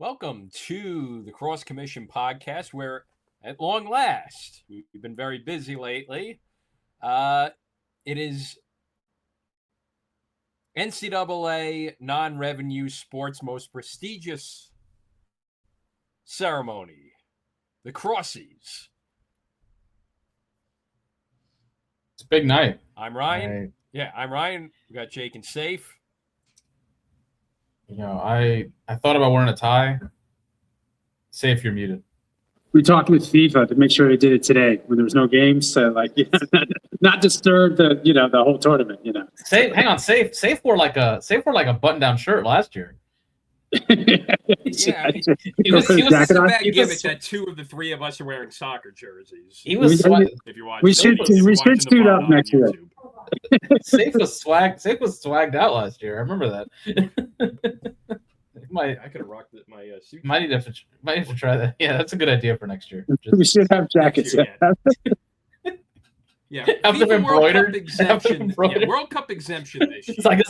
Welcome to the Cross Commission podcast, where at long last, we've been very busy lately. It is NCAA non-revenue sports most prestigious ceremony, the Crossies. It's a big night. I'm Ryan. I'm Ryan. We got Jake and Safe. I thought about wearing a tie. Safe, you're muted. We talked with FIFA to make sure they did it today when there was no games, so not disturb the whole tournament. Safe, hang on. Safe wore like a button-down shirt last year. It's a bad gimmick that two of the three of us are wearing soccer jerseys. He was. If you watch, we should suit up next year. Safe was swagged out last year. I remember that. I could have rocked my suit. Might need to try that. Yeah, that's a good idea for next year. We should have jackets. Yeah, have them embroidered. World Cup exemption this year. It's like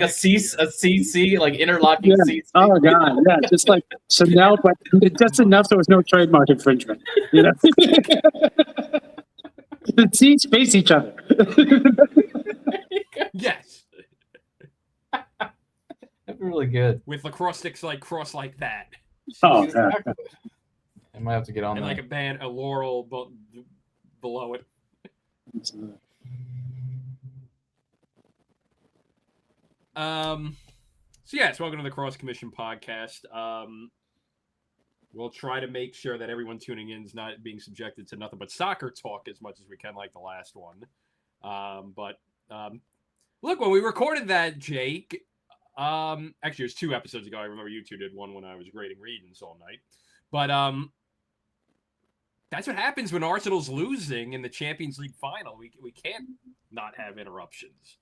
a CC, like interlocking CC. Oh god, yeah, just like Chanel, but just enough so there was no trademark infringement. The seats face each other. Yes. That'd be really good. With lacrosse sticks like cross like that. Oh, exactly. I might have to get on and that. Like a laurel below it. So welcome to the Cross Commission podcast. We'll try to make sure that everyone tuning in is not being subjected to nothing but soccer talk as much as we can, like the last one. Look, when we recorded that, Jake, actually it was 2 episodes ago. I remember you two did one when I was grading readings all night. But that's what happens when Arsenal's losing in the Champions League final. We can't not have interruptions.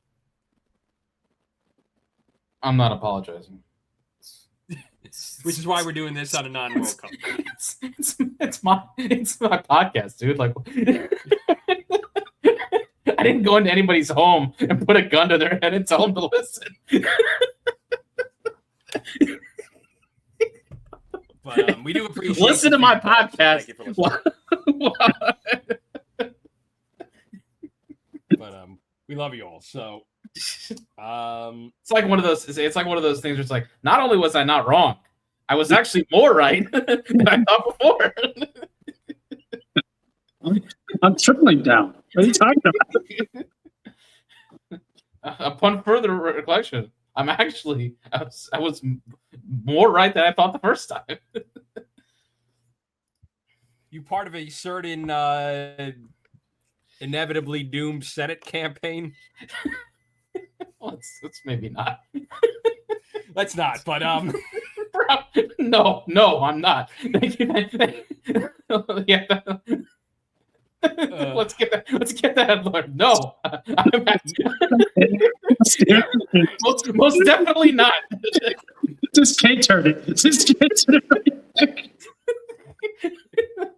I'm not apologizing. Which is why we're doing this on a non-World Cup. It's my podcast, dude. Like, I didn't go into anybody's home and put a gun to their head and tell them to listen. But we do appreciate. Listen to my podcast. But we love you all. So it's like one of those. It's like one of those things where it's like, not only was I not wrong, I was actually more right than I thought before. I'm tripling down. What are you talking about? Upon further reflection, I was more right than I thought the first time. You part of a certain inevitably doomed Senate campaign? Well, it's maybe not. Let's not, but No, I'm not. Yeah. Let's get that headline. No, most definitely not. Just can't turn it.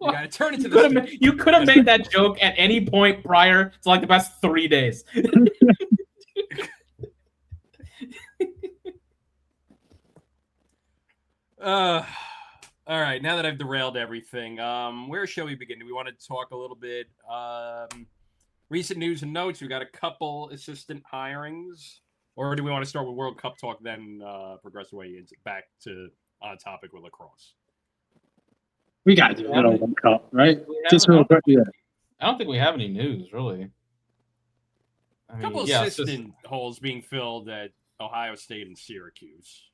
You gotta turn it to the. You could have made that joke at any point prior to like the past 3 days. All right, now that I've derailed everything, where shall we begin? Do we want to talk a little bit recent news and notes? We got a couple assistant hirings, or do we want to start with World Cup talk, then progress away back to on topic with lacrosse? We got to do a little World Cup, right? Just real quick, yeah. I don't think we have any news, really. A couple assistant holes being filled at Ohio State and Syracuse.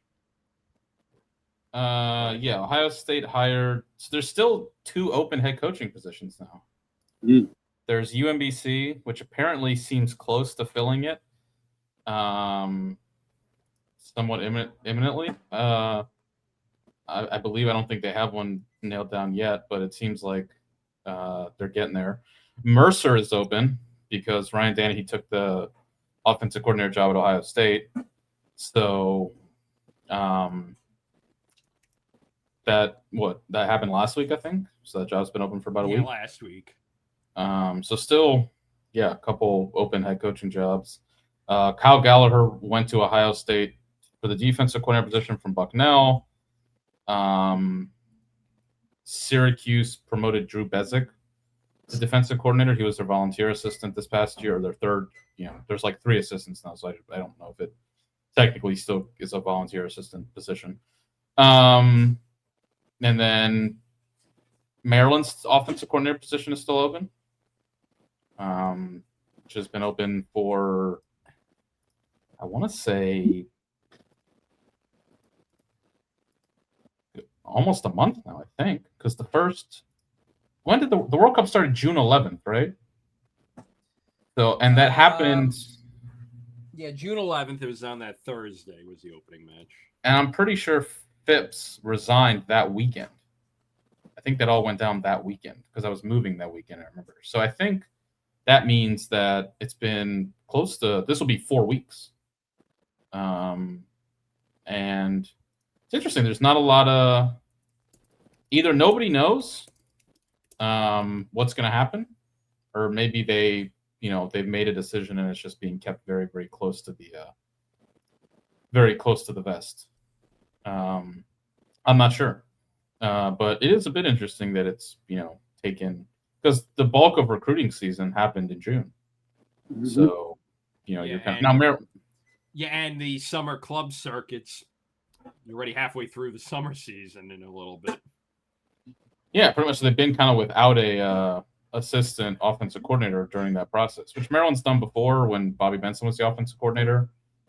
Ohio State hired. So there's still 2 open head coaching positions now. There's UMBC, which apparently seems close to filling it, somewhat imminently. I believe. I don't think they have one nailed down yet, but it seems like they're getting there. Mercer is open because Ryan Danahy took the offensive coordinator job at Ohio State. So, that happened last week, I think. So that job's been open for about a week. Last week. So still, a couple open head coaching jobs. Kyle Gallagher went to Ohio State for the defensive coordinator position from Bucknell. Syracuse promoted Drew Bezic to defensive coordinator. He was their volunteer assistant this past year, or their third. There's like 3 assistants now, so I don't know if it technically still is a volunteer assistant position. And then Maryland's offensive coordinator position is still open, which has been open for, I want to say, almost a month now, I think, because when did the World Cup started? June 11th, right? So, and that happened. Yeah, June 11th. It was on that Thursday. Was the opening match, and I'm pretty sure Phipps resigned that weekend. I think that all went down that weekend because I was moving that weekend, I remember. So I think that means that it's been close to, this will be 4 weeks. And it's interesting. There's not a lot of, either nobody knows what's going to happen, or maybe they've made a decision and it's just being kept very, very close to the vest. I'm not sure. But it is a bit interesting that it's, taken, because the bulk of recruiting season happened in June. Mm-hmm. So, you're kind of now. Yeah, and the summer club circuits, you're already halfway through the summer season in a little bit. Yeah, pretty much. They've been kind of without a assistant offensive coordinator during that process, which Maryland's done before when Bobby Benson was the offensive coordinator,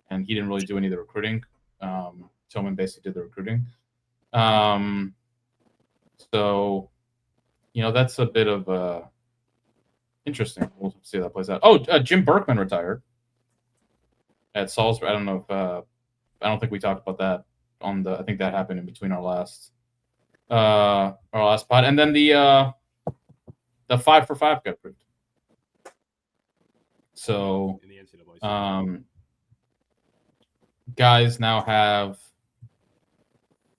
and he didn't really do any of the recruiting. Tillman basically did the recruiting. So, that's a bit of interesting. We'll see how that plays out. Oh, Jim Berkman retired at Salisbury. I don't know if I don't think we talked about that I think that happened in between our last pod, and then the 5 for 5 got approved. So, in the NCAA. Guys now have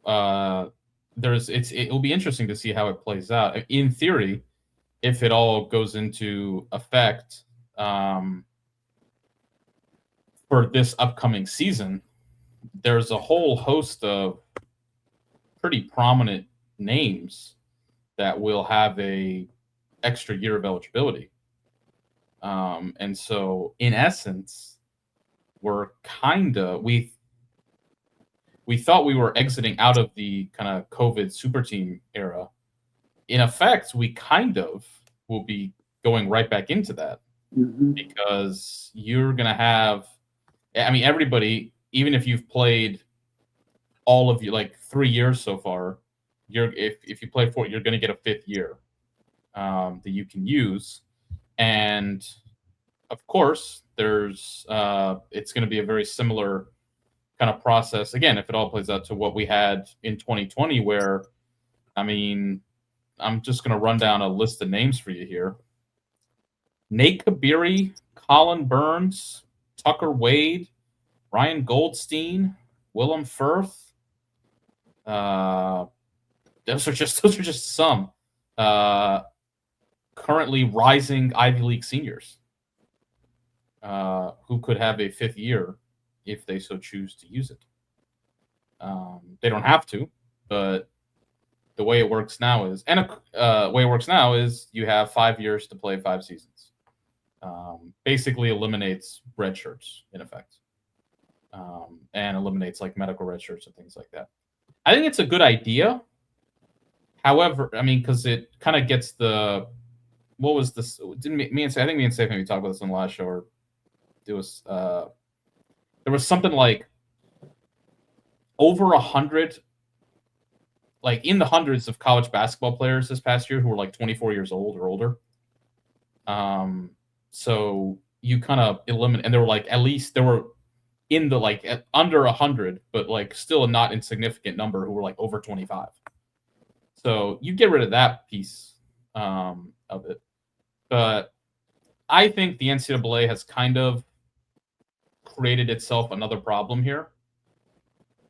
it will be interesting to see how it plays out. In theory, if it all goes into effect for this upcoming season, there's a whole host of pretty prominent names that will have a extra year of eligibility. And so in essence, we're we thought we were exiting out of the kind of COVID super team era. In effect, we kind of will be going right back into that, because you're going to have, everybody, even if you've played all of you, like 3 years so far, if you play 4, you're going to get a 5th year that you can use. And of course, there's it's going to be a very similar kind of process, again, if it all plays out, to what we had in 2020, where, I'm just going to run down a list of names for you here. Nate Kabiri, Colin Burns, Tucker Wade, Ryan Goldstein, Willem Firth. Those are just some currently rising Ivy League seniors who could have a 5th year if they so choose to use it. They don't have to, but the way it works now is, you have 5 years to play 5 seasons. Basically eliminates red shirts in effect, and eliminates like medical red shirts and things like that. I think it's a good idea. However, because it kind of gets what was this? I think me and Safe maybe talked about this on the last show, or it was there was something like over 100, like in the hundreds of college basketball players this past year who were like 24 years old or older. So you kind of eliminate, and there were like, at least there were in the like under 100, but like still a not insignificant number who were like over 25. So you get rid of that piece of it. But I think the NCAA has kind of created itself another problem here,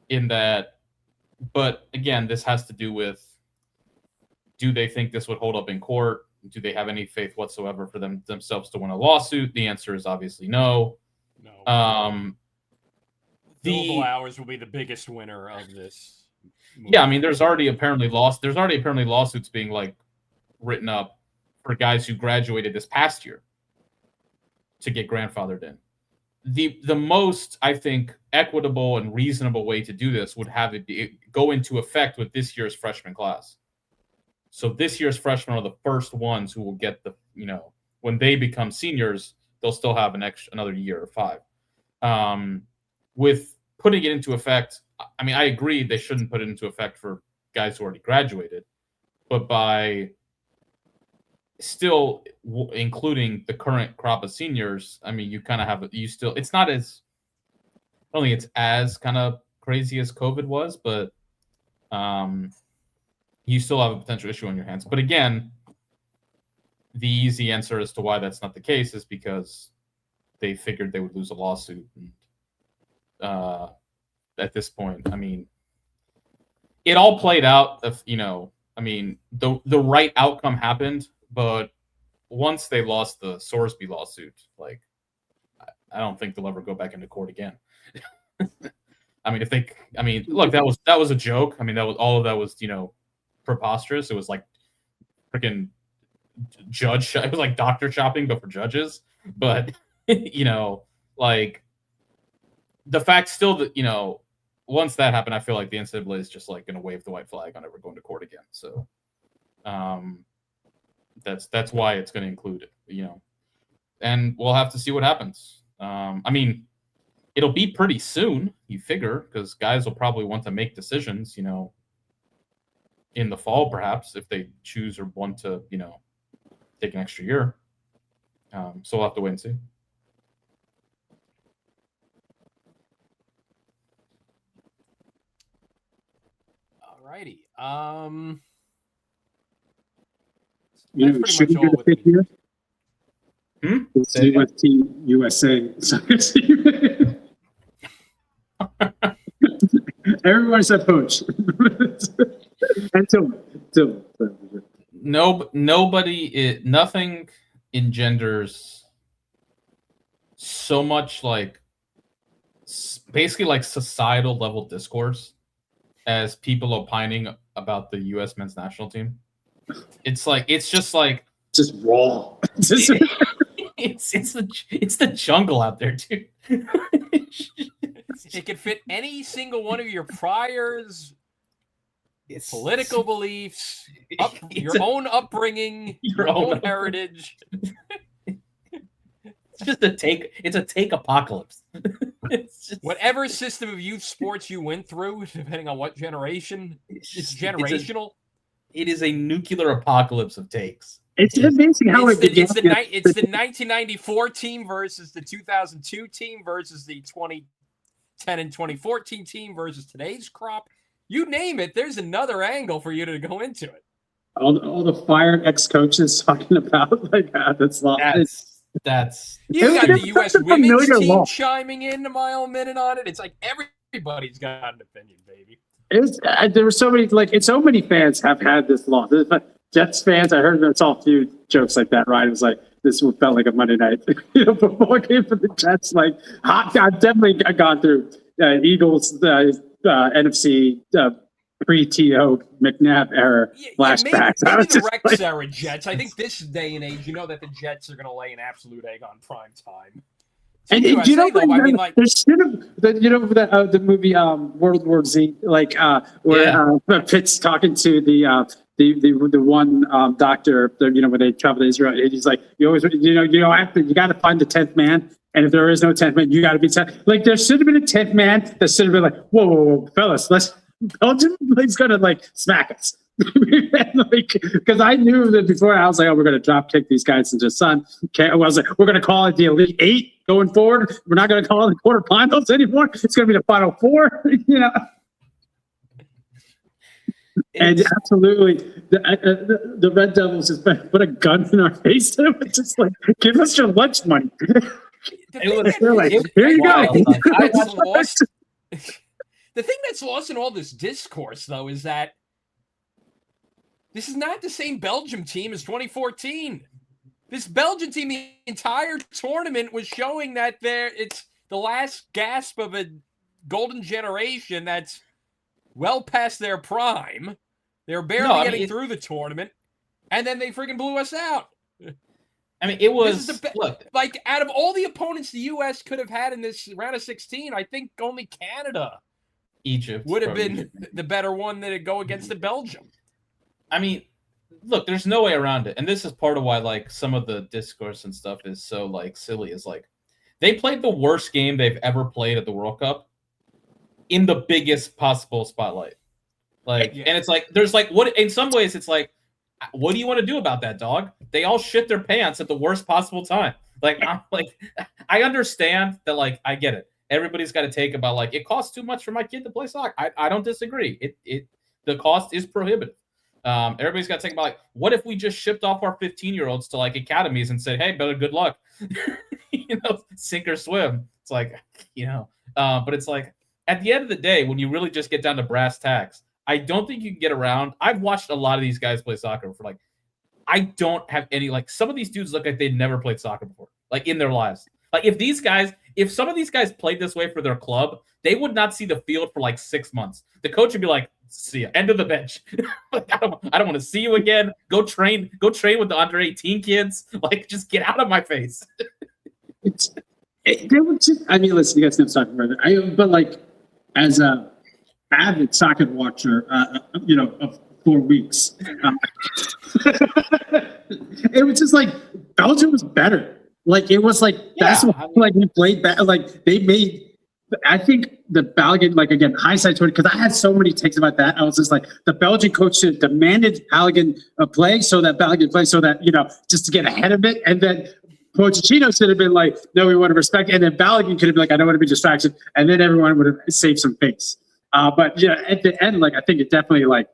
in that, but again, this has to do with, do they think this would hold up in court? Do they have any faith whatsoever for themselves to win a lawsuit? The answer is obviously no. No. Billable hours will be the biggest winner of this Yeah, I mean, there's already apparently lawsuits being like written up for guys who graduated this past year to get grandfathered in. The most, I think, equitable and reasonable way to do this would have it go into effect with this year's freshman class. So this year's freshmen are the first ones who will get the, when they become seniors, they'll still have another year or 5. With putting it into effect, I mean, I agree they shouldn't put it into effect for guys who already graduated, but by still including the current crop of seniors, I mean, you kind of have it's not as, I don't think it's as kind of crazy as COVID was, but you still have a potential issue on your hands. But again, the easy answer as to why that's not the case is because they figured they would lose a lawsuit. And, at this point, I mean, it all played out. I mean, the right outcome happened, but once they lost the Sorsby lawsuit, like, I don't think they'll ever go back into court again. I mean, look, that was a joke. I mean, all of that was, preposterous. It was like freaking it was like doctor shopping, but for judges. But, like, the fact still that, once that happened, I feel like the NCAA is just like going to wave the white flag on ever going to court again. So, that's why it's going to include it, and we'll have to see what happens. I mean, it'll be pretty soon, you figure, because guys will probably want to make decisions, in the fall, perhaps, if they choose or want to, take an extra year. So we'll have to wait and see. Alrighty. Should we get a 5th year? It's US Team USA. Everyone's a coach. Nothing engenders so much like basically like societal level discourse as people opining about the U.S. men's national team. It's just raw. It's the jungle out there, dude. It could fit any single one of your priors, political beliefs, your own upbringing, your own heritage. It's just a take apocalypse. It's just, whatever system of youth sports you went through, depending on what generation, it's generational. It is a nuclear apocalypse of takes. It's amazing how it's the 1994 team versus the 2002 team versus the 2010 and 2014 team versus today's crop. You name it, there's another angle for you to go into it. All the fired ex-coaches talking about like that's you got the U.S. women's team chiming in a mile a minute on it. It's like everybody's got an opinion, baby. There were so many fans have had this law. Jets fans, I heard there's all a few jokes like that, right? It was like, this felt like a Monday night, before I came for the Jets, like, I've definitely gone through Eagles, NFC, pre-T.O. McNabb era flashbacks. Maybe the Rex era Jets. I think this day and age, that the Jets are going to lay an absolute egg on prime time. And the movie World War Z, where Pitt's talking to the one doctor, when they travel to Israel, and he's like, you got to find the 10th man, and if there is no 10th man, you got to be 10th. Like, there should have been a 10th man that should have been like, whoa, fellas, Belgium is gonna smack us. Because I knew that before, I was like, we're gonna drop kick these guys into the sun. Okay, I was like, we're gonna call it the Elite Eight going forward. We're not gonna call it the quarterfinals anymore. It's gonna be the Final Four. And absolutely, the Red Devils just put a gun in our face. It's just like, give us your lunch money. Here you go. The thing that's lost in all this discourse, though, is that this is not the same Belgium team as 2014. This Belgian team, the entire tournament was showing that it's the last gasp of a golden generation that's well past their prime. They were barely getting through the tournament, and then they freaking blew us out. I mean, it was look, like out of all the opponents the U.S. could have had in this round of 16, I think only Canada, Egypt would have been the better one that would go against the Belgium. I mean, look, there's no way around it, and this is part of why like some of the discourse and stuff is so like silly. Is like they played the worst game they've ever played at the World Cup in the biggest possible spotlight. Like, and it's like there's like what in some ways it's like. What do you want to do about that, dog? They all shit their pants at the worst possible time. Like, I understand that. Like, I get it. Everybody's got to take about like it costs too much for my kid to play soccer. I don't disagree. The cost is prohibitive. Everybody's got to think about like, what if we just shipped off our 15-year-olds to like academies and said, hey, better good luck, sink or swim. It's like, but it's like at the end of the day, when you really just get down to brass tacks. I don't think you can get around. I've watched a lot of these guys play soccer for like, I don't have any, like some of these dudes look like they'd never played soccer before, like in their lives. Like if some of these guys played this way for their club, they would not see the field for like 6 months. The coach would be like, see ya, end of the bench. Like, I don't want to see you again. Go train with the under 18 kids. Like, just get out of my face. I mean, listen, you guys can talk about it. But like, as a avid soccer watcher, of 4 weeks. It was just like Belgium was better. Like it was like that's what like we played better. Like they made. I think the Belgian, like again, hindsight toward because I had so many takes about that. I was just like the Belgian coach should have demanded Belgian play so that Belgian play so that just to get ahead of it, and then Pochettino should have been like, no, we want to respect, and then Belgian could have been like, I don't want to be distracted, and then everyone would have saved some face. But at the end, like I think it definitely like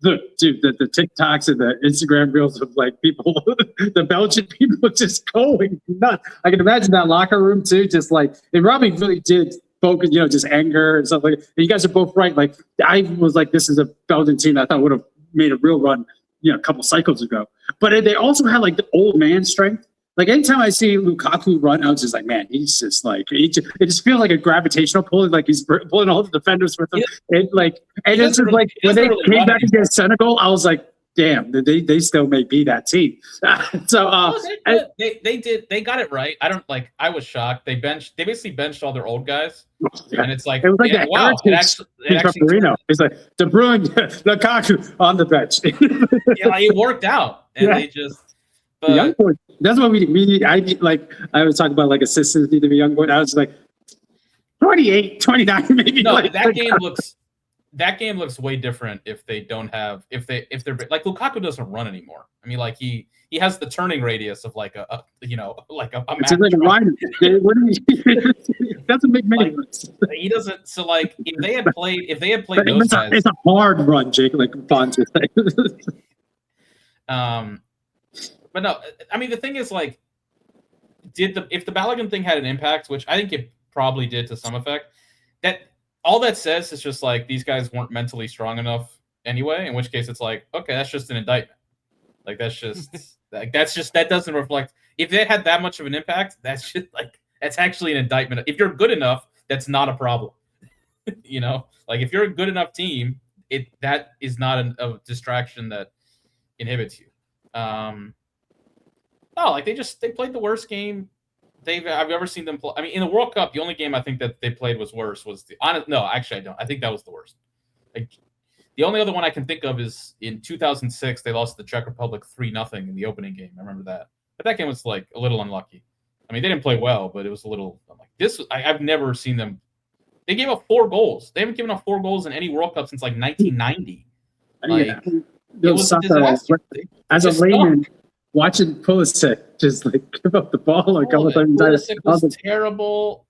the TikToks and the Instagram reels of like people, the Belgian people just going nuts. I can imagine that locker room too, just like it probably really did focus, just anger and stuff like that. And you guys are both right. Like I was like, this is a Belgian team that I thought would have made a real run, a couple cycles ago. But they also had like the old man strength. Like anytime I see Lukaku run, I was just like, man, he's just like it just feels like a gravitational pull, like he's pulling all the defenders with him. And it's just like when they came back against Senegal, I was like, damn, they still may be that team. So they got it right. I was shocked. They basically benched all their old guys, and it's like it was like wow, it actually it's like De Bruyne, Lukaku on the bench. It worked out, and they just. But, young boy, that's what we need. I was talking about like assistants need to be young boy. I was like 28, 29, maybe. No, that game looks way different if they don't have if they're like Lukaku doesn't run anymore. I mean, like he has the turning radius of like a like a it's like a line. It doesn't make many runs. He doesn't. So like if they had played those guys, it's a hard run, Jake. Like Fonz would say. But no, I mean the thing is like, if the Balogun thing had an impact, which I think it probably did to some effect, that all that says is just like these guys weren't mentally strong enough anyway. In which case it's like, okay, that's just an indictment. Like that's just that doesn't reflect. If it had that much of an impact, that's actually an indictment. If you're good enough, that's not a problem. Like if you're a good enough team, that is not a distraction that inhibits you. No, like they played the worst game I've ever seen them play. I mean, in the World Cup, the only game I think that they played was worse was no, actually I don't. I think that was the worst. Like the only other one I can think of is in 2006 they lost to the Czech Republic 3-0 in the opening game. I remember that. But that game was like a little unlucky. I mean, they didn't play well, but it was a little like this. I've never seen them. They gave up 4 goals. They haven't given up 4 goals in any World Cup since like 1990. Like, it was a disaster. As a layman, watching Pulisic just like give up the ball a couple times. Pulisic was terrible.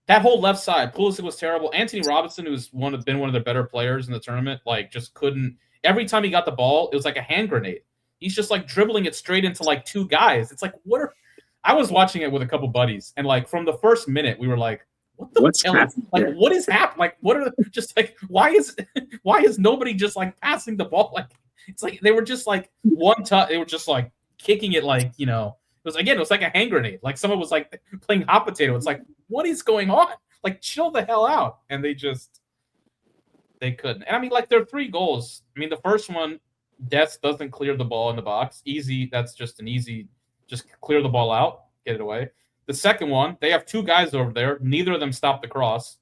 That whole left side, Pulisic was terrible. Anthony Robinson, who's been one of the better players in the tournament, like just couldn't. Every time he got the ball, it was like a hand grenade. He's just like dribbling it straight into like 2 guys. It's like I was watching it with a couple buddies, and like from the first minute, we were like, "What's happening? Like, what is happening? Like, what are just like? Why is nobody just like passing the ball? Like, it's like they were just like one touch. They were just like kicking it like it was like a hand grenade. Like someone was like playing hot potato. It's like, what is going on? Like, chill the hell out. And they just They couldn't. And I mean, like, there are 3 goals. I mean, the first one, Des doesn't clear the ball in the box. Easy. That's just an easy, just clear the ball out, get it away. The second one, they have 2 guys over there. Neither of them stop the cross.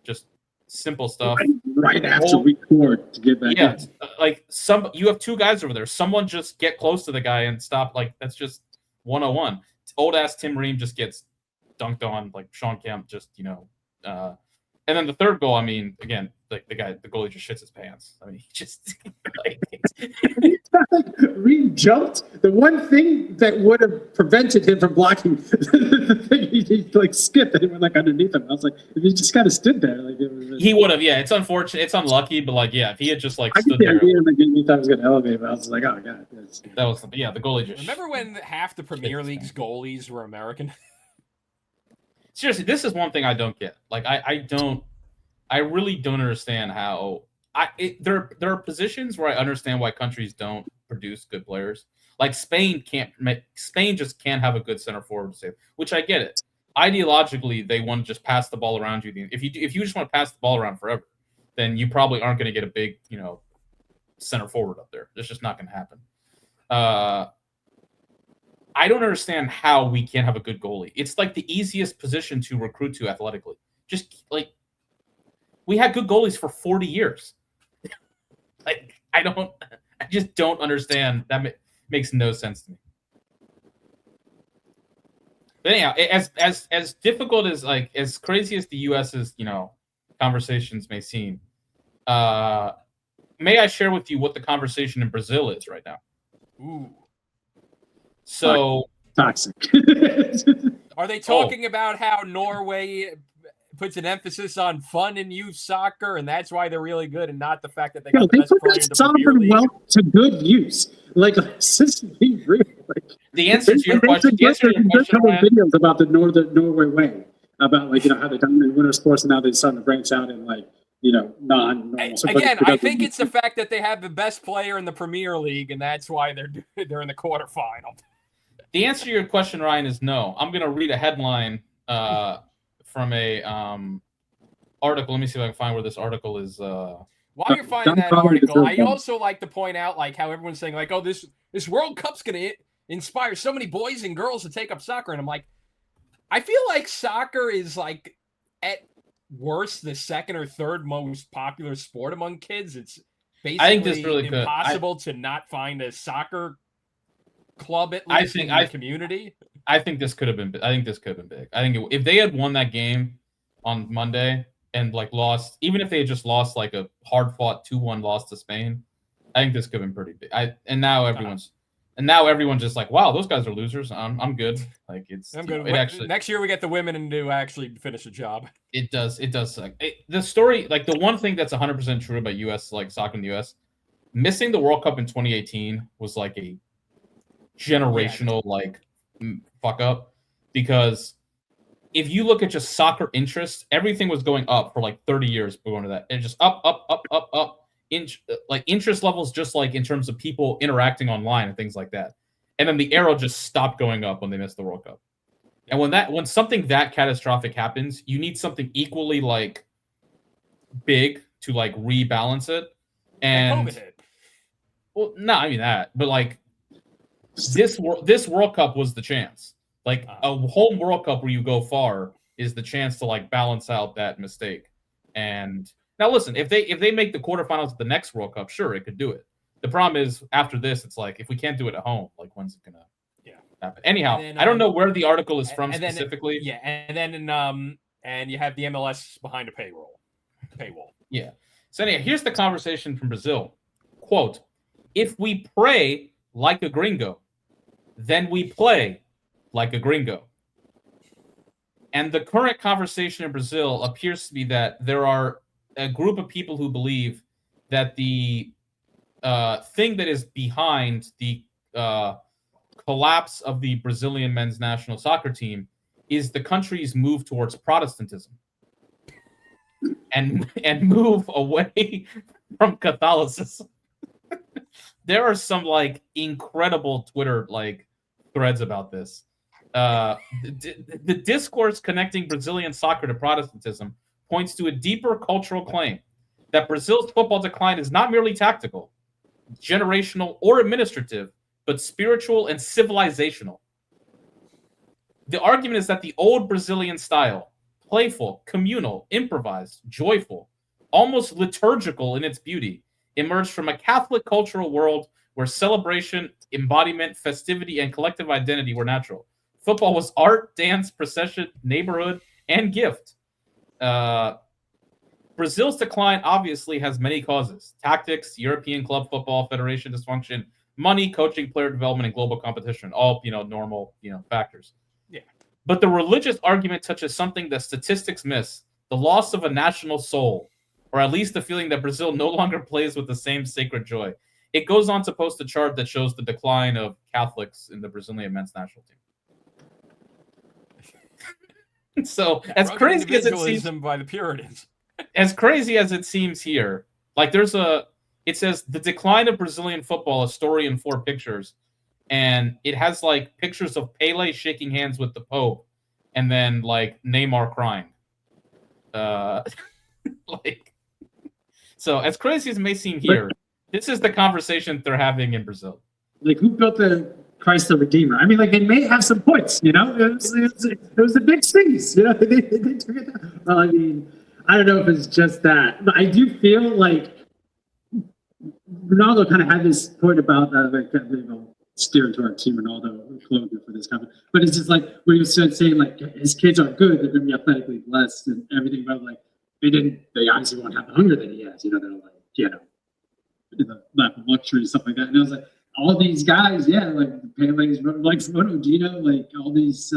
Just simple stuff. Right after we scored to get back yeah, in. like you have 2 guys over there. Someone just get close to the guy and stop. Like, that's just 101. Old ass Tim Ream just gets dunked on. Like Sean Kemp just, and then the third goal, I mean, again, like the goalie just shits his pants. I mean, he just Reed jumped. The one thing that would have prevented him from blocking the thing, he like skipped and it went like underneath him. I was like, if he just kind of stood there, like it was. He would have. Yeah, it's unfortunate. It's unlucky, but like, yeah, if he had just like I stood get the there, idea like he thought he was going to elevate, but I was like, oh god, that was the goalie just. Remember when half the Premier League's goalies were American? Seriously, this is one thing I don't get. Like, I really don't understand how there are positions where I understand why countries don't produce good players. Like Spain just can't have a good center forward to save, which I get it. Ideologically, they want to just pass the ball around you. If you just want to pass the ball around forever, then you probably aren't going to get a big, center forward up there. It's just not going to happen. I don't understand how we can't have a good goalie. It's like the easiest position to recruit to athletically. Just like we had good goalies for 40 years. Like I just don't understand. That makes no sense to me. But anyhow, as difficult as as crazy as the U.S.'s conversations may seem, may I share with you what the conversation in Brazil is right now? Ooh. So toxic. Are they talking about how Norway puts an emphasis on fun in youth soccer, and that's why they're really good, and not the fact that they got the best player in the Premier League? Wealth to good use. Like, real. Like, the answer to your question. Videos about the Norway way, about how they dominate winter sports, and now they're starting to branch out and non-normal. Again, I think it's the fact that they have the best player in the Premier League, and that's why they're in the quarterfinal. The answer to your question, Ryan, is no. I'm going to read a headline from a article. Let me see if I can find where this article is. While you're finding that article, I also like to point out how everyone's saying oh, this World Cup's going to inspire so many boys and girls to take up soccer, and I'm like, I feel like soccer is at worst the second or third most popular sport among kids. It's basically impossible to not find a soccer club at least in the community. I think this could have been. I think this could have been big. I think if they had won that game on Monday and lost, even if they had just lost a hard fought 2-1 loss to Spain, I think this could have been pretty big. And now everyone's just like, wow, those guys are losers. I'm good. I'm good. Next year we get the women to actually finish a job. It does suck. The story, the one thing that's 100% true about U.S. soccer in the U.S. missing the World Cup in 2018 was a generational fuck up, because if you look at just soccer interest, everything was going up for 30 years going to that, and just up. Interest levels, just in terms of people interacting online and things like that, and then the arrow just stopped going up when they missed the World Cup. And when something that catastrophic happens, you need something equally big to rebalance it. And COVID hit. Well, no, I mean that, but this World Cup was the chance. A home World Cup where you go far is the chance to balance out that mistake. And now listen, if they make the quarterfinals of the next World Cup, sure, it could do it. The problem is after this, it's if we can't do it at home, when's it gonna happen? Anyhow, then, I don't know where the article is from specifically. And you have the MLS behind a paywall. Yeah. So anyway, here's the conversation from Brazil. Quote, "If we pray like a gringo, then we play like a gringo." And the current conversation in Brazil appears to be that there are a group of people who believe that the thing that is behind the collapse of the Brazilian men's national soccer team is the country's move towards Protestantism and move away from Catholicism. There are some incredible Twitter threads about this. The discourse connecting Brazilian soccer to Protestantism points to a deeper cultural claim that Brazil's football decline is not merely tactical, generational, or administrative, but spiritual and civilizational. The argument is that the old Brazilian style, playful, communal, improvised, joyful, almost liturgical in its beauty, emerged from a Catholic cultural world where celebration, embodiment, festivity, and collective identity were natural. Football was art, dance, procession, neighborhood, and gift. Brazil's decline obviously has many causes: tactics, European club football federation dysfunction, money, coaching, player development, and global competition. All normal factors. Yeah. But the religious argument touches something that statistics miss: the loss of a national soul, or at least the feeling that Brazil no longer plays with the same sacred joy. It goes on to post a chart that shows the decline of Catholics in the Brazilian men's national team. So as crazy as it seems, by the Puritans. As crazy as it seems here, like it says the decline of Brazilian football, a story in 4 pictures, and it has like pictures of Pele shaking hands with the Pope, and then like Neymar crying. So as crazy as it may seem here, this is the conversation they're having in Brazil. Like, who built the Christ the Redeemer? I mean, like, they may have some points, It was the big things, They took it down. Well, I mean, I don't know if it's just that, but I do feel like Ronaldo kind of had this point about steering to our team, Ronaldo closure for this company. But it's just like when he was saying like his kids are good, they're going to be athletically blessed and everything. But like they obviously won't have the hunger that he has. They're like the lack of luxury and stuff like that. And I was like, all these guys, like Pele's, like Ronaldinho, like all these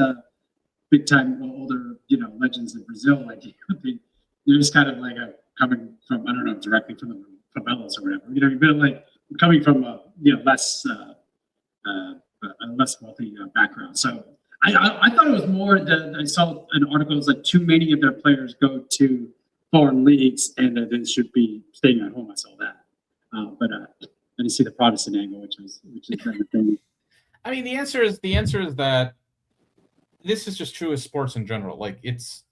big time older legends in Brazil, like they're just kind of like coming from, I don't know, directly from the favelas or whatever. You've been like coming from a less wealthy background. So I thought it was more that I saw an article. It was like too many of their players go to foreign leagues and that they should be staying at home. I saw that, but I didn't see the Protestant angle, which is kind of thing. I mean, the answer is that this is just true as sports in general. Like, it's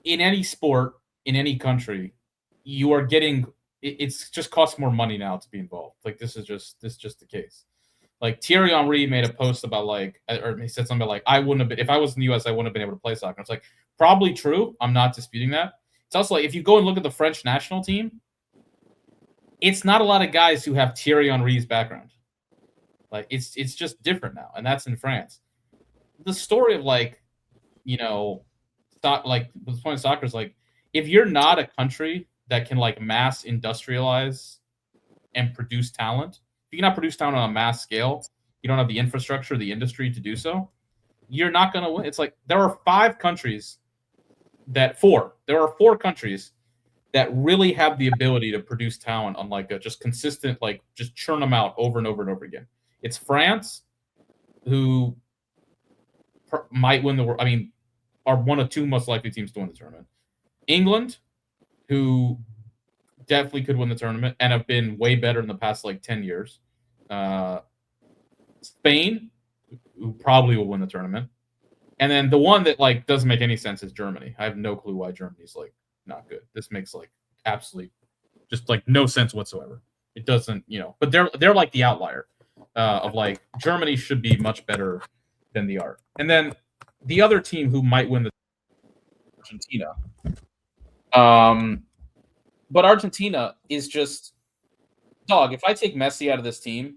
in any sport in any country, you are getting. It's just costs more money now to be involved. Like, this is just the case. Like, Thierry Henry made a post about or he said something like, I wouldn't have been, if I was in the US, I wouldn't have been able to play soccer. It's like, probably true. I'm not disputing that. It's also like, if you go and look at the French national team, it's not a lot of guys who have Thierry Henry's background. Like, it's just different now, and that's in France. The story of the point of soccer is like, if you're not a country that can like mass industrialize and produce talent, if you cannot produce talent on a mass scale, you don't have the infrastructure, the industry to do so, you're not going to win. It's like there are 4 countries that really have the ability to produce talent on like a just consistent, like just churn them out over and over and over again. It's France, who might win the world. I mean, are one of 2 most likely teams to win the tournament. England, who definitely could win the tournament and have been way better in the past like 10 years. Spain, who probably will win the tournament. And then the one that like doesn't make any sense is Germany. I have no clue why Germany's like not good. This makes like absolutely just like no sense whatsoever. It doesn't, but they're like the outlier of like Germany should be much better than they are. And then the other team who might win the Argentina. But Argentina is just dog. If I take Messi out of this team,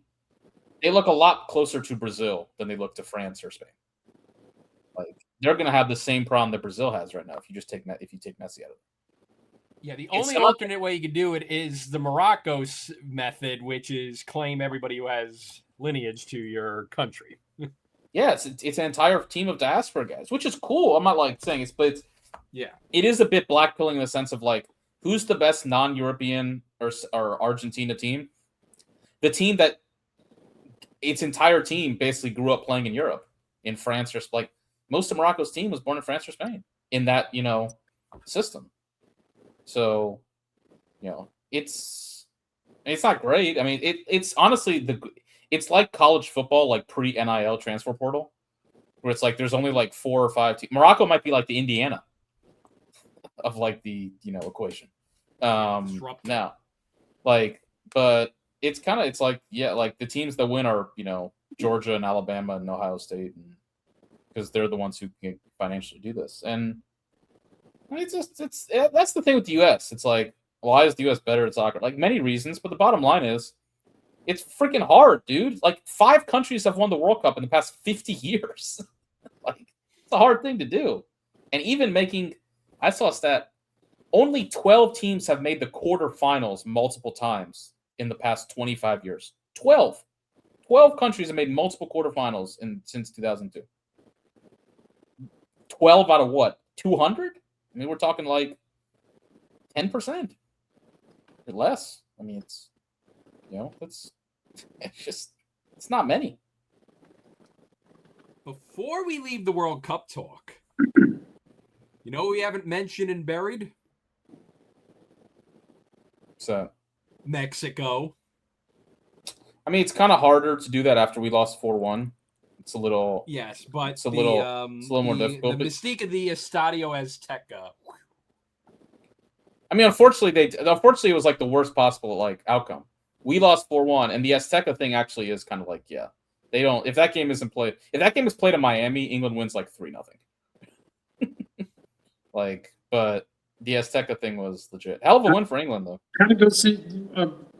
they look a lot closer to Brazil than they look to France or Spain. Like, they're going to have the same problem that Brazil has right now if you take Messi out of it. Yeah, the only alternate way you can do it is the Morocco method, which is claim everybody who has lineage to your country. Yeah, it's an entire team of diaspora guys, which is cool. I'm not like saying it is a bit blackpilling in the sense of like, who's the best non-European or Argentina team? The team that its entire team basically grew up playing in Europe, in France, or like most of Morocco's team was born in France or Spain in that system. So, it's not great. I mean, it's honestly it's like college football, like pre-NIL transfer portal, where it's like there's only like 4 or 5 teams. Morocco might be like the Indiana of like the equation. Disruptive. Now, like, but it's like like the teams that win are Georgia and Alabama and Ohio State, because they're the ones who can financially do this. And I mean, that's the thing with the U.S. It's like, why is the U.S. better at soccer? Like, many reasons, but the bottom line is, it's freaking hard, dude. Like, 5 countries have won the World Cup in the past 50 years. Like, it's a hard thing to do. And even I saw a stat, only 12 teams have made the quarterfinals multiple times in the past 25 years. 12. 12 countries have made multiple quarterfinals since 2002. 12 out of what? 200? I mean, we're talking like 10% or less. I mean, it's not many. Before we leave the World Cup talk, you know what we haven't mentioned and buried? So Mexico. I mean, it's kind of harder to do that after we lost 4-1. It's a little but it's a little more difficult. The mystique of the Estadio Azteca. I mean, unfortunately, it was like the worst possible outcome. We lost 4-1, and the Azteca thing actually is kind of like, they don't. If that game is played in Miami, England wins like 3-0. But the Azteca thing was legit. Hell of a win for England, though. Kind of go see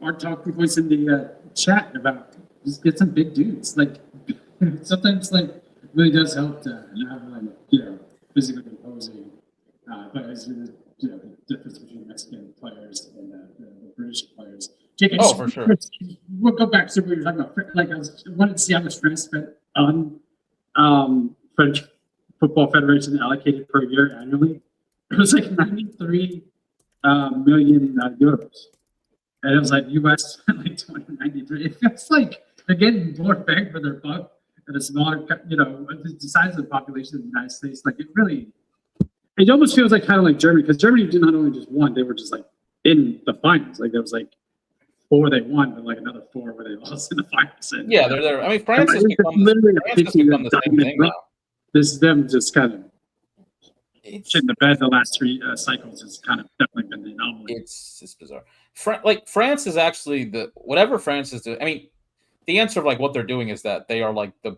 our talking points in the chat about just get some big dudes. Like sometimes, it really does help to have physically imposing players. The difference between Mexican players and the British players. Jake, for sure. We'll go back to what you were talking about. I wanted to see how much France spent on French Football Federation allocated per year annually. It was like 93 million euros. And it was like US spent like 293. It's like they're getting more bang for their buck and a smaller, the size of the population of the United States. Like it almost feels like kind of like Germany, because Germany did not only just won, they were just like in the finals. Like there was like 4 they won, but like another 4 where they lost in the finals. And, they're there. I mean, France has become the same thing now. This is them just kind of shit in the bed the last 3 cycles has kind of definitely been the anomaly. It's bizarre. France is actually whatever France is doing. I mean, the answer of what they're doing is that they are like the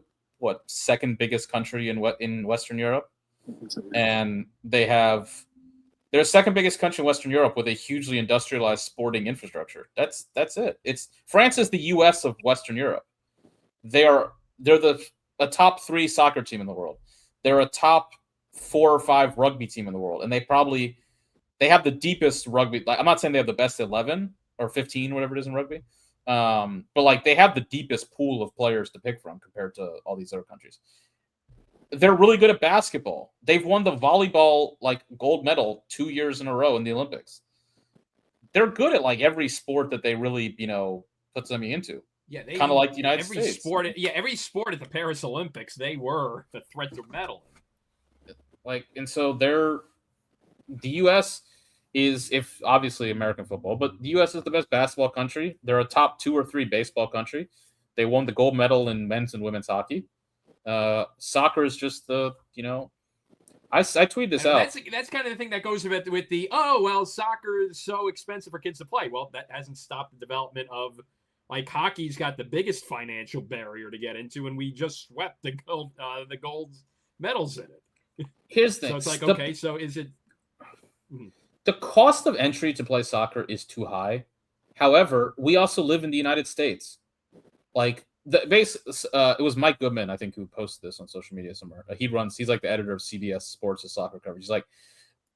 second biggest country in Western Europe, and they're second biggest country in Western Europe with a hugely industrialized sporting infrastructure. That's it. France is the U.S. of Western Europe. They're a top 3 soccer team in the world. They're a top 4 or 5 rugby team in the world, and they have the deepest rugby. I'm not saying they have the best 11 or 15, whatever it is in rugby, but they have the deepest pool of players to pick from compared to all these other countries. They're really good at basketball. They've won the volleyball gold medal 2 years in a row in the Olympics. They're good at every sport that they really put something into. Yeah, kind of like the United States. Every sport at the Paris Olympics, they were the threat to medal. And so the U.S. is, if obviously American football, but the U.S. is the best basketball country. They're a top 2 or 3 baseball country. They won the gold medal in men's and women's hockey. Soccer is just I tweeted this out. That's kind of the thing that goes with soccer is so expensive for kids to play. Well, that hasn't stopped the development of hockey's got the biggest financial barrier to get into, and we just swept the gold medals in it. Here's the thing. So it's so is it? The cost of entry to play soccer is too high. However, we also live in the United States. It was Mike Goodman, I think, who posted this on social media somewhere. He's like the editor of CBS Sports' soccer coverage. He's like,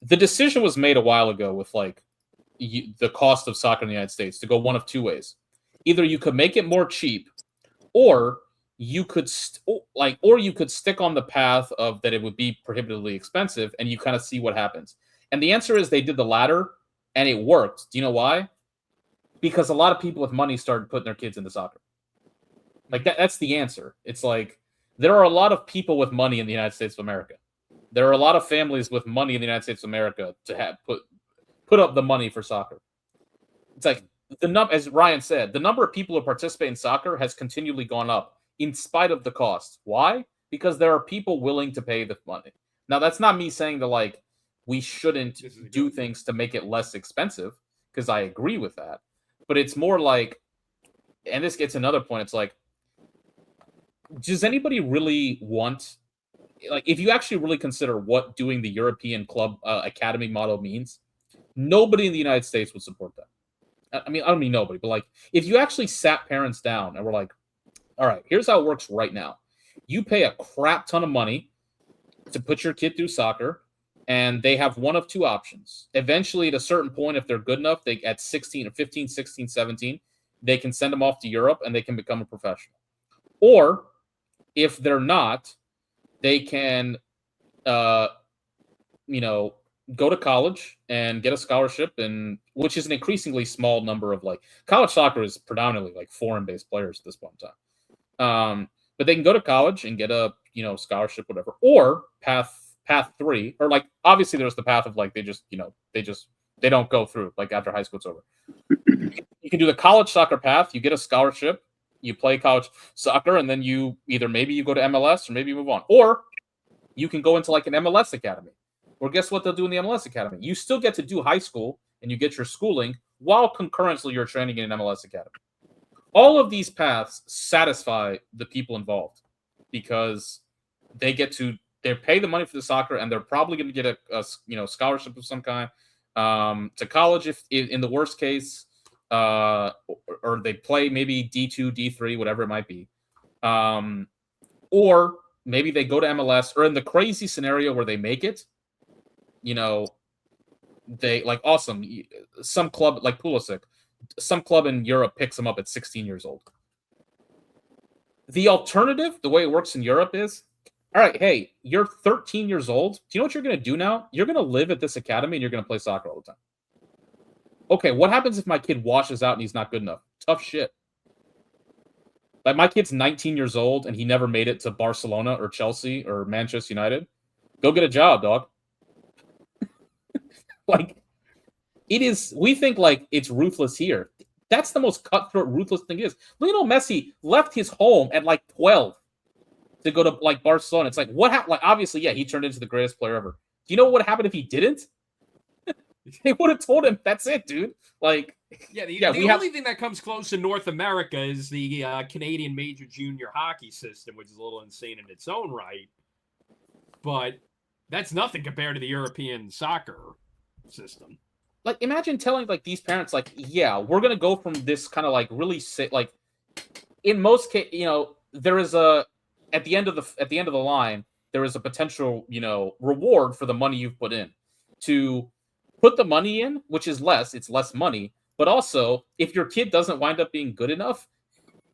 the decision was made a while ago with the cost of soccer in the United States to go one of 2 ways. Either you could make it more cheap, or you could stick on the path of that it would be prohibitively expensive, and you kind of see what happens. And the answer is they did the latter, and it worked. Do you know why? Because a lot of people with money started putting their kids into soccer. That's the answer. It's there are a lot of people with money in the United States of America. There are a lot of families with money in the United States of America to have put up the money for soccer. It's as Ryan said, the number of people who participate in soccer has continually gone up in spite of the cost. Why? Because there are people willing to pay the money. Now, that's not me saying that we shouldn't do things to make it less expensive. because I agree with that. But it's more like, and this gets another point. It's like, does anybody really want, like, if you actually really consider what doing the European club academy model means, nobody in the United States would support that. I mean, I don't mean nobody, but like, if you actually sat parents down and were like, all right, here's how it works right now. You pay a crap ton of money to put your kid through soccer, and they have one of two options. Eventually, at a certain point, if they're good enough, they at 16 or 15, 16, 17, they can send them off to Europe and they can become a professional. Or if they're not, they can, go to college and get a scholarship, and which is an increasingly small number of, like, college soccer is predominantly like foreign-based players at this point in time. But they can go to college and get a scholarship, whatever. Or path 3, or like obviously there's the path of like they don't go through, like, after high school's over. You can do the college soccer path. You get a scholarship, you play college soccer, and then you maybe you go to MLS or maybe you move on. Or you can go into like an MLS academy. Or guess what they'll do in the MLS academy? You still get to do high school and you get your schooling while concurrently you're training in an MLS academy. All of these paths satisfy the people involved because they pay the money for the soccer, and they're probably going to get a scholarship of some kind to college if in the worst case, or they play maybe D2, D3, whatever it might be, or maybe they go to MLS, or in the crazy scenario where they make it, they like awesome. Some club like Pulisic, some club in Europe picks them up at 16 years old. The alternative, the way it works in Europe is, all right, hey, you're 13 years old. Do you know what you're going to do now? You're going to live at this academy and you're going to play soccer all the time. Okay, what happens if my kid washes out and he's not good enough? Tough shit. Like, my kid's 19 years old and he never made it to Barcelona or Chelsea or Manchester United. Go get a job, dog. Like, it is, we think like it's ruthless here. That's the most cutthroat, ruthless thing is. Lionel Messi left his home at like 12 to go to like Barcelona. It's like, what happened? Like, obviously, yeah, he turned into the greatest player ever. Do you know what would happen if he didn't? They would have told him, that's it, dude. Like, the only thing that comes close in North America is the Canadian Major Junior Hockey system, which is a little insane in its own right. But that's nothing compared to the European soccer system. Like, imagine telling like these parents, like, yeah, we're gonna go from this kind of like really like, in most cases, there is at the end of the line, there is a potential, reward for the money you've put in. To put the money in, which is less, it's less money, but also if your kid doesn't wind up being good enough,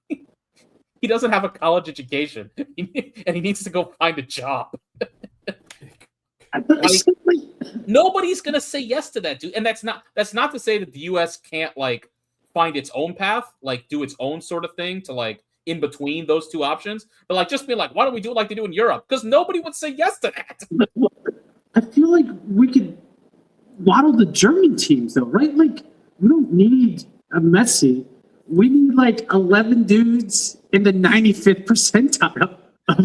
he doesn't have a college education and he needs to go find a job. Like, nobody's gonna say yes to that, dude. And that's not to say that the US can't like find its own path, like do its own sort of thing to like in between those two options. But like, just be like, why don't we do it like they do in Europe? Because nobody would say yes to that. I feel like we could model the German teams though, right? Like, we don't need a Messi. We need like 11 dudes in the 95th percentile. Of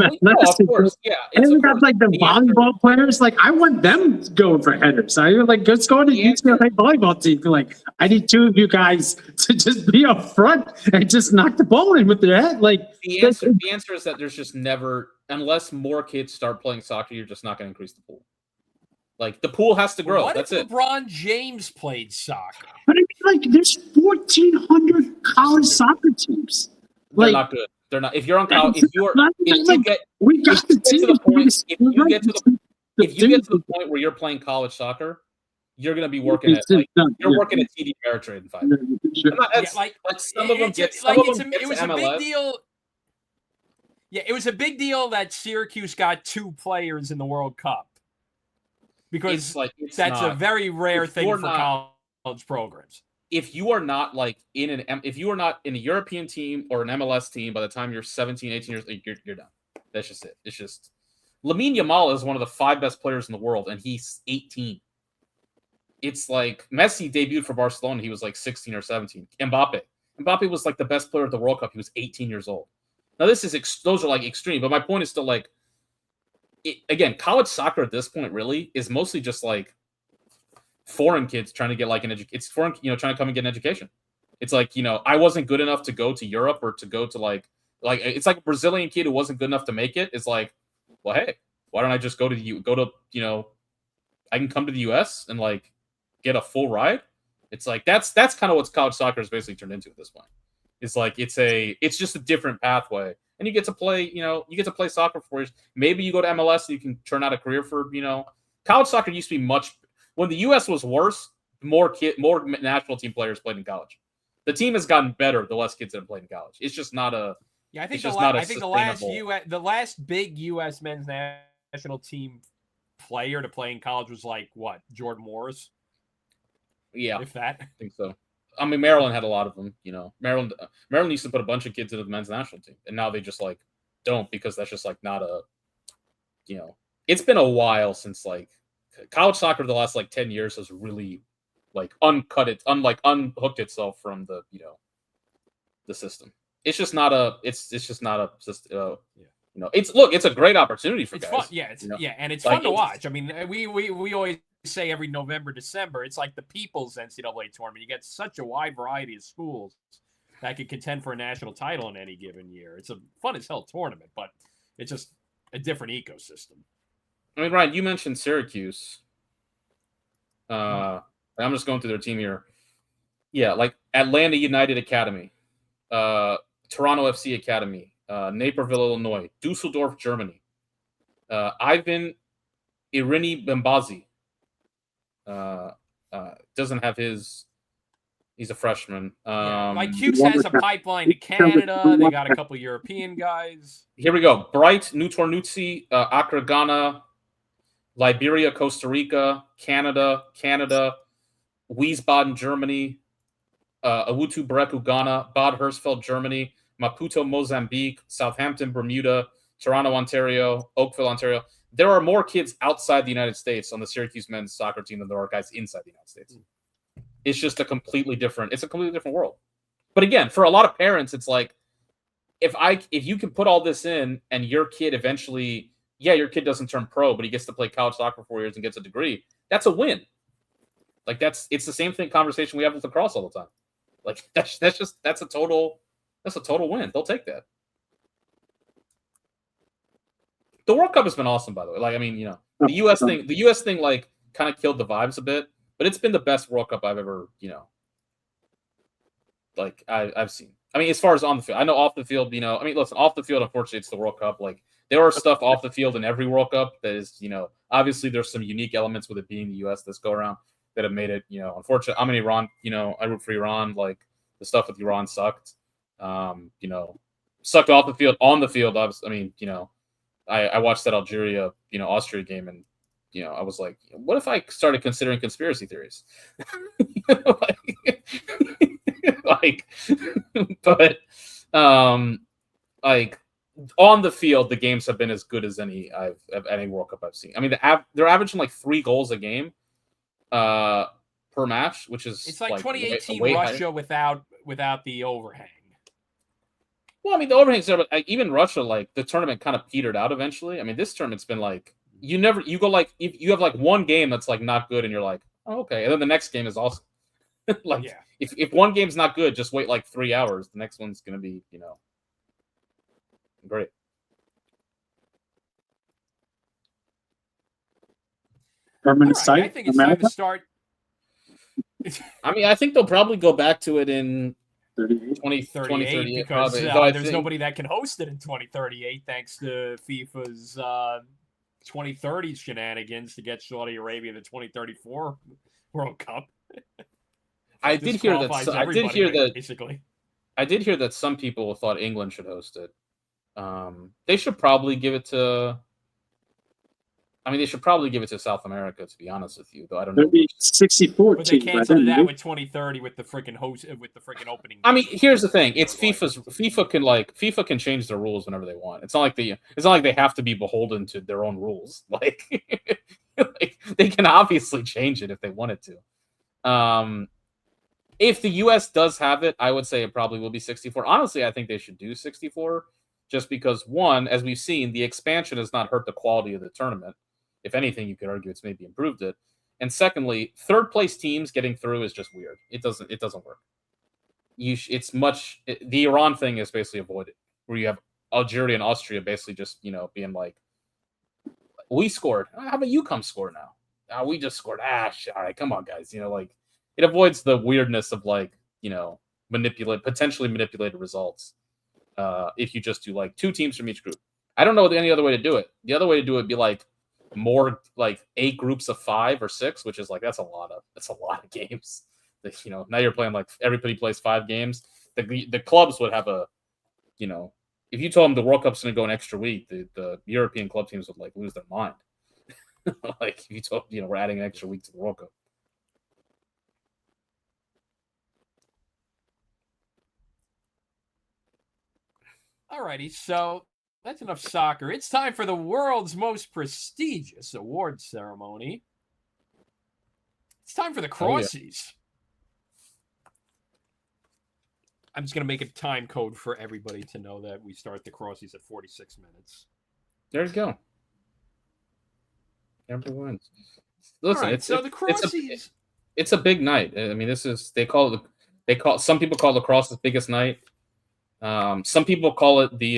course, yeah. And we got like the volleyball players. Like, I want them going for headers. I like, let's go to the UCLA volleyball team. Like, I need two of you guys to just be up front and just knock the ball in with their head. Like, the answer is that there's just never, unless more kids start playing soccer, you're just not going to increase the pool. Like, the pool has to grow. What That's if it. LeBron James played soccer? But I mean, like, there's 1,400 college soccer teams. They're Like, not good. They're not. If you're on college, if you get to the point where you're playing college soccer, you're going to be working at working at TD Ameritrade in 5 years. Like some of them get to MLS. It was a big deal. Yeah, it was a big deal that Syracuse got 2 players in the World Cup because that's a very rare thing for college programs. If you are not like if you are not in a European team or an MLS team by the time you're 17, 18 years, you're done. That's just it. It's just Lamine Yamal is one of the 5 best players in the world, and he's 18. It's like Messi debuted for Barcelona. He was like 16 or 17. Mbappe was like the best player at the World Cup. He was 18 years old. Now those are like extreme, but my point is still like, again, college soccer at this point really is mostly just like, foreign kids trying to get like an education. It's foreign, trying to come and get an education. It's like, I wasn't good enough to go to Europe or to go to like it's like a Brazilian kid who wasn't good enough to make it. It's like, well, hey, why don't I just go to I can come to the US and like get a full ride. It's like that's kind of what college soccer has basically turned into at this point. It's like it's just a different pathway, and you get to play soccer for 4 years. Maybe you go to MLS and you can turn out a career for college soccer used to be much when the US was worse. More national team players played in college. The team has gotten better the less kids that have played in college. It's just not a I think the last big U.S. men's national team player to play in college was like what, Jordan Morris? Yeah, if that. I think so. I mean, Maryland had a lot of them. Maryland used to put a bunch of kids into the men's national team, and now they just like don't because that's just like not a. It's been a while since like college soccer. The last like 10 years has really like unhooked itself from the the system. It's just not a. It's just not a system. It's a great opportunity for guys. Fun. Yeah, and it's fun to watch. I mean, we always say every November, December, it's like the people's NCAA tournament. You get such a wide variety of schools that could contend for a national title in any given year. It's a fun as hell tournament, but it's just a different ecosystem. I mean, Ryan, you mentioned Syracuse. I'm just going through their team here. Yeah, like Atlanta United Academy, Toronto FC Academy, Naperville, Illinois, Dusseldorf, Germany, Ivan Irini Bembazi. Doesn't have his. He's a freshman. Like Cukes has a pipeline to Canada. They got a couple European guys. Here we go. Bright, New Tornutsi, Accra, Ghana, Liberia, Costa Rica, Canada, Wiesbaden, Germany, Awutu Breku, Ghana, Bad Hersfeld, Germany, Maputo, Mozambique, Southampton, Bermuda, Toronto, Ontario, Oakville, Ontario. There are more kids outside the United States on the Syracuse men's soccer team than there are guys inside the United States. It's just a completely different world. But again, for a lot of parents, it's like, if you can put all this in and your kid eventually, your kid doesn't turn pro, but he gets to play college soccer for 4 years and gets a degree, that's a win. Like it's the same conversation we have with lacrosse all the time. Like that's a total win. They'll take that. The World Cup has been awesome, by the way. Like, I mean, the US thing like kind of killed the vibes a bit, but it's been the best World Cup I've ever, like I've seen. I mean, as far as on the field, I know off the field, listen, off the field, unfortunately, it's the World Cup. Like, there are stuff off the field in every World Cup that is, obviously there's some unique elements with it being the US this go around that have made it, unfortunate. I'm in Iran, I root for Iran. Like, the stuff with Iran sucked. Sucked off the field. On the field, I mean, I watched that Algeria, Austria game, and I was like, what if I started considering conspiracy theories? Like on the field, the games have been as good as any World Cup I've seen. I mean, they're averaging like 3 goals a game per match, which is it's like 2018 Russia without the overhang. Well, I mean, the overhang's there, but even Russia, like the tournament kind of petered out eventually. I mean, this tournament's been like you go like if you have like one game that's like not good, and you're like, oh, okay, and then the next game is awesome. Like, if one game's not good, just wait like 3 hours. The next one's gonna be, great. Permanent site. I think it's time to start. I mean, I think they'll probably go back to it in 2038 because there's nobody that can host it in 2038 thanks to FIFA's 2030 shenanigans to get Saudi Arabia the 2034 World Cup. I did hear that some people thought England should host it. They should probably give it to. I mean, they should probably give it to South America, to be honest with you. Though I don't know. There'd be 64 but they canceled that with 2030 with the freaking opening. I mean, here's the thing: it's FIFA can change their rules whenever they want. It's not like they have to be beholden to their own rules. Like they can obviously change it if they wanted to. If the US does have it, I would say it probably will be 64. Honestly, I think they should do 64, just because one, as we've seen, the expansion has not hurt the quality of the tournament. If anything, you could argue it's maybe improved it. And secondly, third place teams getting through is just weird. It doesn't work. The Iran thing is basically avoided, where you have Algeria and Austria basically just being like, we scored. How about you come score now? We just scored. All right, come on, guys. Like, it avoids the weirdness of like potentially manipulated results. If you just do like 2 teams from each group, I don't know any other way to do it. The other way to do it would be like more like 8 groups of 5 or 6, which is like that's a lot of games. Now you're playing like everybody plays 5 games. The clubs would have if you told them the World Cup's going to go an extra week, the European club teams would like lose their mind. Like if you told we're adding an extra week to the World Cup. Alrighty, so that's enough soccer. It's time for the world's most prestigious award ceremony. It's time for the Crossies. I'm just going to make a time code for everybody to know that we start the Crossies at 46 minutes. There you go. Everybody wins. Listen, right, so the Crossies. It's a big night. I mean, some people call lacrosse's biggest night. Some people call it the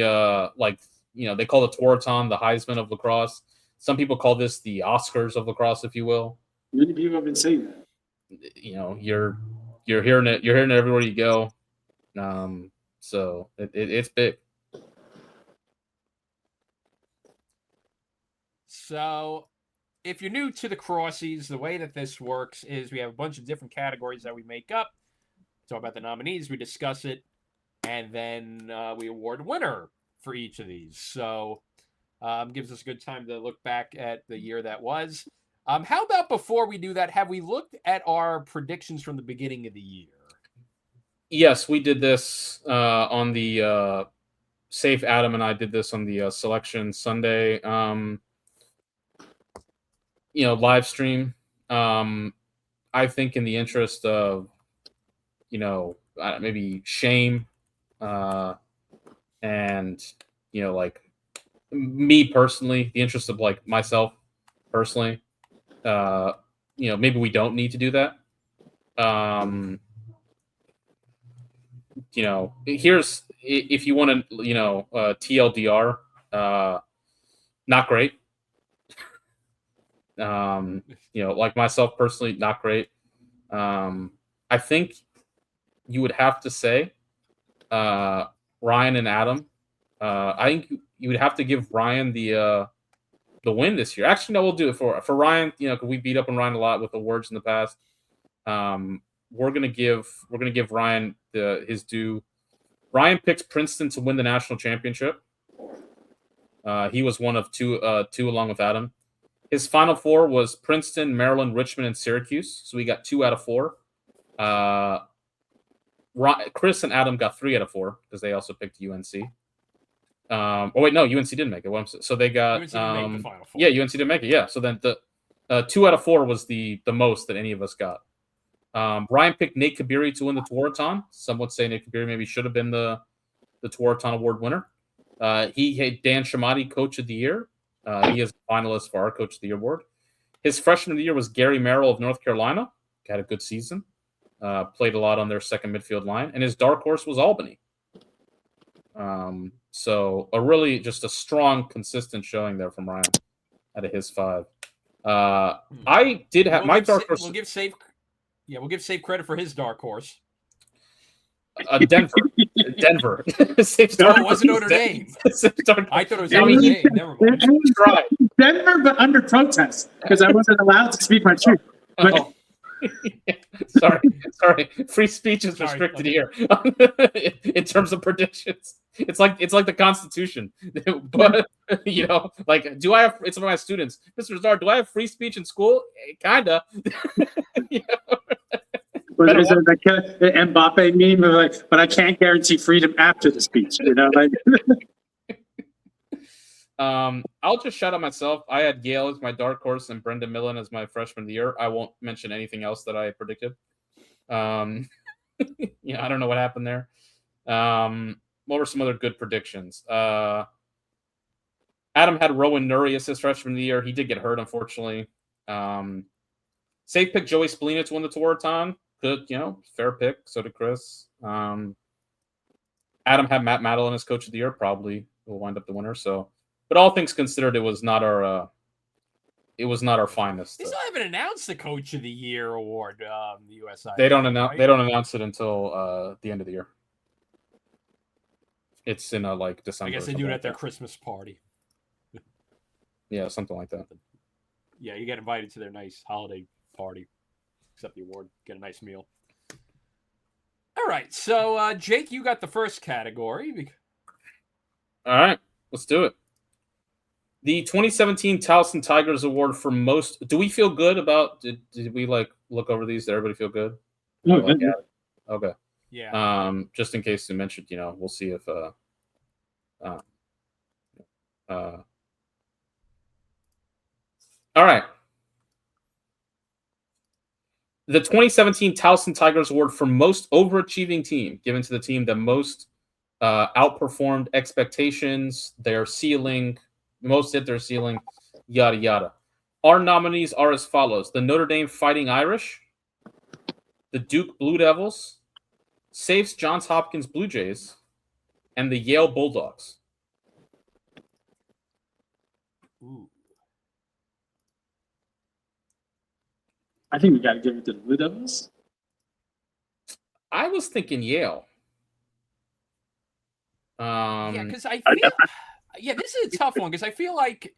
they call the Tewaaraton the Heisman of lacrosse. Some people call this the Oscars of lacrosse, if you will. Many people have been saying that. You're hearing it. You're hearing it everywhere you go. So it's big. So, if you're new to the Crossies, the way that this works is we have a bunch of different categories that we make up. Talk about the nominees, we discuss it, and then we award a winner for each of these. So, gives us a good time to look back at the year that was. How about before we do that, have we looked at our predictions from the beginning of the year? Yes, we did this on the Safe Adam and I did this on the Selection Sunday live stream. I think in the interest of maybe shame and like me personally, the interest of like myself personally, maybe we don't need to do that. Here's if you want to TLDR, not great. Like myself personally, not great. I think you would have to say Ryan and Adam. I think you would have to give Ryan the win this year. Actually, no, we'll do it for Ryan. Because we beat up on Ryan a lot with awards in the past. We're gonna give Ryan his due. Ryan picked Princeton to win the national championship. He was one of two along with Adam. His final 4 was Princeton, Maryland, Richmond, and Syracuse. So we got 2 out of 4. Chris and Adam got 3 out of 4 because they also picked UNC. UNC didn't make it. So they got UNC didn't make the final 4. Yeah, UNC didn't make it. Yeah, so then the 2 out of 4 was the most that any of us got. Ryan picked Nate Kabiri to win the Tewaaraton. Some would say Nate Kabiri maybe should have been the Tewaaraton Award winner. He had Dan Shamati Coach of the Year. He is a finalist for our Coach of the Year award. His freshman of the year was Gary Merrill of North Carolina. Had a good season. Played a lot on their second midfield line. And his dark horse was Albany. So just a strong, consistent showing there from Ryan out of his 5. I did have my dark horse. We'll give Safe credit for his dark horse. Denver. It wasn't Notre Dame. I thought it was Notre Dame. Never mind. Denver, but under protest because I wasn't allowed to speak my truth. But Sorry. Free speech is restricted here in terms of predictions. It's like the Constitution. But do I have? It's one of my students, Mr. Zard. Do I have free speech in school? Kinda. But there's like the Mbappe meme of like, but I can't guarantee freedom after the speech. I'll just shout out myself. I had Yale as my dark horse and Brendan Millen as my freshman of the year. I won't mention anything else that I predicted. I don't know what happened there. What were some other good predictions? Adam had Rowan Nuri as his freshman of the year. He did get hurt, unfortunately. Safe pick Joey Spalina to win the Tewaaraton. Good, fair pick. So did Chris. Adam had Matt Madeline as Coach of the Year. Probably will wind up the winner. So, but all things considered, it was not our finest. They still haven't announced the Coach of the Year award. The USI. They don't announce. Right? They don't announce it until the end of the year. It's in December. I guess they do it at their Christmas party. Yeah, something like that. Yeah, you get invited to their nice holiday party. Accept the award, get a nice meal. All right, so Jake, you got the first category. All right, let's do it. The 2017 Towson Tigers Award for most. Do we feel good about? Did we look over these? Did everybody feel good? No, good. Okay. Yeah. Just in case you mentioned, we'll see if. All right. The 2017 Towson Tigers Award for most overachieving team, given to the team that most outperformed expectations, their ceiling, most hit their ceiling, yada, yada. Our nominees are as follows. The Notre Dame Fighting Irish, the Duke Blue Devils, Safe's Johns Hopkins Blue Jays, and the Yale Bulldogs. Ooh. I think we got to give it to the Blue Devils. I was thinking Yale. Yeah, because I feel. Yeah, this is a tough one because I feel like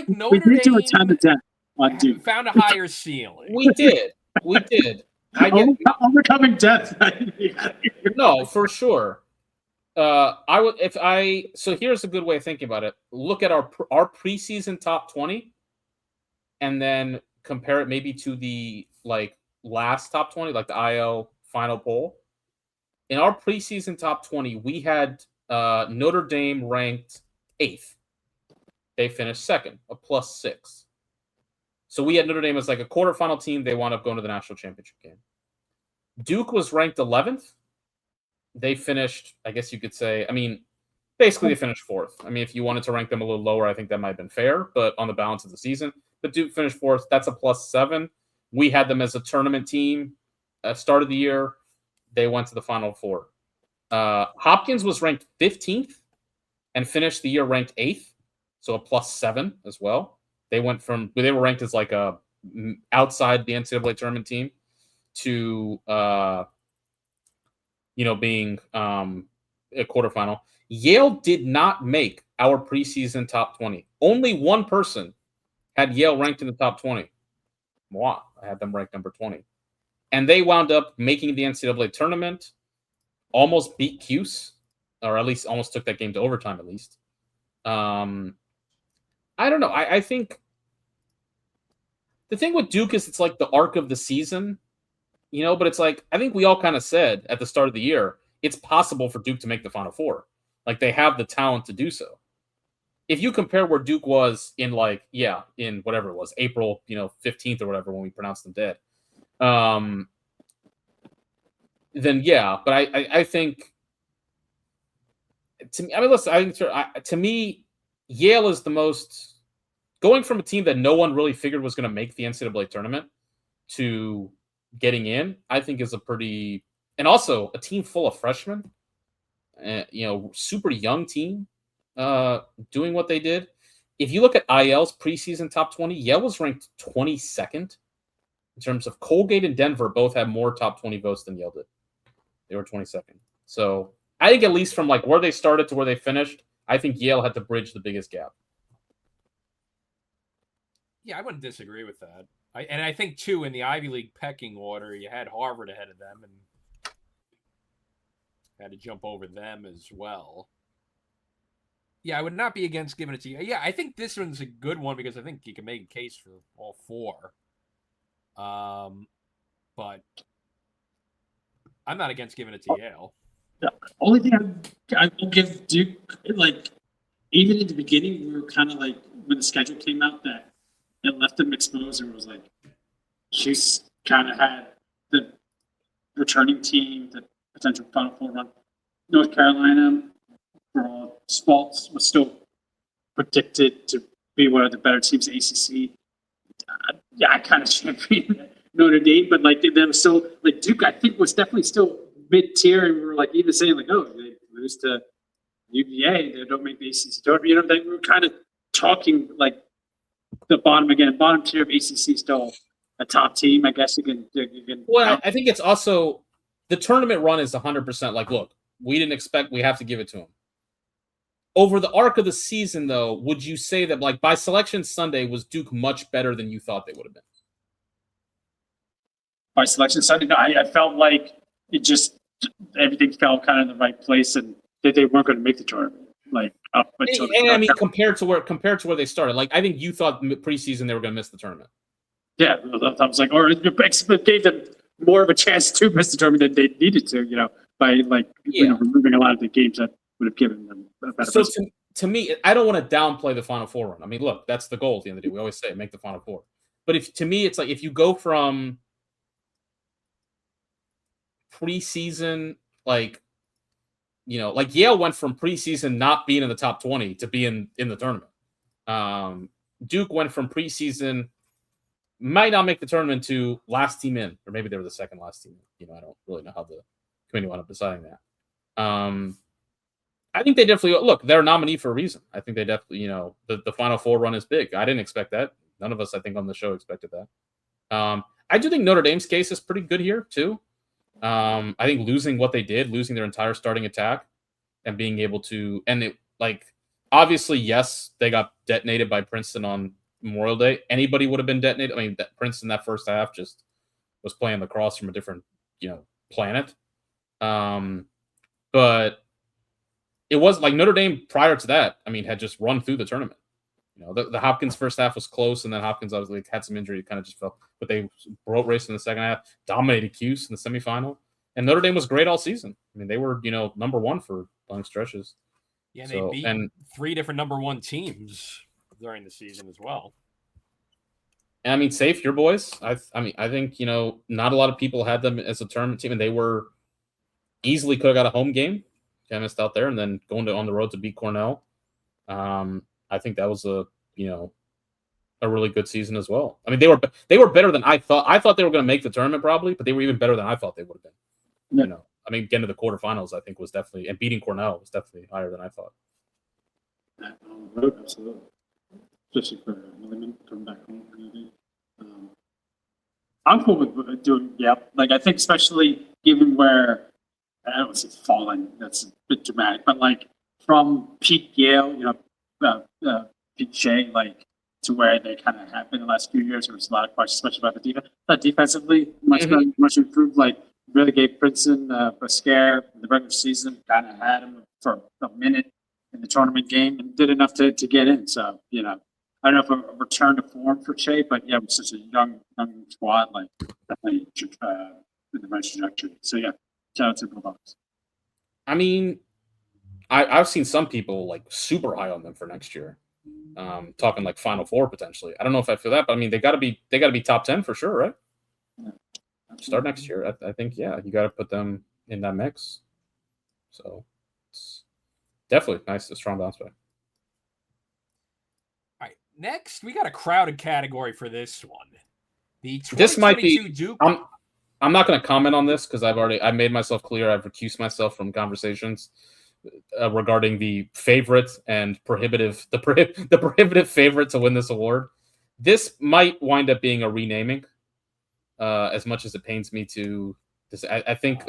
Notre we did do a Dame ton of death on Duke. found a higher ceiling. We did. Overcoming death. No, for sure. So here's a good way of thinking about it. Look at our preseason top 20 and then compare it maybe to the last top 20, like the IL final poll. In our preseason top 20, we had Notre Dame ranked 8th. They finished 2nd, a +6. So we had Notre Dame as a quarterfinal team. They wound up going to the national championship game. Duke was ranked 11th. They finished, I guess you could say, basically they finished 4th. If you wanted to rank them a little lower, I think that might have been fair, but on the balance of the season. But Duke finished 4th. That's a +7. We had them as a tournament team at start of the year. They went to the Final Four. Hopkins was ranked 15th and finished the year ranked 8th, so a +7 as well. They were ranked as a outside the NCAA tournament team to being a quarterfinal. Yale did not make our preseason top 20. Only one person had Yale ranked in the top 20. Moi, I had them ranked number 20. And they wound up making the NCAA tournament, almost beat Cuse, or at least almost took that game to overtime at least. I don't know. I think the thing with Duke is it's the arc of the season, but it's I think we all kind of said at the start of the year, it's possible for Duke to make the Final Four. They have the talent to do so. If you compare where Duke was in in whatever it was, April, 15th or whatever, when we pronounced them dead, then yeah. But I think to me, listen, to me, Yale is the most going from a team that no one really figured was going to make the NCAA tournament to getting in. I think is a pretty, and also a team full of freshmen, super young team. Doing what they did. If you look at IL's preseason top 20, Yale was ranked 22nd in terms of Colgate and Denver both had more top 20 votes than Yale did. They were 22nd. So I think at least from where they started to where they finished, I think Yale had to bridge the biggest gap. Yeah, I wouldn't disagree with that. I think too in the Ivy League pecking order, you had Harvard ahead of them and had to jump over them as well. Yeah, I would not be against giving it to you. Yeah, I think this one's a good one because I think you can make a case for all four. But I'm not against giving it to Yale. The only thing I will give Duke, even in the beginning, we were kind of when the schedule came out that it left them exposed and was Cuse kind of had the returning team, the potential Final Four run. North Carolina, for all faults, was still predicted to be one of the better teams in ACC. yeah, I kind of champion Notre Dame, but like they were still like Duke. I think was definitely still mid tier, and we were like even saying like, oh, they lose to UVA, they don't make the ACC tournament. You know, they were kind of talking like the bottom tier of ACC, still a top team. I guess you can. Well, I think it's also the tournament run is 100% like, look, we didn't expect, we have to give it to them. Over the arc of the season, though, would you say that, like, by Selection Sunday, was Duke much better than you thought they would have been? By Selection Sunday, no, I felt like it just everything fell kind of in the right place, and that they weren't going to make the tournament. Like up until I mean, compared to where they started, like, I think you thought preseason they were going to miss the tournament. Yeah, I was like, or it gave them more of a chance to miss the tournament than they needed to. You know, by like removing a lot of the games that would have given them a better. So to me, I don't want to downplay the Final Four run. I mean, look, that's the goal at the end of the day. We always say make the Final Four. But if to me, it's like if you go from preseason, like, you know, like Yale went from preseason not being in the top 20 to being in the tournament. Duke went from preseason might not make the tournament to last team in, or maybe they were the second last team. You know, I don't really know how the committee wound up deciding that. I think they definitely look. They're a nominee for a reason. I think they definitely, you know, the Final Four run is big. I didn't expect that. None of us, I think, on the show expected that. I do think Notre Dame's case is pretty good here too. I think losing what they did, losing their entire starting attack, and being able to, and it like obviously, yes, they got detonated by Princeton on Memorial Day. Anybody would have been detonated. I mean, Princeton that first half just was playing lacrosse from a different, you know, planet. But it was like Notre Dame prior to that, I mean, had just run through the tournament. You know, the Hopkins first half was close, and then Hopkins obviously had some injury, kind of just fell. But they broke race in the second half, dominated Cuse in the semifinal. And Notre Dame was great all season. I mean, they were, you know, number one for long stretches. Yeah, they beat 3 different number one teams during the season as well. And I mean, safe your boys. I mean, I think, you know, not a lot of people had them as a tournament team, and they were easily could have got a home game. Kind of missed out there, and then going on the road to beat Cornell. I think that was a really good season as well. I mean, they were better than I thought. I thought they were going to make the tournament probably, but they were even better than I thought they would have been. Yeah. You know, I mean, getting to the quarterfinals, I think was definitely, and beating Cornell was definitely higher than I thought. Absolutely, especially for Milliman coming back home. I'm cool with doing, like I think especially given where I don't say falling, that's a bit dramatic, but like from peak Yale, you know, peak Shea, like to where they kind of have been the last few years, there was a lot of questions, especially about the defense. But defensively, much improved. Like really gave Princeton a scare in the regular season. Kind of had him for a minute in the tournament game and did enough to get in. So you know, I don't know if a return to form for Shea, but yeah, with such a young squad, like definitely in the right trajectory. So yeah. Shout out to Bulldogs. I mean, I've seen some people like super high on them for next year, talking like Final Four potentially. I don't know if I feel that, but I mean they got to be top 10 for sure, right? Yeah, start next year. I think you got to put them in that mix. So it's definitely nice, a strong bounce back. All right, next we got a crowded category for this one. The 2022 this might be Duke. I'm not going to comment on this because I made myself clear. I've recused myself from conversations regarding the favorite and the prohibitive favorite to win this award. This might wind up being a renaming, as much as it pains me to. I think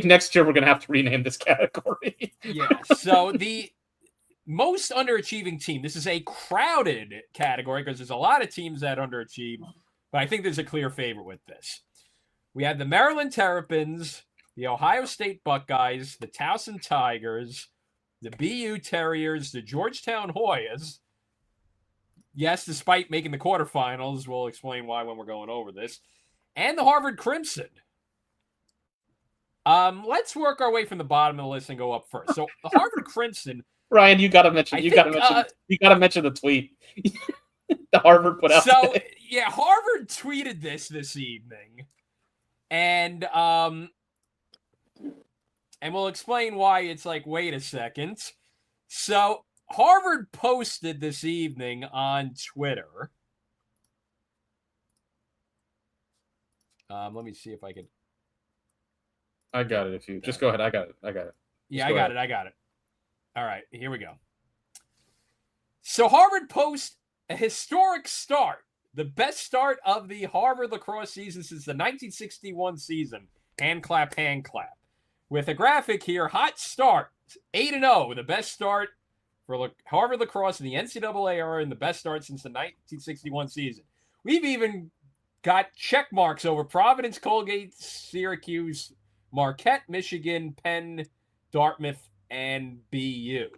next year we're gonna have to rename this category. Yeah. So the most underachieving team. This is a crowded category because there's a lot of teams that underachieve. But I think there's a clear favorite with this. We have the Maryland Terrapins, the Ohio State Buckeyes, the Towson Tigers, the BU Terriers, the Georgetown Hoyas. Yes, despite making the quarterfinals, we'll explain why when we're going over this. And the Harvard Crimson. Let's work our way from the bottom of the list and go up first. So the Harvard Crimson. Ryan, you got to mention the tweet. The Harvard put out. So yeah, Harvard tweeted this evening, and we'll explain why. It's like, wait a second. So Harvard posted this evening on Twitter Let me see if I can. I got it. If you just go ahead, I got it. Yeah, I got it. All right, here we go. So Harvard posts a historic start, the best start of the Harvard lacrosse season since the 1961 season. Hand clap, with a graphic here. Hot start, 8-0, the best start for Harvard lacrosse in the NCAA era, and the best start since the 1961 season. We've even got check marks over Providence, Colgate, Syracuse, Marquette, Michigan, Penn, Dartmouth, and BU.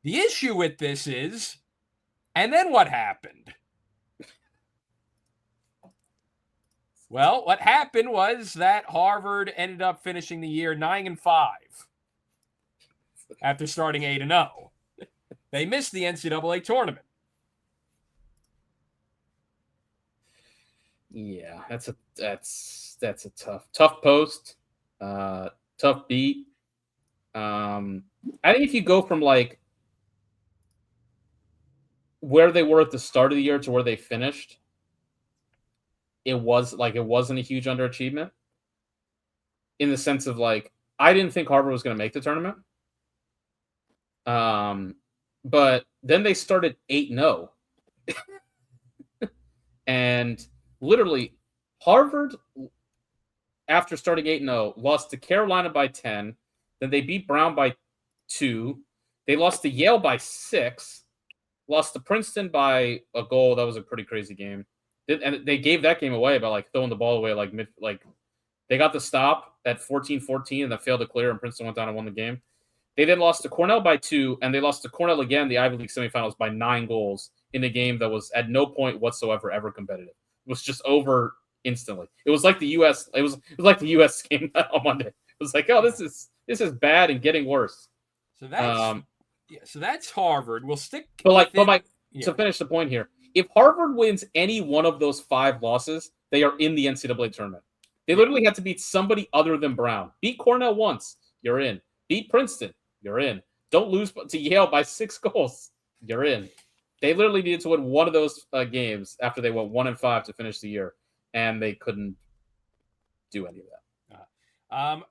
The issue with this is, and then what happened? Well, what happened was that Harvard ended up finishing the year 9-5 after starting 8-0. They missed the NCAA tournament. Yeah, that's a tough post, tough beat. I think if you go from like where they were at the start of the year to where they finished, it wasn't a huge underachievement in the sense of like, I didn't think Harvard was going to make the tournament. But then they started 8-0 and literally Harvard, after starting 8-0, lost to Carolina by 10. Then they beat Brown by 2. They lost to Yale by 6. Lost to Princeton by a goal. That was a pretty crazy game. And they gave that game away by like throwing the ball away they got the stop at 14-14 and then failed to clear, and Princeton went down and won the game. They then lost to Cornell by 2, and they lost to Cornell again, the Ivy League semifinals, by 9 goals in a game that was at no point whatsoever ever competitive. It was just over instantly. It was like the U.S. It was like the U.S. game on Monday. It was like, oh, this is bad and getting worse. So that's Harvard. We'll stick. To finish the point here, if Harvard wins any one of those 5 losses, they are in the NCAA tournament. They literally had to beat somebody other than Brown. Beat Cornell once, you're in. Beat Princeton, you're in. Don't lose to Yale by 6 goals, you're in. They literally needed to win one of those games after they went 1-5 to finish the year, and they couldn't do any of that.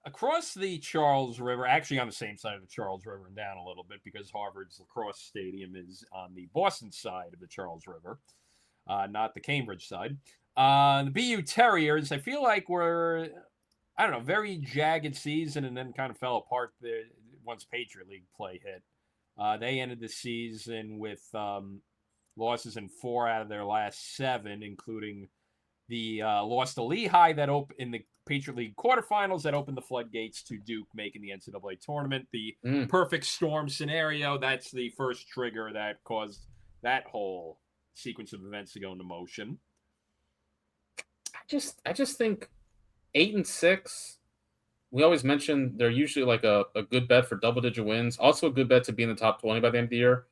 Across the Charles River, actually on the same side of the Charles River and down a little bit, because Harvard's lacrosse stadium is on the Boston side of the Charles River, not the Cambridge side. The BU Terriers, I feel like were, very jagged season and then kind of fell apart there once Patriot League play hit. They ended the season with losses in 4 out of their last 7, including the loss to Lehigh that opened in the Patriot League quarterfinals that opened the floodgates to Duke making the NCAA tournament. The perfect storm scenario, that's the first trigger that caused that whole sequence of events to go into motion. I just think 8-6, we always mention they're usually like a good bet for double-digit wins. Also a good bet to be in the top 20 by the end of the year.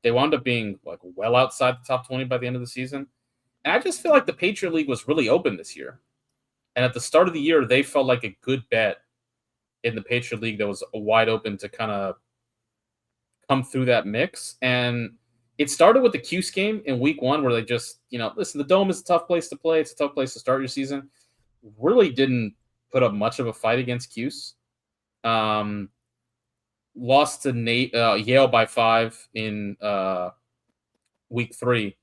They wound up being like well outside the top 20 by the end of the season. And I just feel like the Patriot League was really open this year. And at the start of the year, they felt like a good bet in the Patriot League that was wide open to kind of come through that mix. And it started with the Cuse game in week 1 where they just, listen, the Dome is a tough place to play. It's a tough place to start your season. Really didn't put up much of a fight against Cuse. Lost to Yale by 5 in week 3.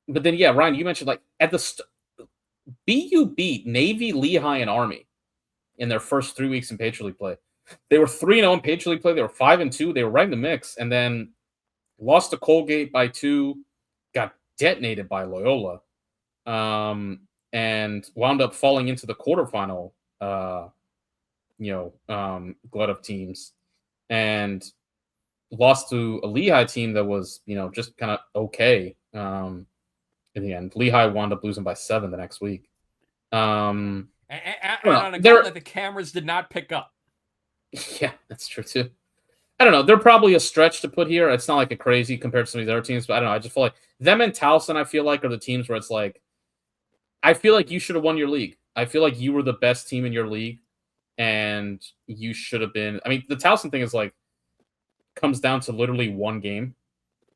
But then, yeah, Ryan, you mentioned like at the BU beat Navy, Lehigh, and Army in their first 3 weeks in Patriot League play. They were 3-0 in Patriot League play. They were 5-2. They were right in the mix. And then lost to Colgate by 2, got detonated by Loyola, and wound up falling into the quarterfinal, glut of teams, and lost to a Lehigh team that was, just kind of okay. In the end, Lehigh wound up losing by 7 the next week. And on a goal that the cameras did not pick up. Yeah, that's true too. I don't know. They're probably a stretch to put here. It's not like a crazy compared to some of these other teams, but I don't know. I just feel like them and Towson, I feel like, are the teams where it's like, I feel like you should have won your league. I feel like you were the best team in your league, and you should have been. I mean, the Towson thing is like, comes down to literally one game.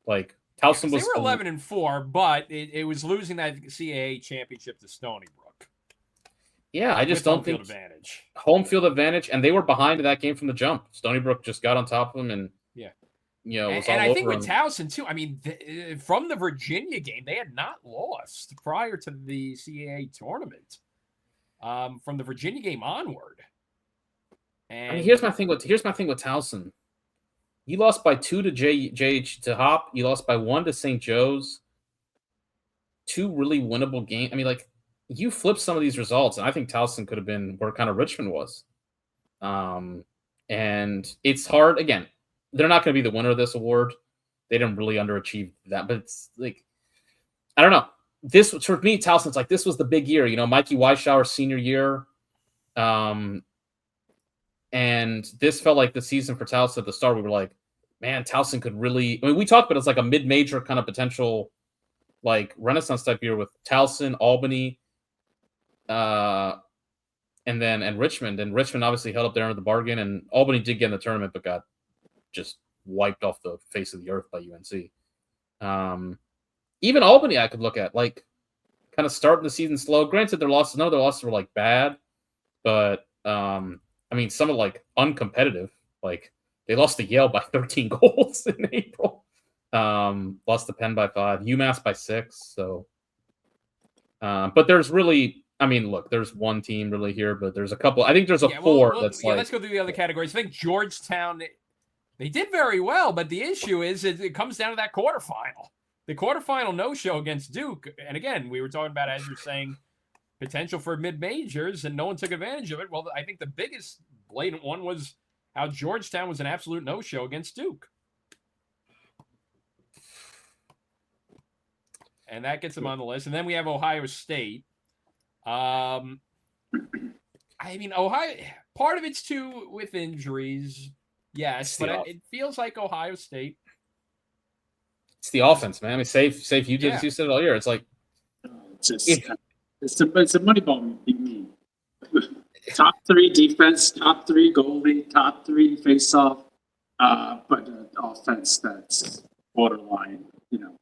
Like, Towson They was were 11-4, but it was losing that CAA championship to Stony Brook. Yeah, I just with don't home field think advantage. Home field advantage, and they were behind in that game from the jump. Stony Brook just got on top of them, and Yeah. was and all I think over with them. Towson too. I mean, from the Virginia game, they had not lost prior to the CAA tournament. From the Virginia game onward. And I mean, here's my thing with Towson. You lost by 2 to JH to Hop. You lost by 1 to St. Joe's. 2 really winnable games. I mean, like, you flip some of these results, and I think Towson could have been where kind of Richmond was. And it's hard. Again, they're not going to be the winner of this award. They didn't really underachieve that, but it's like, I don't know. This, for me, Towson's like, this was the big year. Mikey Weishauer's senior year. And this felt like the season for Towson at the start. We were like, man, Towson could really. I mean, we talked about it as like a mid-major kind of potential, like Renaissance type year with Towson, Albany, and Richmond. And Richmond obviously held up there under the bargain, and Albany did get in the tournament, but got just wiped off the face of the earth by UNC. Even Albany, I could look at like kind of starting the season slow. Granted, none of their losses were like bad, but I mean, some are like uncompetitive. Like they lost to Yale by 13 goals in April. Lost to Penn by 5, UMass by 6. So, but there's really, I mean, look, there's one team really here, but there's a couple. I think there's a 4 that's like. Let's go through the other categories. I think Georgetown, they did very well, but the issue is it comes down to that quarterfinal. The quarterfinal no-show against Duke, and again, we were talking about, as you're saying, potential for mid-majors, and no one took advantage of it. Well, I think the biggest blatant one was how Georgetown was an absolute no-show against Duke. And that gets them on the list. And then we have Ohio State. I mean, Ohio, part of it's too with injuries, yes, but it feels like Ohio State. It's the offense, man. I mean, safe. You did. You said it all year. It's like it's a money ball. Top 3 defense, top 3 goalie, top 3 face-off, but an offense that's borderline,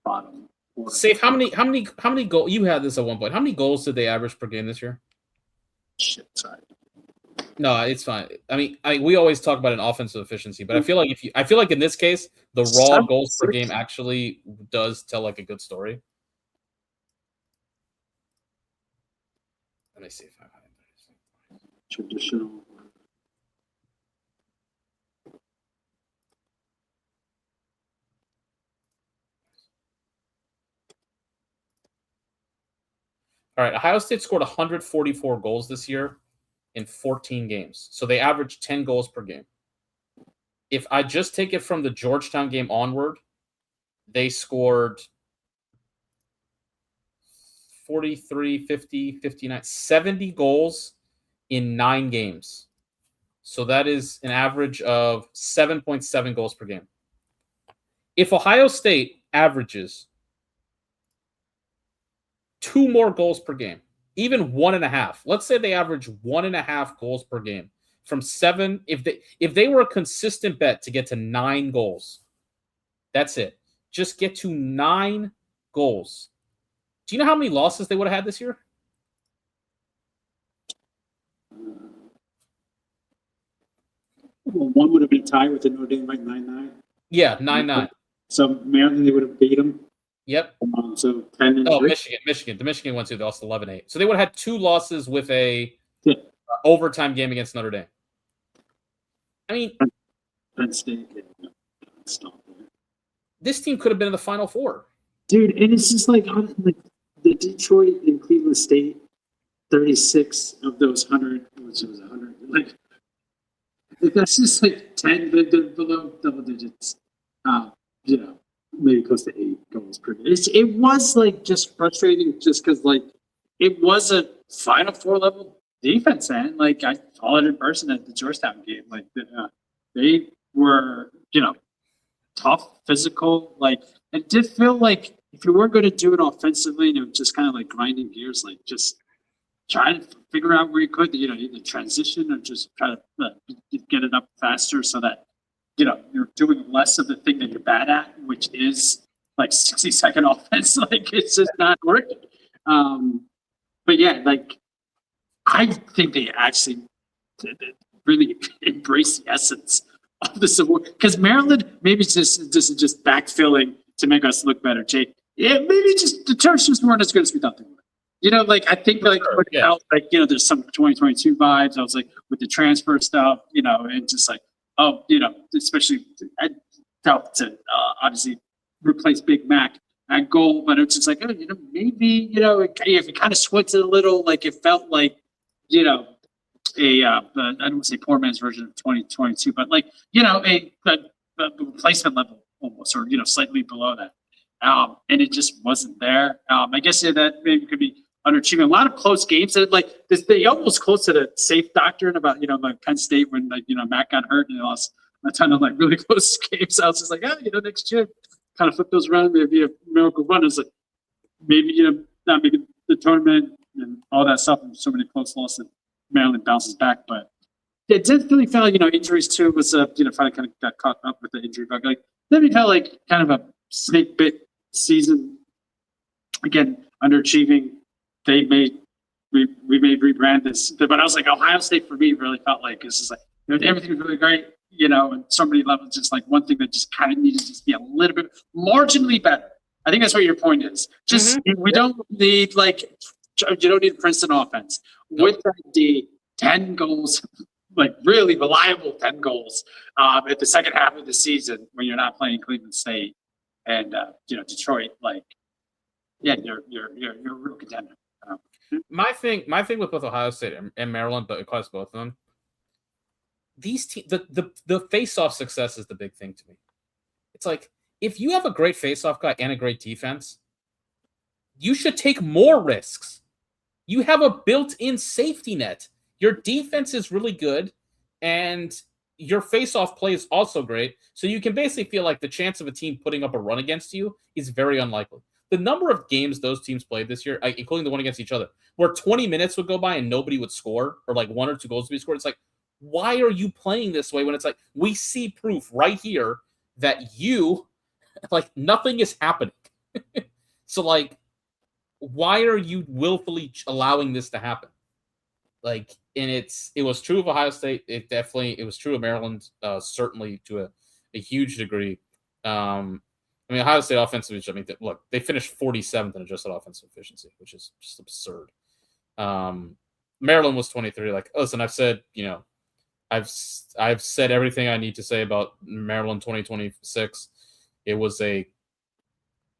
bottom. Borderline. Safe. How many goals you had this at one point? How many goals did they average per game this year? Shit, sorry. No, it's fine. I mean, we always talk about an offensive efficiency, but I feel like in this case, the raw goals per game actually does tell like a good story. Let me see if I have traditional. All right, Ohio State scored 144 goals this year in 14 games. So they averaged 10 goals per game. If I just take it from the Georgetown game onward, they scored 43, 50, 59, 70 goals in 9 games. So that is an average of 7.7 goals per game. If Ohio State averages 2 more goals per game, even 1.5. Let's say they average 1.5 goals per game from 7. If they were a consistent bet to get to 9 goals, that's it. Just get to 9 goals. Do you know how many losses they would have had this year? Well, one would have been tied with the Notre Dame, like 9-9. Yeah, 9-9. So Maryland, they would have beat them. Yep. So 10 Oh, Michigan. The Michigan one too. They lost 11-8. So they would have had 2 losses with a overtime game against Notre Dame. I mean, Penn State. This team could have been in the Final Four. Dude, and it's just like the Detroit and Cleveland State, 36 of those 100, which was 100. Like that's just like 10 below double digits. Maybe close to 8 goals per game. It was like just frustrating, just because like it was a Final Four level defense, and like I saw it in person at the Georgetown game. Like they were, tough, physical. Like it did feel like if you weren't going to do it offensively, and it was just kind of like grinding gears, like just trying to figure out where you could, either transition or just try to get it up faster so that you're doing less of the thing that you're bad at, which is like 60-second offense. Like it's just not working. But yeah, like I think they actually really embrace the essence of this award because Maryland maybe this is just backfilling to make us look better. Jake, yeah, maybe just the Terps just weren't as good as we thought they were. Like I think like sure, yeah. felt like there's some 2022 vibes. I was like with the transfer stuff, and just like especially I felt to obviously replace Big Mac at goal, but it's just like maybe if you kind of switched it a little, like it felt like I don't want to say poor man's version of 2022, but like a replacement level almost, or slightly below that, and it just wasn't there. I guess that maybe could be underachieving. A lot of close games that like they almost close to the safe doctrine about like Penn State when like Matt got hurt and they lost a ton of like really close games. I was just like, next year kind of flip those around, maybe a miracle run. It's like maybe not making the tournament and all that stuff and so many close losses. Maryland bounces back, but it did really feel like injuries too was finally kind of got caught up with the injury bug. Like then we felt like kind of a snake bit season. Again, underachieving. We made rebrand this, but I was like Ohio State for me really felt like this is like everything was really great, and so many levels. Just like one thing that just kind of needed to just be a little bit marginally better. I think that's what your point is. Just we don't need you don't need Princeton offense. With the 10 goals, like really reliable 10 goals at the second half of the season when you're not playing Cleveland State and Detroit, like you're a real contender. My thing with both Ohio State and Maryland, but across both of them, these the face-off success is the big thing to me. It's like if you have a great face-off guy and a great defense, you should take more risks. You have a built-in safety net. Your defense is really good, and your face-off play is also great. So you can basically feel like the chance of a team putting up a run against you is very unlikely. The number of games those teams played this year, including the one against each other, where 20 minutes would go by and nobody would score, or like 1 or 2 goals would be scored. It's like, why are you playing this way when it's like we see proof right here that nothing is happening? So like, why are you willfully allowing this to happen? Like, and it was true of Ohio State. It was true of Maryland, certainly to a huge degree. Ohio State offensively, look, they finished 47th in adjusted offensive efficiency, which is just absurd. Maryland was 23. Like, listen, I've said, I've said everything I need to say about Maryland 2026. It was a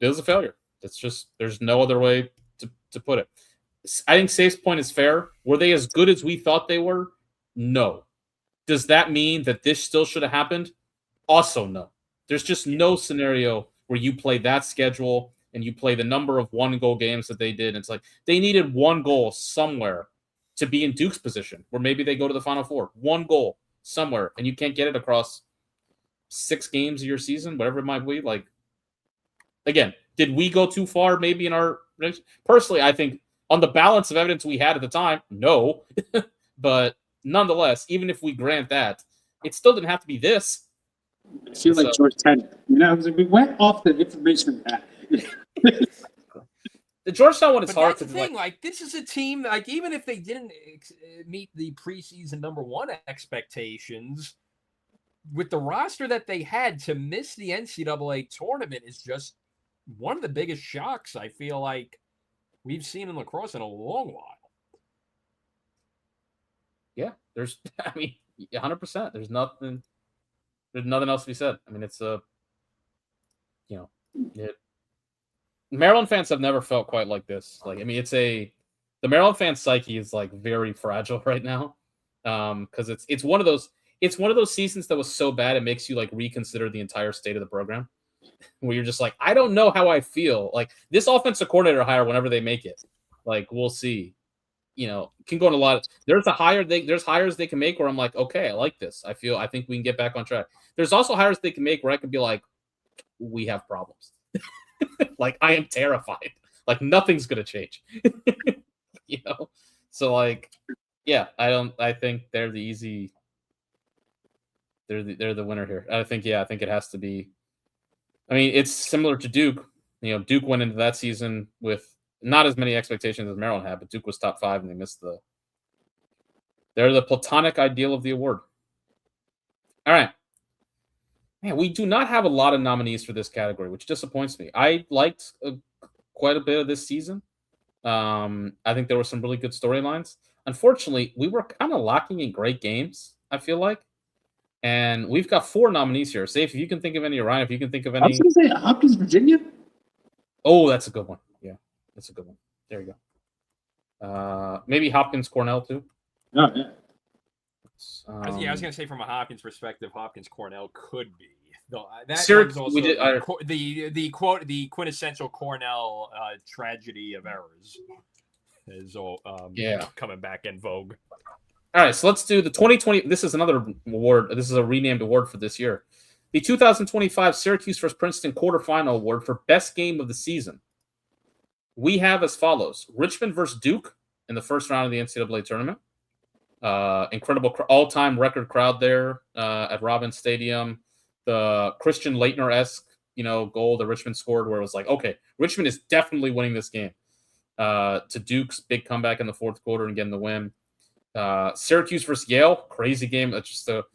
failure. It's just, there's no other way to put it. I think Safe's point is fair. Were they as good as we thought they were? No. Does that mean that this still should have happened? Also, no. There's just no scenario where you play that schedule and you play the number of 1-goal games that they did. It's like they needed 1 goal somewhere to be in Duke's position, where maybe they go to the Final Four. 1 goal somewhere, and you can't get it across 6 games of your season, whatever it might be. Like, again, did we go too far maybe in our – personally, I think on the balance of evidence we had at the time, no. But nonetheless, even if we grant that, it still didn't have to be this. I feel like George Tenet. We went off the information of that. The Georgetown one is but hard that's to the thing. Like, this is a team. Like, even if they didn't meet the preseason number 1 expectations, with the roster that they had, to miss the NCAA tournament is just one of the biggest shocks I feel like we've seen in lacrosse in a long while. Yeah, 100%. There's nothing else to be said. I mean, it's Maryland fans have never felt quite like this. Like, I mean, the Maryland fan psyche is like very fragile right now. Because it's one of those seasons that was so bad it makes you like reconsider the entire state of the program. Where you're just like, I don't know how I feel. Like, this offensive coordinator hire, whenever they make it, like, we'll see. Can go in a lot. There's hires they can make where I'm like, okay, I like this. I think we can get back on track. There's also hires they can make where I can be like, we have problems. Like, I am terrified. Like, nothing's gonna change. So like, yeah, I think they're the easy. They're the winner here. I think it has to be. I mean, it's similar to Duke. Duke went into that season with not as many expectations as Maryland had, but Duke was top 5 and they missed they're the platonic ideal of the award. All right. Man, we do not have a lot of nominees for this category, which disappoints me. I liked quite a bit of this season. I think there were some really good storylines. Unfortunately, we were kind of lacking in great games, I feel like. And we've got 4 nominees here. Safe, if you can think of any, Ryan, if you can think of any. I was going to say Hopkins, Virginia. Oh, that's a good one. Yeah, that's a good one. There you go. Maybe Hopkins, Cornell, too. Oh, yeah. Yeah, I was going to say from a Hopkins perspective, Hopkins Cornell could be. Though that Syracuse, was also the quintessential Cornell tragedy of errors is coming back in vogue. All right, so let's do the 2020. This is another award. This is a renamed award for this year. The 2025 Syracuse vs. Princeton quarterfinal award for best game of the season. We have as follows: Richmond versus Duke in the first round of the NCAA tournament. Incredible all-time record crowd there at Robbins Stadium. The Christian Laettner-esque, goal that Richmond scored, where it was like, okay, Richmond is definitely winning this game. To Duke's big comeback in the fourth quarter and getting the win. Syracuse versus Yale, crazy game. That's just a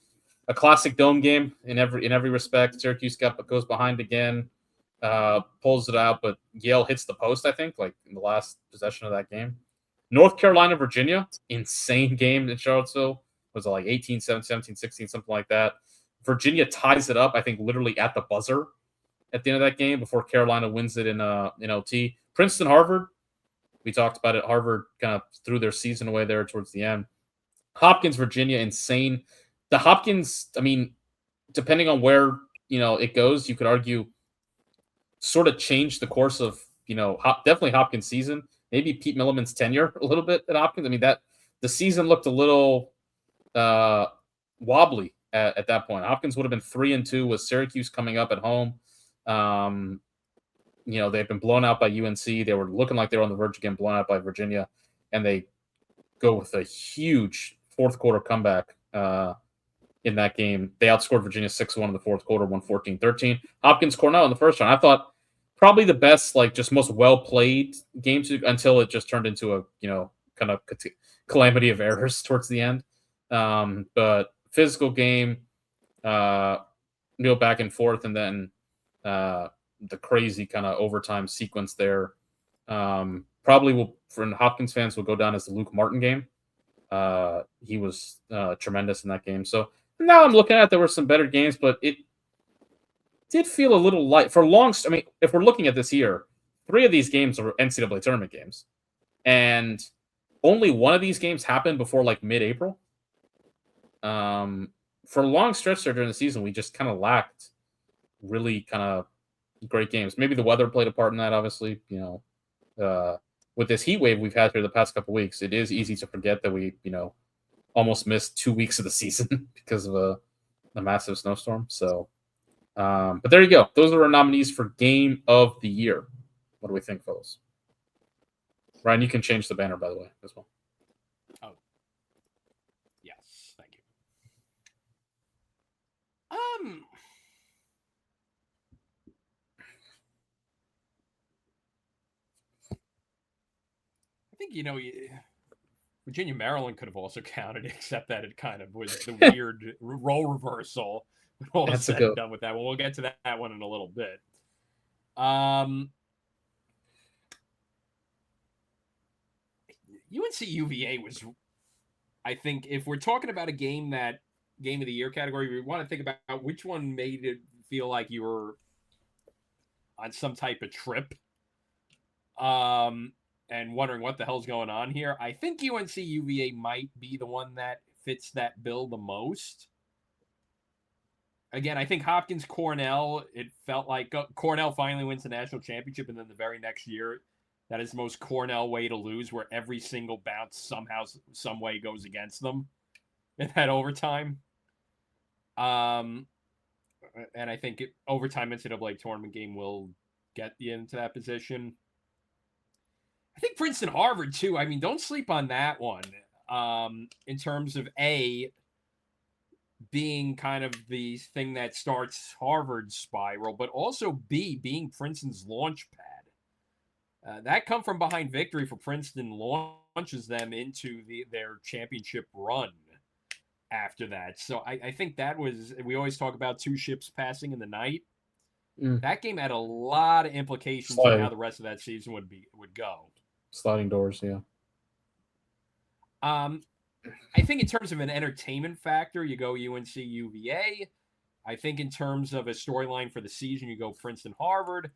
classic dome game in every respect. Syracuse goes behind again, pulls it out, but Yale hits the post, I think, like in the last possession of that game. North Carolina, Virginia, insane game in Charlottesville. Was it like 18, 17, 16, something like that? Virginia ties it up, I think, literally at the buzzer at the end of that game before Carolina wins it in OT. Princeton, Harvard, we talked about it. Harvard kind of threw their season away there towards the end. Hopkins, Virginia, insane. The Hopkins, I mean, depending on where, it goes, you could argue sort of changed the course of, definitely Hopkins' season. Maybe Pete Milliman's tenure a little bit at Hopkins. I mean, that the season looked a little wobbly at that point. Hopkins would have been 3-2 with Syracuse coming up at home. They've been blown out by UNC. They were looking like they were on the verge of getting blown out by Virginia, and they go with a huge fourth quarter comeback in that game. They outscored Virginia 6-1 in the fourth quarter, won 14-13. Hopkins Cornell in the first round. I thought probably the best, just most well-played game until it just turned into a, kind of calamity of errors towards the end. But physical game, back and forth, and then the crazy kind of overtime sequence there. Probably will, for Hopkins fans, will go down as the Luke Martin game. He was tremendous in that game. So now I'm looking at, there were some better games, but it did feel a little light for long. I mean, if we're looking at this year, 3 of these games are NCAA tournament games, and only one of these games happened before mid-April. For a long stretch there during the season, we just kind of lacked really kind of great games. Maybe the weather played a part in that, obviously. With this heat wave we've had here the past couple of weeks, it is easy to forget that we, almost missed 2 weeks of the season because of a massive snowstorm. So, but there you go. Those are our nominees for Game of the Year. What do we think, fellas? Ryan, you can change the banner, by the way, as well. Oh, yes, thank you. I think Virginia Maryland could have also counted, except that it kind of was the weird role reversal. All said and done with that. Well, we'll get to that one in a little bit. UNC UVA was, I think, if we're talking about a game of the year category, we want to think about which one made it feel like you were on some type of trip. And wondering what the hell's going on here. I think UNC UVA might be the one that fits that bill the most. Again, I think Hopkins Cornell, it felt like Cornell finally wins the national championship, and then the very next year, that is the most Cornell way to lose, where every single bounce somehow, some way goes against them in that overtime. And I think overtime NCAA tournament game will get you into that position. I think Princeton Harvard too. I mean, don't sleep on that one. In terms of being kind of the thing that starts Harvard's spiral, but also B, being Princeton's launch pad. That come from behind victory for Princeton launches them into their championship run after that. So I think that was, we always talk about two ships passing in the night. That game had a lot of implications on how the rest of that season would go. Sliding doors, yeah. I think in terms of an entertainment factor, you go UNC UVA. I think in terms of a storyline for the season, you go Princeton Harvard.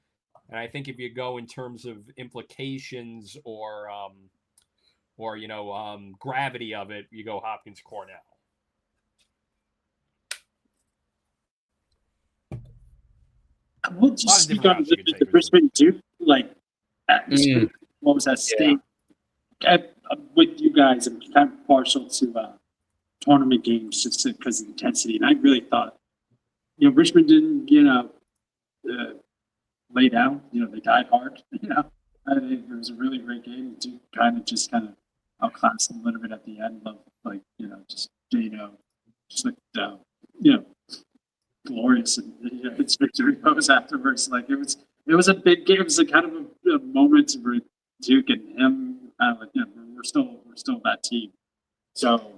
And I think if you go in terms of implications or gravity of it, you go Hopkins Cornell. We'll just speak on the Richmond Duke, like, what was that state? With you guys, I'm kind of partial to tournament games just because of the intensity. And I really thought, Richmond didn't, lay down. They died hard. I think it was a really great game. Duke kind of outclassed them a little bit at the end of, glorious, and its victory goes afterwards. Like it was a big game. It was a kind of a moment where Duke and him, we're still that team. So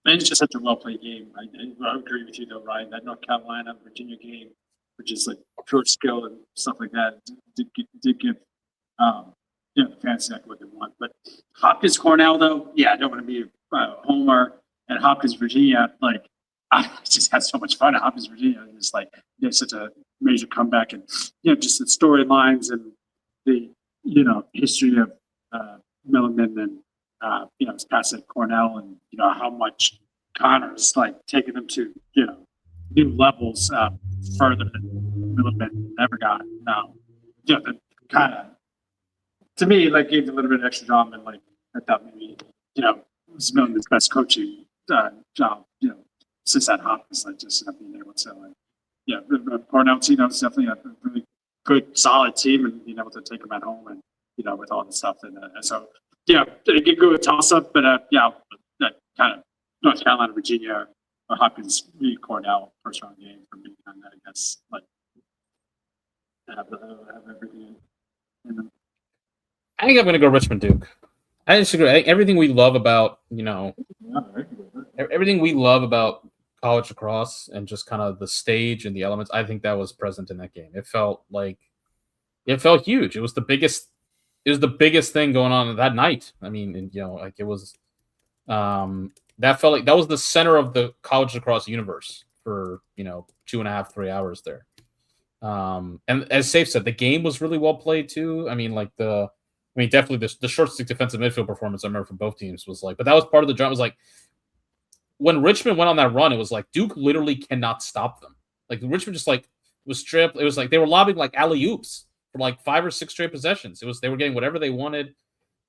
it's just such a well played game. I agree with you though, Ryan. That North Carolina Virginia game, which is like pure skill and stuff like that, did give the fans exactly what they want. But Hopkins Cornell though, I don't want to be a homer. And Hopkins Virginia, I just had so much fun at Hopkins, Virginia. It's such a major comeback, and just the storylines and the history of Milliman and his past at Cornell, and how much Connor's taking them to new levels further than Milliman ever got. Now, the kind of to me gave a little bit of extra drama, and I thought maybe it was Milliman's best coaching job. Since that Hopkins, just being able to, Cornell team is definitely a really good, solid team, and being able to take them at home, and with all the stuff, and so it could go a toss up, but that kind of North Carolina, Virginia, or Hopkins, Cornell first round game for me on that, I guess, have everything in them. I think I'm going to go Richmond Duke. I disagree. I think everything we love about everything we love about college lacrosse and just kind of the stage and the elements, I think that was present in that game. It felt huge. It was the biggest thing going on that night. I mean, it was that felt like that was the center of the college lacrosse universe for 2.5, 3 hours there. And as Safe said, the game was really well played too. I mean, definitely the short stick defensive midfield performance I remember from both teams was but that was part of the drama. It was when Richmond went on that run, it was Duke literally cannot stop them. Richmond just was stripped. It was they were lobbing alley-oops for 5 or 6 straight possessions. They were getting whatever they wanted.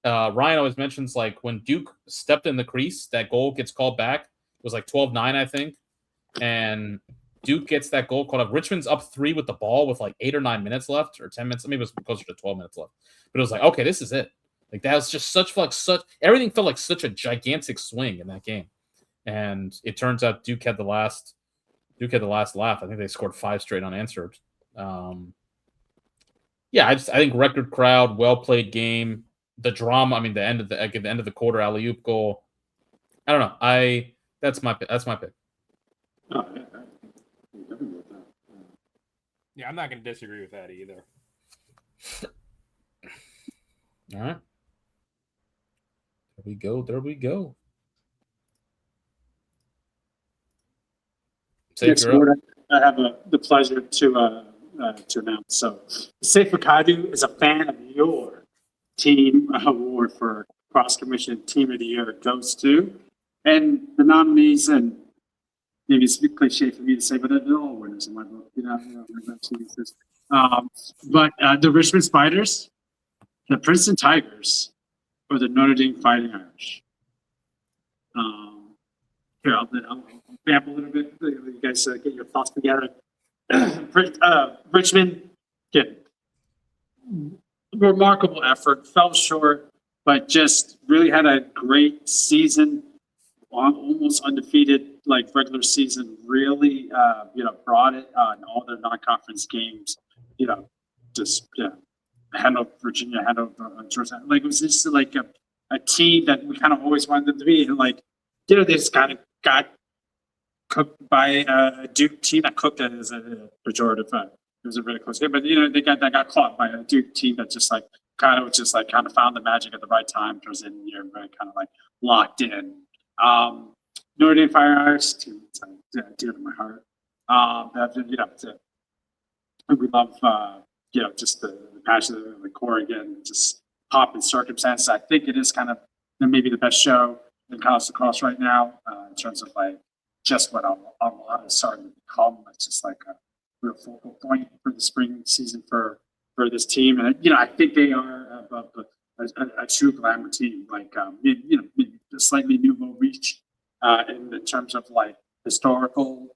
Ryan always mentions when Duke stepped in the crease, that goal gets called back. It was 12-9, I think. And Duke gets that goal called up. Richmond's up 3 with the ball with 8 or 9 minutes left, or 10 minutes. Maybe it was closer to 12 minutes left. But it was okay, this is it. That was just such everything felt like such a gigantic swing in that game. And it turns out Duke had the last laugh. I think they scored 5 straight unanswered. I think record crowd, well played game. The drama. I mean, the end of the quarter alley-oop goal. I don't know. That's my pick. Oh, yeah, I'm not going to disagree with that either. All right. There we go. Next word I have the pleasure to announce. So, Safe Kadu is a fan of your team award for Cross Commission Team of the Year goes to, and the nominees, and maybe it's a bit cliche for me to say, but they're all winners in my book. But the Richmond Spiders, the Princeton Tigers, or the Notre Dame Fighting Irish. Here, I'll vamp a little bit. You guys get your thoughts together. Richmond, remarkable effort. Fell short, but just really had a great season. almost undefeated like regular season, really brought it on all their non-conference games. Just handled Virginia, handled Georgia. Like it was just like a team that we kind of always wanted them to be, and like they just kind of got cooked by a Duke team. That cooked as a pejorative. It was a really close game, but they got caught by a Duke team that just like kind of found the magic at the right time towards the end of the year, very kind of like locked in. Notre Dame Fire Irish team, dear to my heart. We love just the passion of the core again, just pop and circumstances. I think it is kind of maybe the best show in college lacrosse right now in terms of like just what Armada is starting to become. It's just like a real focal point for the spring season for this team, and I think they are a true glamour team, like maybe a slightly nouveau reach in terms of like historical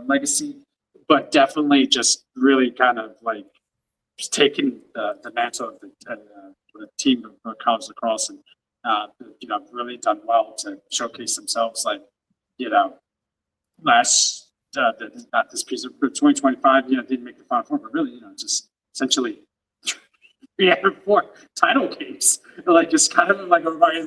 legacy, but definitely just really kind of like just taking the mantle of the team of college lacrosse and really done well to showcase themselves. Like last not this piece of 2025 didn't make the Final Four, but really just essentially 3 out of 4 title games. Like just kind of like everybody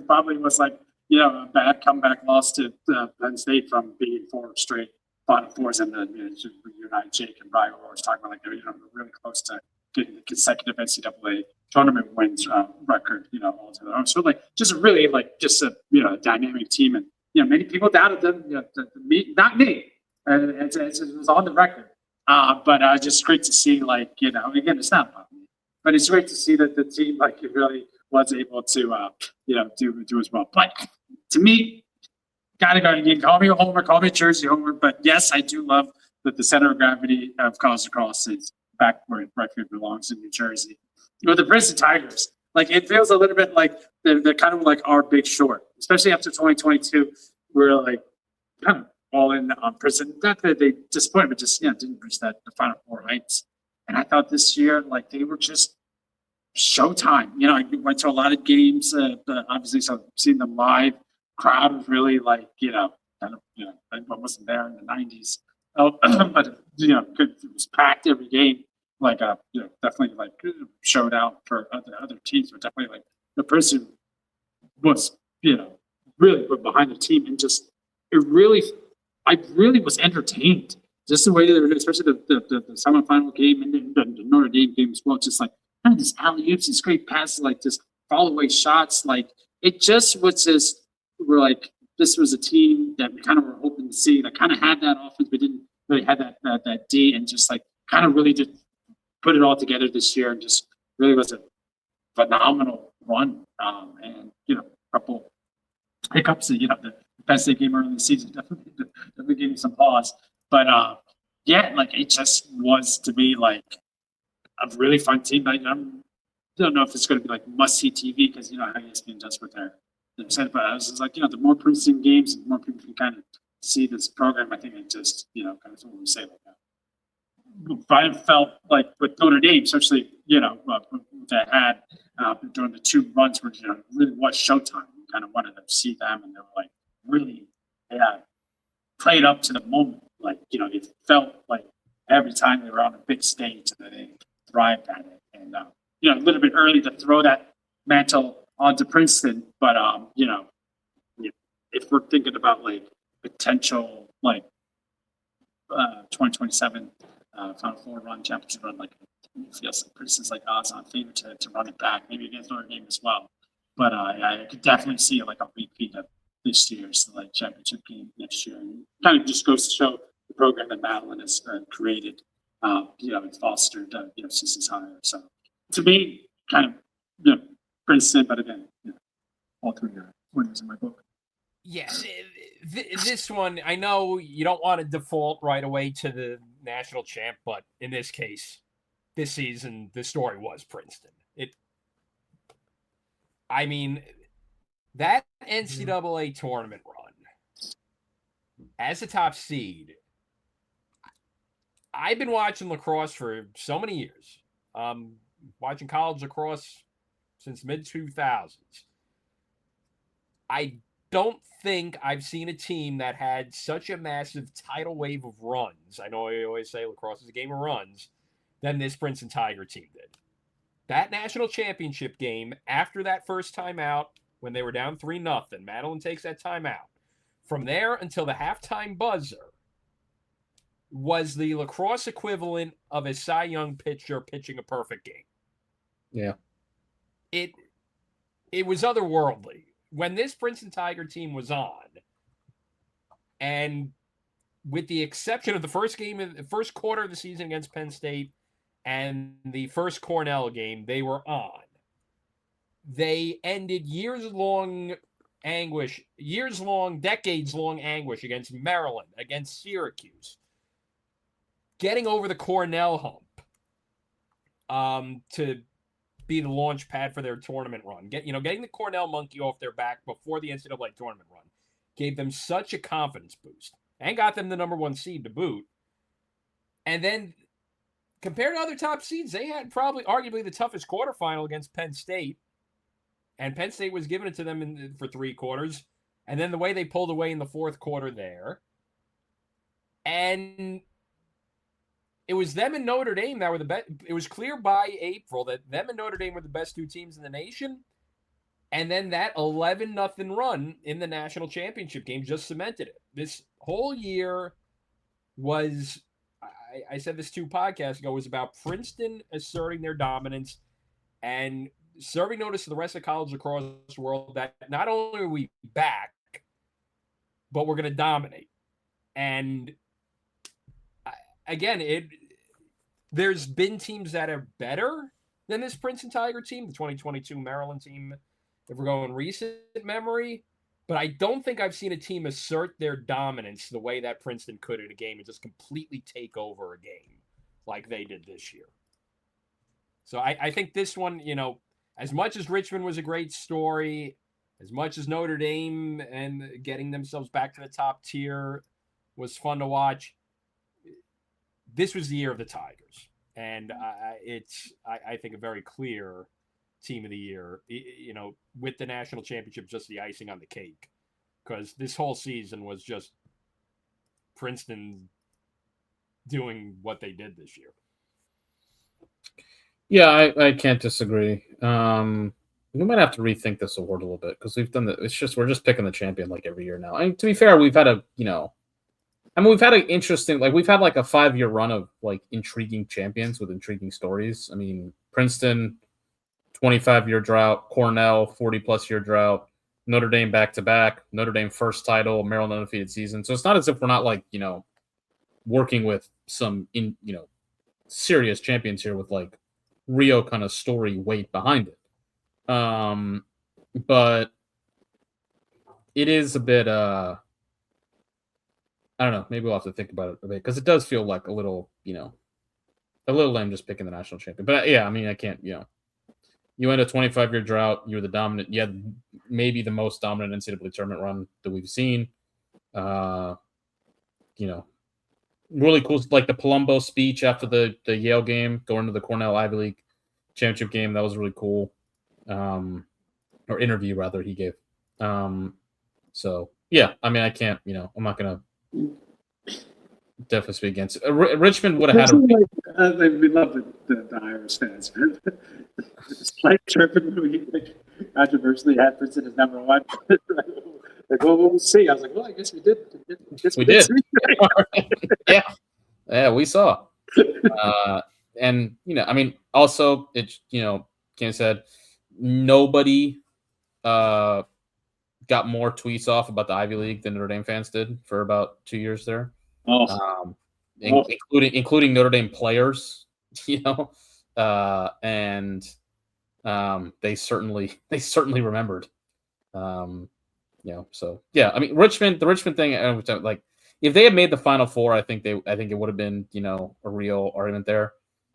probably was like a bad comeback loss to Penn State from being 4 straight Final Fours, and then United Jake and Brian were always talking about like they're really close to getting the consecutive NCAA tournament wins record all together. So like just really like just a dynamic team, and many people doubted them. Not me. It was on the record. But just great to see, like, again, it's not about me, but it's great to see that the team, like, it really was able to, do as well. But to me, gotta go. You can call me a homer, call me a Jersey homer, but yes, I do love that the center of gravity of college lacrosse is back where it rightfully belongs in New Jersey. The Princeton Tigers, like, it feels a little bit like they're kind of like our Big Short, especially after 2022. We're like kind of all in on Princeton. Not that they disappointed, but just didn't reach the Final Four heights. And I thought this year, like, they were just showtime. I went to a lot of games, obviously, so seeing them live. Crowd was really like, I wasn't there in the 90s. But it was packed every game. Like, definitely like showed out for other teams, but definitely like the Princeton was, really put behind the team, and just I really was entertained. Just the way that they were doing, especially the semifinal game and the Notre Dame game as well. Just like these alley-oops, these great passes, like just fall away shots. Like it just was just we're like this was a team that we kind of were hoping to see that kind of had that offense, but didn't really have that D, and just like kind of really just put it all together this year, and just really was a phenomenal run. And a couple hiccups, the Penn State game early in the season definitely gave me some pause. But like it just was to me like a really fun team. I don't know if it's going to be like must see TV because how ESPN does with their set. But I was just like the more Princeton games, and the more people can kind of see this program. I think it just kind of what we say like that. I felt like with Notre Dame, especially that had during the 2 months where really was showtime. We kind of wanted to see them, and they were like really played up to the moment. Like it felt like every time they were on a big stage that they thrived at it. And a little bit early to throw that mantle onto Princeton, but if we're thinking about like potential like 2027 Final Four run, championship run, like it feels like Princeton's like odds on favorite to run it back, maybe against Notre Dame as well. But I could definitely see like a repeat of this year's like championship game next year, and kind of just goes to show the program that Madeline has created, and fostered, since his hire. So to me, kind of, Princeton, but again, all 3 winners in my book. Yeah, this one, I know you don't want to default right away to the national champ, but in this case, this season, the story was Princeton. That NCAA tournament run as a top seed, I've been watching lacrosse for so many years. Watching college lacrosse since mid-2000s. I don't think I've seen a team that had such a massive tidal wave of runs. I know I always say lacrosse is a game of runs, than this Princeton Tiger team did. That national championship game, after that first timeout, when they were down 3-0, Madeline takes that timeout. From there until the halftime buzzer was the lacrosse equivalent of a Cy Young pitcher pitching a perfect game. Yeah. It was otherworldly. When this Princeton Tiger team was on, and with the exception of the first quarter of the season against Penn State and the first Cornell game, they were on. They ended decades-long anguish against Maryland, against Syracuse, getting over the Cornell hump to be the launch pad for their tournament run. Getting the Cornell monkey off their back before the NCAA tournament run gave them such a confidence boost and got them the number 1 seed to boot. And then compared to other top seeds, they had arguably the toughest quarterfinal against Penn State. And Penn State was giving it to them for 3 quarters. And then the way they pulled away in the fourth quarter there. And it was them and Notre Dame that were the best. It was clear by April that them and Notre Dame were the best 2 teams in the nation. And then that 11-0 run in the national championship game just cemented it. This whole year was, I said this 2 podcasts ago, was about Princeton asserting their dominance and serving notice to the rest of college lacrosse world that not only are we back, but we're going to dominate. And again, there's been teams that are better than this Princeton Tiger team, the 2022 Maryland team, if we're going recent memory. But I don't think I've seen a team assert their dominance the way that Princeton could in a game and just completely take over a game like they did this year. So I think this one, as much as Richmond was a great story, as much as Notre Dame and getting themselves back to the top tier was fun to watch, this was the year of the Tigers. And I think, a very clear team of the year, with the national championship just the icing on the cake, because this whole season was just Princeton doing what they did this year. Yeah, I can't disagree. We might have to rethink this award a little bit because we've done that. We're just picking the champion like every year now. And to be fair, we've had we've had an interesting, we've had a 5-year run of intriguing champions with intriguing stories. I mean, Princeton, 25-year drought, Cornell, 40+ year drought, Notre Dame back-to-back, Notre Dame first title, Maryland undefeated season. So it's not as if we're not working with some serious champions here with real kind of story weight behind it. But it is a bit I don't know, maybe we'll have to think about it a bit because it does feel like a little lame just picking the national champion. But yeah, I mean, I can't, you end a 25-year drought, you're the dominant, you had maybe the most dominant NCAA tournament run that we've seen. Really cool, like the Palumbo speech after the Yale game, going to the Cornell Ivy League championship game. That was really cool. Or interview rather he gave. So yeah, I mean, I can't, I'm not gonna definitely speak against it. Richmond would have had we love the Irish fans. It's like tripping when we controversially had Princeton as number 1. We'll see. I was like, well, I guess we did. We did. Yeah, we saw. And I mean, also it's Ken said nobody got more tweets off about the Ivy League than Notre Dame fans did for about 2 years there. Including Notre Dame players, and they certainly remembered. So yeah, I mean, the Richmond thing, if they had made the Final Four, I think it would have been, a real argument there.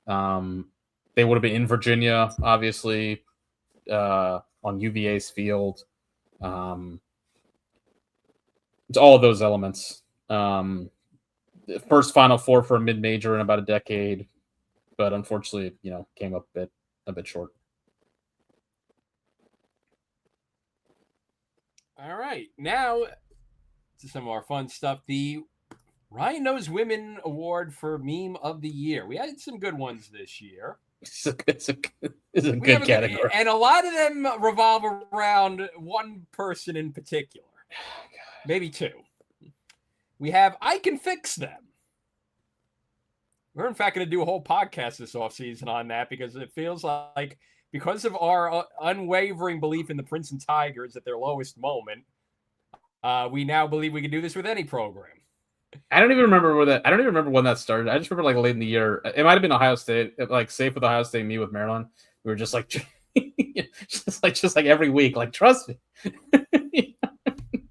They would have been in Virginia, obviously, on UVA's field. It's all of those elements. First Final Four for a mid-major in about a decade, but unfortunately, came up a bit short. All right, now to some of our fun stuff. The Ryan Knows Women Award for Meme of the Year. We had some good ones this year. It's a good category. And a lot of them revolve around one person in particular. Maybe two. We have I Can Fix Them. We're in fact going to do a whole podcast this offseason on that because it feels like because of our unwavering belief in the Princeton Tigers at their lowest moment, we now believe we can do this with any program. I don't even remember when that started. I just remember like late in the year. It might have been Ohio State, like safe with Ohio State, me with Maryland. We were just like, just like every week, like trust me,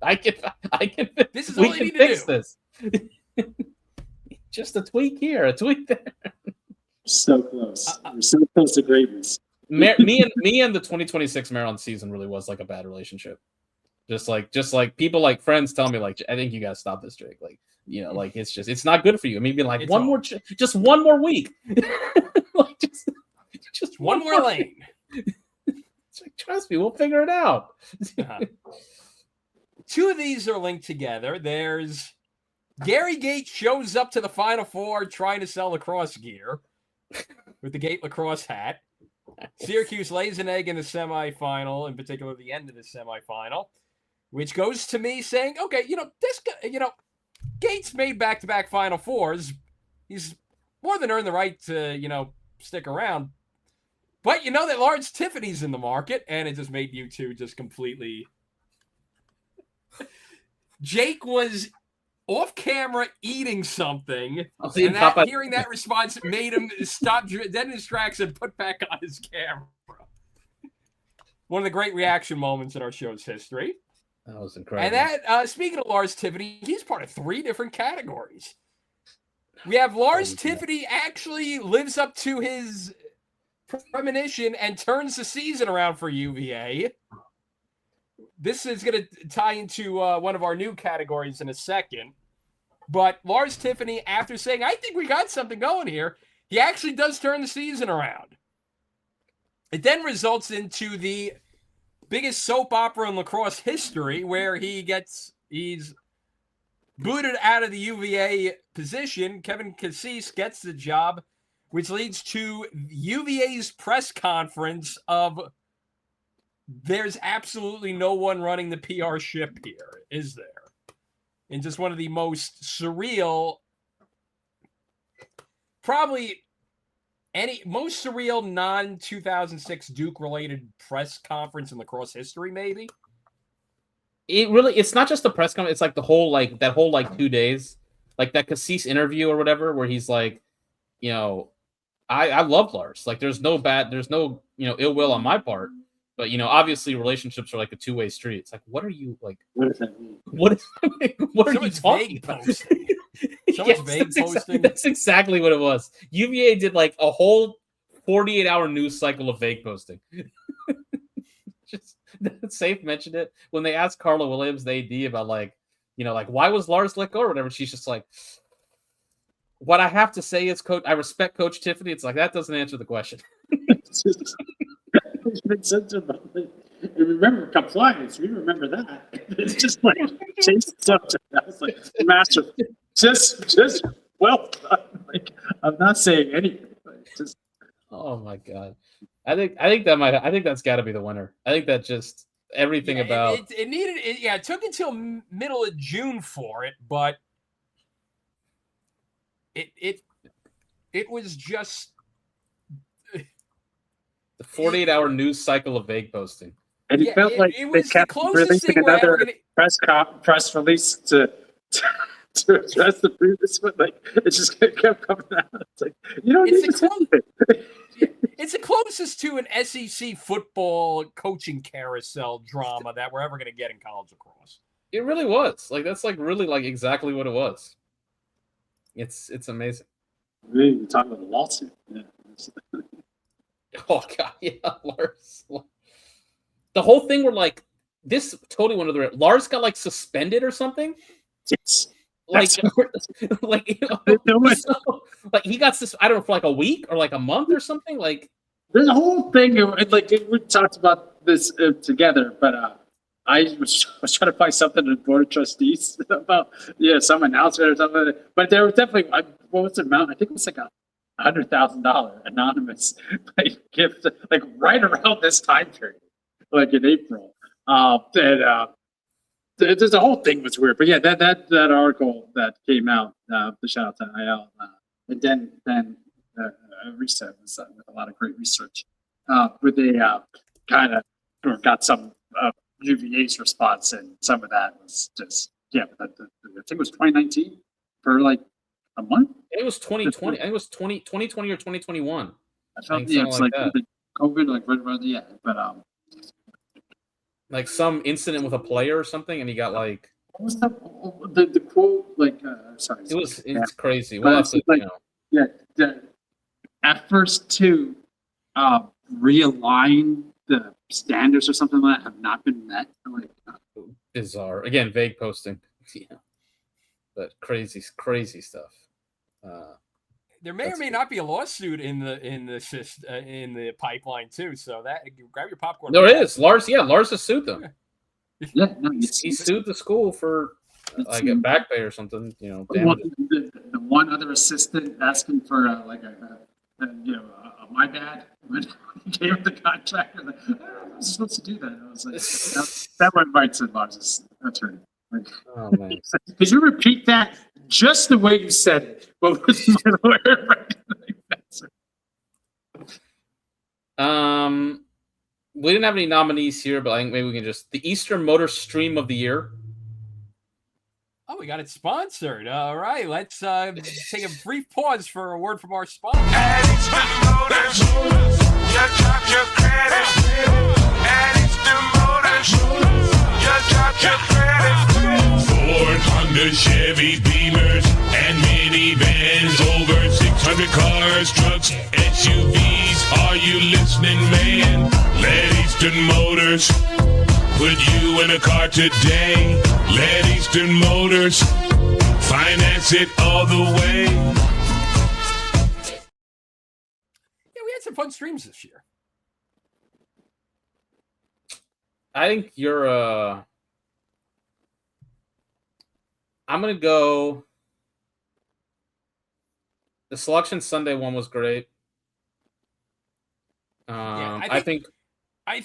I can. This is all you need to fix do. This. Just a tweak here, a tweak there. So close. We're so close to greatness. Me and the 2026 Maryland season really was like a bad relationship. Just like people like friends tell me like, I think you guys stop this, Drake. Like, you know, like it's not good for you. I mean, being like just one more week, like just one more lane. It's like, trust me, we'll figure it out. Two of these are linked together. There's Gary Gates shows up to the Final Four trying to sell lacrosse gear with the Gate lacrosse hat. Syracuse lays an egg in the semifinal, in particular the end of the semifinal, which goes to me saying, okay, this guy, Gates made back-to-back Final Fours. He's more than earned the right to, stick around. But you know that Lawrence Tiffany's in the market, and it just made you two just completely... Jake was off camera eating something, and hearing that response made him stop dead in his tracks and put back on his camera. One of the great reaction moments in our show's history. That was incredible. And that, speaking of Lars Tiffany, he's part of 3 different categories. We have Lars Tiffany actually lives up to his premonition and turns the season around for UVA. This is going to tie into one of our new categories in a second. But Lars Tiffany, after saying, I think we got something going here, he actually does turn the season around. It then results into the biggest soap opera in lacrosse history, where he's booted out of the UVA position. Kevin Crossies gets the job, which leads to UVA's press conference of there's absolutely no one running the PR ship here, is there? In just one of the most surreal, most surreal non-2006 Duke-related press conference in lacrosse history, maybe? It's not just the press conference, it's like that whole 2 days, like that Cassis interview or whatever, where he's like, I love Lars. Like there's no ill will on my part. But, obviously relationships are like a two-way street. It's like, what are you like? What does that mean? What are you talking about? Vague posting. That's exactly what it was. UVA did like a whole 48-hour news cycle of vague posting. Just Safe mentioned it when they asked Carla Williams, the AD, about like why was Lars let go or whatever. She's just like, what I have to say is, Coach, I respect Coach Tiffany. It's like, that doesn't answer the question. Remember compliance. We remember that. It's just like change the subject. I was like, master, just well done. Like, I'm not saying anything. Just. Oh my god. I think that's got to be the winner. I think that just everything about it needed. It took until middle of June for it, but it was just. The 48-hour news cycle of vague posting. And it felt like they kept releasing another press release to address the previous one. Like, it just kept coming out. It's like, you don't need to say it. It's the closest to an SEC football coaching carousel drama that we're ever going to get in college lacrosse. It really was. Like, that's like really like exactly what it was. It's amazing. We're talking about the lawsuit. Yeah. Oh god, yeah, Lars. The whole thing where like this totally went over. Lars got like suspended or something. Yes. Like so, like he got I don't know, for like a week or like a month or something. Like there's a whole thing. Like we talked about this together, but I was trying to find something in the board of trustees about some announcement or something, but there was definitely what was the amount? I think it was like $100,000 anonymous gift, like right around this time period, like in April. The whole thing was weird, but yeah, that article that came out, the shout out to IL, and then reset was with a lot of great research, where they kind of got some UVA's response, and some of that was just I think it was 2019 for like a month. It was 2020. I think it was 2020 or 2021. I felt it's like COVID, like right around but like some incident with a player or something, and he got like. What was the quote? Like, sorry. It's crazy. We'll have to, the efforts to realign the standards or something like that have not been met. Bizarre. Again, vague posting. Yeah. But crazy stuff. There may or may not be a lawsuit in the pipeline too. So that grab your popcorn. There is. Lars has sued them. Yeah, no, he sued the school for like a back pay or something. The one other assistant asking for my bad when he gave him the contract. I was supposed to do that. I was like, that one might say Lars' attorney. Oh man! Could you repeat that just the way you said it? What was my lawyer? We didn't have any nominees here, but I think maybe we can the Eastern Motor Stream of the Year. Oh, we got it sponsored. All right, let's take a brief pause for a word from our sponsor. Ford, Honda, Chevy, Beamers, and minivans. Over 600 cars, trucks, SUVs. Are you listening, man? Let Eastern Motors put you in a car today. Let Eastern Motors finance it all the way. Yeah, we had some fun streams this year. I think you're I'm gonna go. The Selection Sunday one was great. I think. We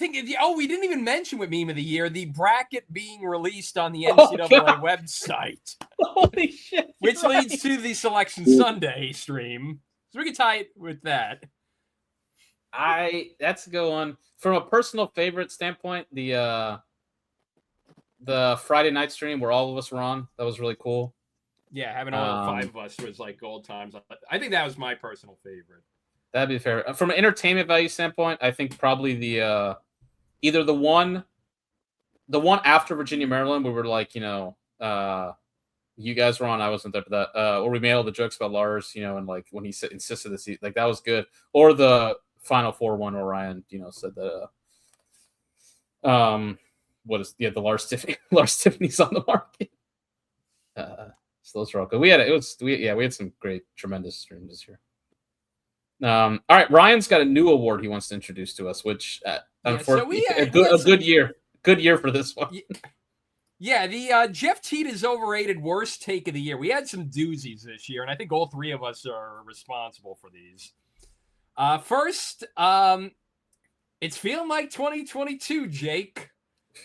didn't even mention with Meme of the Year the bracket being released on the NCAA website. Holy shit! Which leads to the Selection Sunday stream. So we can tie it with that. That's a good one. From a personal favorite standpoint, the Friday night stream where all of us were on, that was really cool. Yeah, having all 5 of us was like gold times. I think that was my personal favorite. That'd be fair. From an entertainment value standpoint, I think probably the either the one after Virginia Maryland, we were like, you guys were on, I wasn't there for that. Or we made all the jokes about Lars, and like when he insisted this, like that was good. Or the Final Four one where Ryan, said that. The Lars Tiffany's on the market. So those are all good. We had some great, tremendous streams this year. All right, Ryan's got a new award he wants to introduce to us, which unfortunately a good year for this one. Yeah, the Jeff Tita's overrated worst take of the year. We had some doozies this year, and I think all 3 of us are responsible for these. First, it's feeling like 2022, Jake,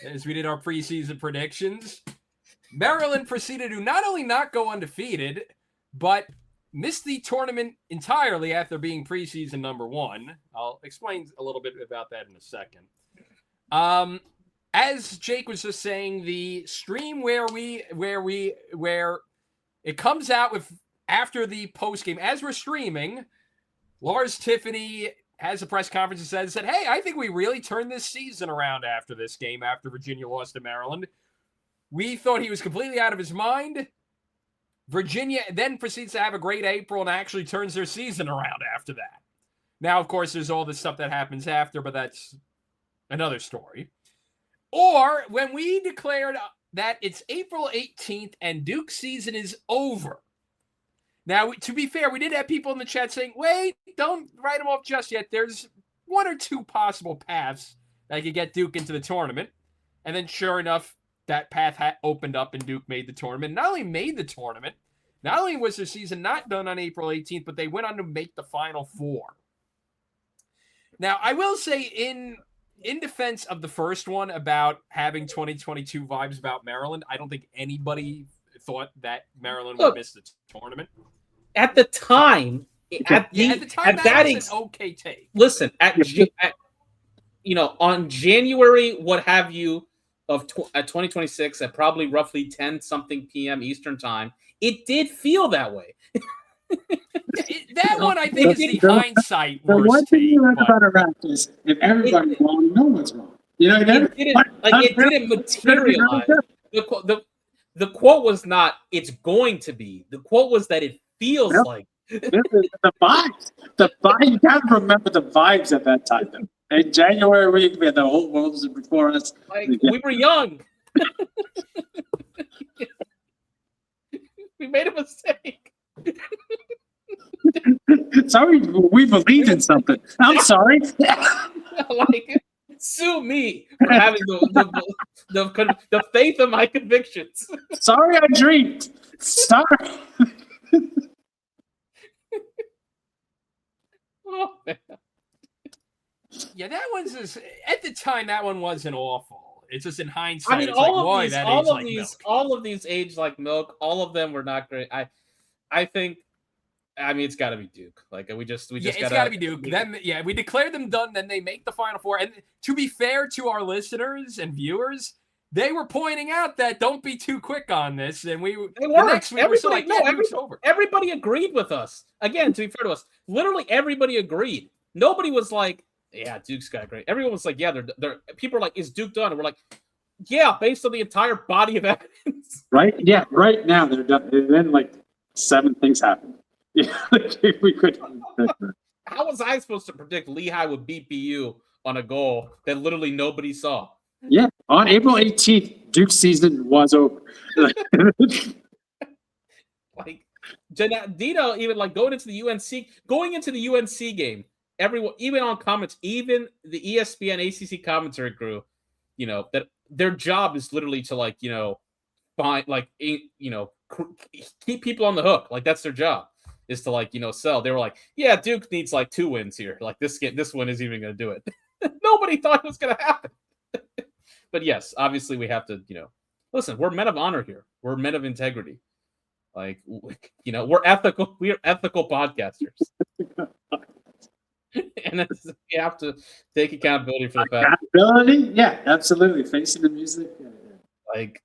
as we did our preseason predictions. Maryland proceeded to not only not go undefeated, but missed the tournament entirely after being preseason number 1. I'll explain a little bit about that in a second. As Jake was just saying, the stream where it comes out with after the post game, as we're streaming, Lars Tiffany has a press conference and said, "Hey, I think we really turned this season around after this game, after Virginia lost to Maryland. We thought he was completely out of his mind." Virginia then proceeds to have a great April and actually turns their season around after that. Now, of course, there's all this stuff that happens after, but that's another story. Or when we declared that it's April 18th and Duke's season is over. Now, to be fair, we did have people in the chat saying, wait, don't write them off just yet. There's 1 or 2 possible paths that could get Duke into the tournament. And then sure enough, that path opened up and Duke made the tournament. Not only made the tournament, not only was their season not done on April 18th, but they went on to make the Final Four. Now, I will say in defense of the first one about having 2022 vibes about Maryland, I don't think anybody thought that Maryland would miss the tournament. At the time, at the time, that was an okay take. Listen, on January, what have you, of 2026 at probably roughly 10-something p.m. Eastern time, it did feel that way. That one, I think, is the hindsight The worst one thing take. you like about Iraq is if everybody's wrong, no one's wrong. It didn't materialize. The quote was not, it's going to be. The quote was that it feels like. The vibes. You got to remember the vibes at that time. Though. In January week, we had the whole world was before us. We were young. We made a mistake. Sorry, we believe in something. I'm sorry. Sue me for having the faith of my convictions. Sorry, I dreamed. Sorry. Oh, man. Yeah, that one's just, at the time that one wasn't awful. It's just in hindsight. I mean, it's all of these age like milk. All of them were not great. I think. I mean, it's got to be Duke. It's got to be Duke. Then, we declared them done. Then they make the Final Four. And to be fair to our listeners and viewers, they were pointing out that don't be too quick on this. And everybody agreed with us. Again, to be fair to us, literally everybody agreed. Nobody was like, "Yeah, Duke's got great." Everyone was like, "Yeah, they're." People are like, "Is Duke done?" And we're like, "Yeah, based on the entire body of evidence." Right? Yeah. Right now they're done. And then 7 things happened. Yeah, we could. How was I supposed to predict Lehigh would beat BU on a goal that literally nobody saw? Yeah, on April 18th, Duke's season was over. Dino, even going into the UNC game, everyone, even on comments, even the ESPN ACC commentary crew, that their job is literally to find keep people on the hook. That's their job. Is to sell. They were like, yeah, Duke needs 2 wins here. This one isn't even going to do it. Nobody thought it was going to happen. But yes, obviously we have to, listen, we're men of honor here. We're men of integrity. We're ethical. We are ethical podcasters. And we have to take accountability for the fact. Accountability? Yeah, absolutely. Facing the music. And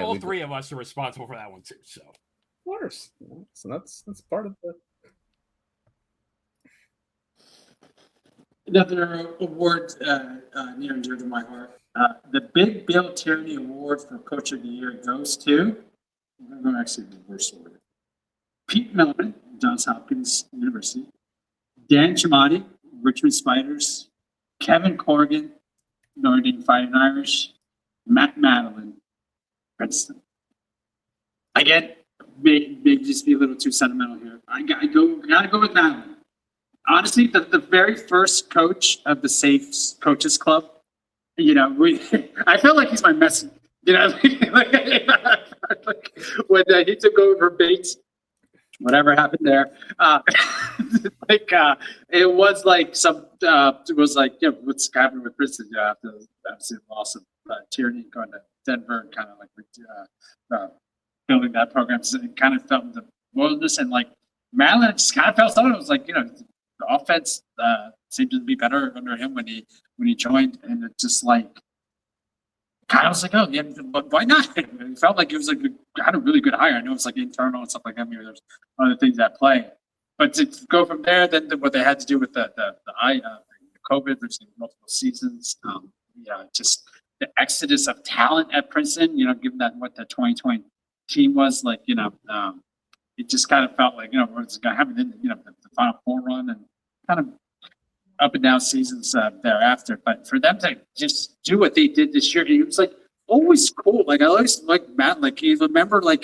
all 3 of us are responsible for that one too. So. Of course. So that's part of the. Another award near and dear to my heart. The Big Bill Tierney Award for Coach of the Year goes to, I'm going to actually reverse order. Pete Melvin, Johns Hopkins University. Dan Chamati, Richmond Spiders. Kevin Corrigan, Notre Dame Fighting Irish. Matt Madeline, Princeton. Again, may just be a little too sentimental here. I gotta go with Madeline. Honestly, the very first coach of the Safe Coaches Club, I feel like he's my messenger. When he took over Bates, whatever happened there, it was what's happening with Princeton after the absolute loss of Tierney going to Denver and kind of building that program, it kind of felt the wilderness, and Madeline just kind of felt something. It was the offense seemed to be better under him when he joined, and it just kind of was oh yeah, but why not? It felt like it was had a really good hire. I know it's internal and stuff like that. Maybe there's other things at play, but to go from there, then what they had to do with the COVID, there's multiple seasons. Just the exodus of talent at Princeton. Given that what the 2020 team was it just kind of felt it's going to happen in the Final Four run and kind of up and down seasons thereafter. But for them to just do what they did this year, it was always cool. I always Matt. You remember I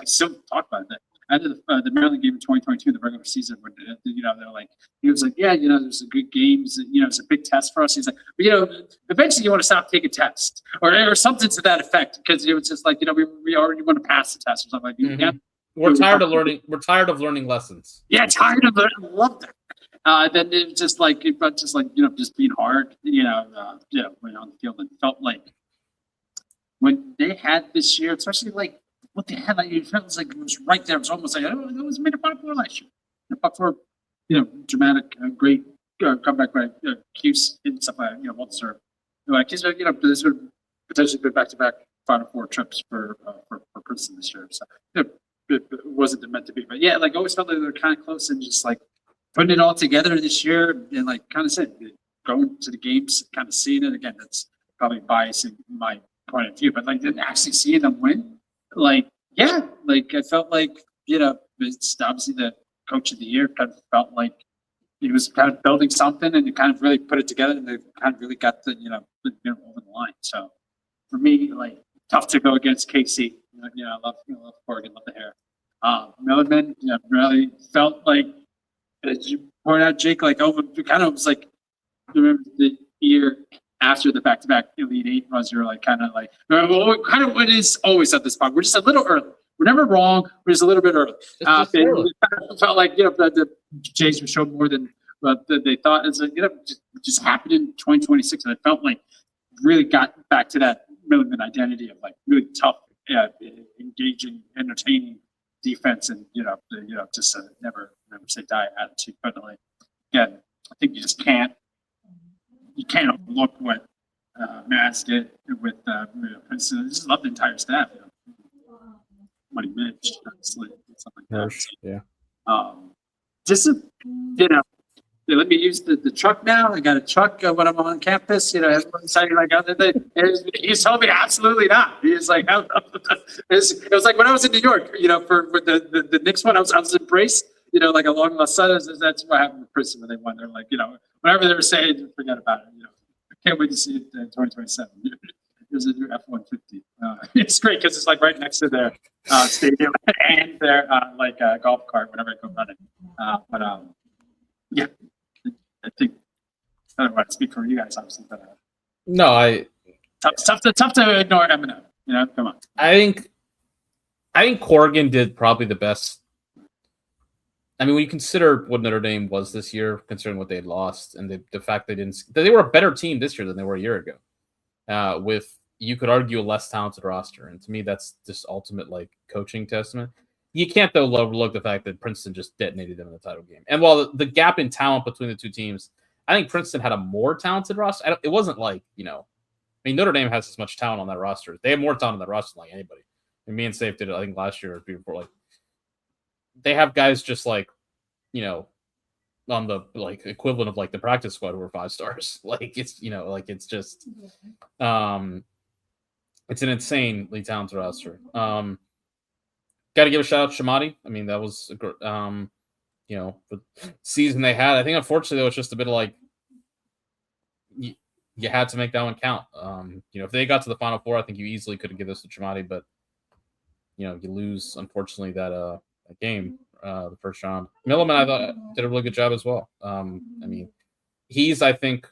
still talk about that. after the Maryland game in 2022, the regular season, when they're like, he was like, yeah, there's a good games, it's a big test for us. He's like, but, eventually you want to stop taking tests or something to that effect, because it was just like, we already want to pass the test or something like that. Mm-hmm. We're tired of learning. We're tired of learning lessons. Yeah, tired of learning. I love that. Then it was just being hard, when on the field. It felt like when they had this year, especially like what they had, like it felt like it was right there. It was almost like it was made a Final Four last year. The Final Four, dramatic, great comeback by Cuse and stuff like that. Well deserved. This would potentially be back-to-back Final Four trips for Princeton this year. So it wasn't meant to be, but yeah, like always felt like they were kind of close, and just like putting it all together this year, and like kind of said, going to the games, kind of seeing it again. That's probably biasing my point of view, but like actually seeing them win, like yeah, like I felt like it's obviously the coach of the year. Kind of felt like he was kind of building something, and he kind of really put it together, and they kind of really got the over the line. So for me, like tough to go against Casey. I love Oregon, love the hair. Milliman, really felt like, as you pointed out, Jake, like it kind of was like, remember the year after the back-to-back Elite Eight runs, you were like kind of what is always at this point. We're just a little early. We're never wrong. We're just a little bit early. It kind of felt like the Jays were showing more than they thought. It's like just happened in 2026, and it felt like really got back to that Milliman identity of like really tough, engaging, entertaining defense, and just never say die attitude. But like again, I think you just can't overlook what Mads did with Princeton. I just love the entire staff. Money Mitch, obviously, something like that. Yeah. They let me use the truck now. I got a truck when I'm on campus. Everyone's saying like, he's told me absolutely not. He's like, it was like when I was in New York, for the Knicks one, I was embraced, like along La Sada. That's what happened with Princeton when they won. They're like, whatever they were saying, forget about it. I can't wait to see it in 2027. There's a new F-150. It's great because it's like right next to their stadium and their golf cart whenever I go running. Yeah, I think I don't want to speak for you guys, obviously, but no, tough to ignore Eminem. Come on. I think Corrigan did probably the best. I mean, when you consider what Notre Dame was this year, considering what they had lost, and the fact they were a better team this year than they were a year ago, with you could argue a less talented roster, and to me, that's just ultimate like coaching testament. You can't though overlook the fact that Princeton just detonated them in the title game. And while the gap in talent between the two teams, I think Princeton had a more talented roster. It wasn't like Notre Dame has as much talent on that roster. They have more talent on that roster than like anybody. And me and Safe did it, I think last year or before. Like they have guys just like on the like equivalent of like the practice squad who are 5 stars. Like it's it's just it's an insanely talented roster. Got to give a shout out to Shamati. I mean, that was the season they had. I think unfortunately though, it's just a bit of like you had to make that one count. If they got to the Final Four, I think you easily could have given this to Shamati, but you lose unfortunately that game, the first round. Milliman, I thought did a really good job as well. I mean, he's I think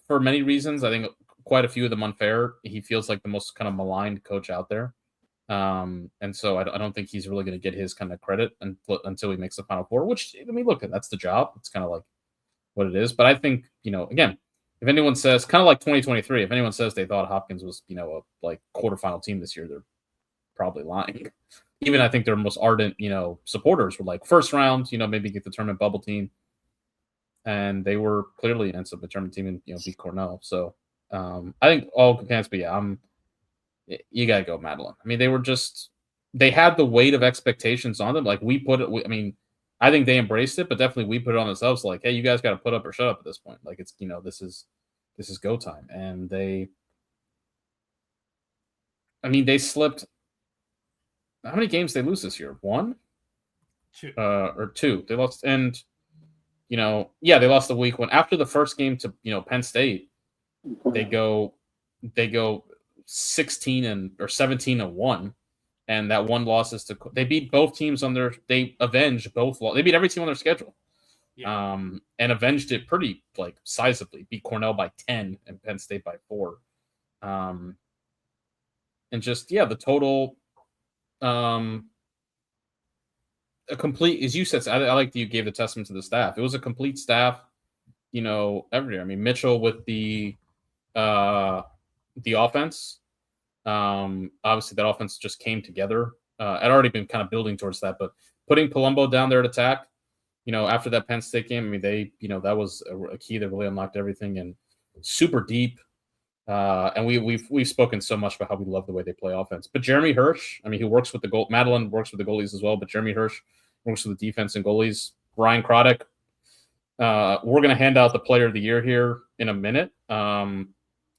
for many reasons, I think quite a few of them unfair. He feels like the most kind of maligned coach out there. And so I don't think he's really going to get his kind of credit until he makes the Final Four, which, I mean, look, that's the job. It's kind of like what it is. But I think, again, if anyone says, kind of like 2023, if anyone says they thought Hopkins was, a like quarterfinal team this year, they're probably lying. Even I think their most ardent, supporters were like first round, maybe get the tournament bubble team. And they were clearly an NCAA tournament team and, beat Cornell. So I think all complaints, but yeah, you got to go Madeline. I mean, they had the weight of expectations on them. Like we put it, I think they embraced it, but definitely we put it on ourselves. Like, hey, you guys got to put up or shut up at this point. Like it's, this is go time. And they slipped. How many games they lose this year? 1? 2. Or 2. They lost. And, they lost the week one after the first game to, Penn State. They go 16 or 17-1, and that one loss is to they beat both teams on their they avenged both they beat every team on their schedule. Yeah. And avenged it pretty like sizably. Beat Cornell by 10 and Penn State by 4. And just the total a complete, as you said, I like that you gave the testament to the staff. It was a complete staff, every year. I mean, Mitchell with the offense. Obviously that offense just came together. I'd already been kind of building towards that, but putting Palumbo down there to attack, after that Penn State game, I mean, they, that was a key that really unlocked everything, and super deep. And we've spoken so much about how we love the way they play offense. But Jeremy Hirsch, I mean, he works with the goal. Madeline works with the goalies as well, but Jeremy Hirsch works with the defense and goalies. Ryan Croddick, we're going to hand out the Player of the Year here in a minute. I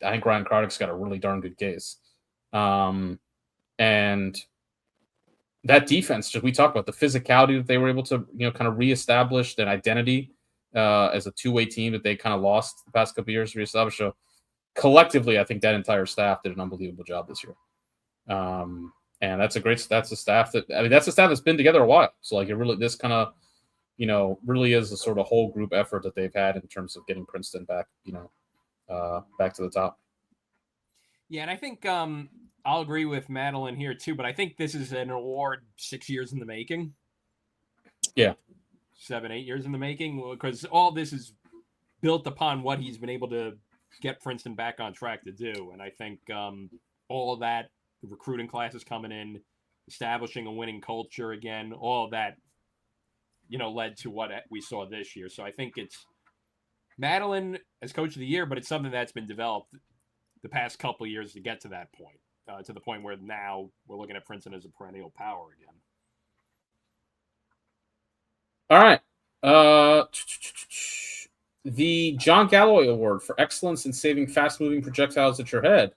think Ryan Croddick's got a really darn good case. And that defense, we talked about the physicality that they were able to, kind of reestablish that identity as a two-way team that they kind of lost the past couple of years to reestablish. So collectively, I think that entire staff did an unbelievable job this year. And that's a staff that's been together a while. So like this kind of, really is a sort of whole group effort that they've had in terms of getting Princeton back, back to the top. Yeah. And I think, I'll agree with Madeline here too, but I think this is an award 6 years in the making. Yeah. 7, 8 years in the making, because all this is built upon what he's been able to get Princeton back on track to do. And I think all of that, the recruiting classes coming in, establishing a winning culture again, all of that, led to what we saw this year. So I think it's Madeline as coach of the year, but it's something that's been developed the past couple of years to get to that point. To the point where now we're looking at Princeton as a perennial power again. All right. The John Galloway Award for Excellence in Saving Fast-Moving Projectiles at Your Head.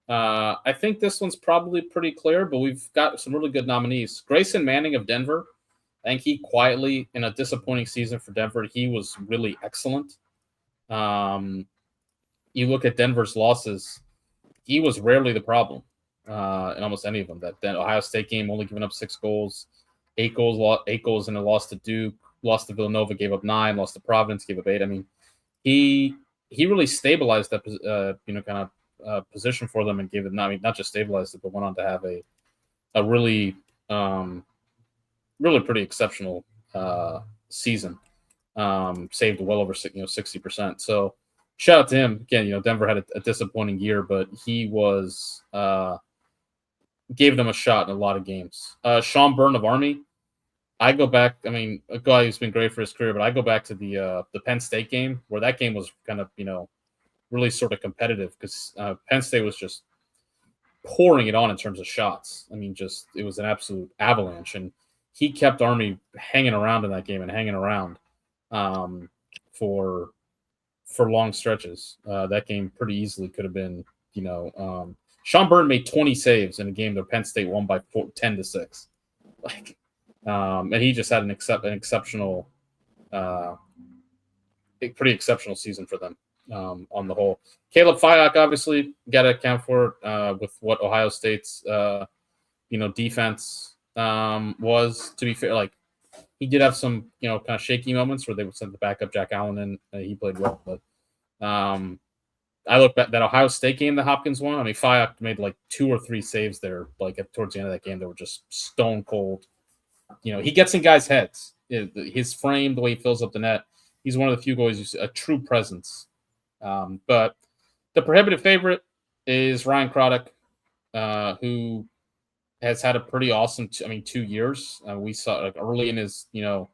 I think this one's probably pretty clear, but we've got some really good nominees. Grayson Manning of Denver. I think he quietly, in a disappointing season for Denver, he was really excellent. You look at Denver's losses, he was rarely the problem in almost any of them. That Ohio State game, only giving up 6 goals, 8 goals in a loss to Duke, lost to Villanova, gave up 9, lost to Providence, gave up 8. I mean, he really stabilized that position for them and gave it. Not just stabilized it, but went on to have a really really pretty exceptional season. Saved well over 60%. So shout out to him again. Denver had a disappointing year, but he was gave them a shot in a lot of games. Sean Byrne of Army. I go back. I mean, a guy who's been great for his career, but I go back to the Penn State game, where that game was kind of really sort of competitive, because Penn State was just pouring it on in terms of shots. I mean, it was an absolute avalanche, and he kept Army hanging around in that game and hanging around for long stretches. That game pretty easily could have been, Sean Byrne made 20 saves in a game that Penn State won by 10-6. And he just had an exceptional, pretty exceptional season for them on the whole. Caleb Fyock, obviously, got to account for with what Ohio State's, defense was. To be fair, he did have some, kind of shaky moments where they would send the backup Jack Allen in. He played well, but I look back that Ohio State game that Hopkins won. I mean, Fyock made 2 or 3 saves there, towards the end of that game that were just stone cold. He gets in guys' heads. His frame, the way he fills up the net, he's one of the few guys who's a true presence. But the prohibitive favorite is Ryan Croddick, who has had a pretty awesome 2 years. We saw early in his career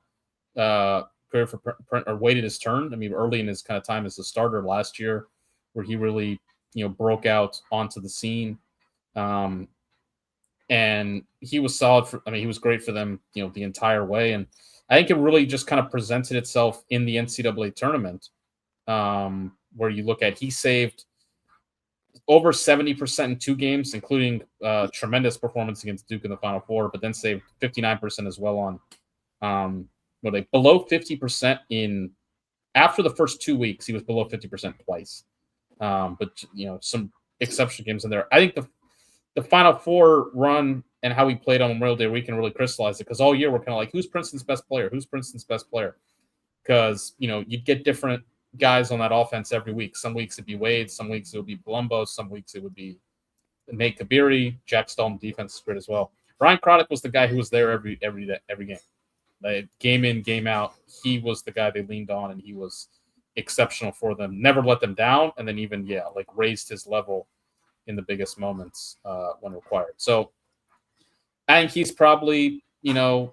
or waited his turn. I mean, early in his kind of time as a starter last year, where he really broke out onto the scene. And he was solid he was great for them, the entire way. And I think it really just kind of presented itself in the NCAA tournament, where you look at, he saved over 70% in 2 games, including tremendous performance against Duke in the Final Four, but then saved 59% as well on below 50% after the first 2 weeks. He was below 50% twice. But some exceptional games in there. I think the Final Four run and how he played on Memorial Day weekend really crystallized it. Because all year we're kind of like, who's Princeton's best player? Who's Princeton's best player? Because, you'd get different guys on that offense every week. Some weeks it'd be Wade. Some weeks it would be Palumbo. Some weeks it would be Nate Kabiri. Jack Stahl defense is great as well. Ryan Croddick was the guy who was there every game. Like, game in, game out, he was the guy they leaned on, and he was exceptional for them. Never let them down, and then even, raised his level in the biggest moments when required. So I think he's probably, your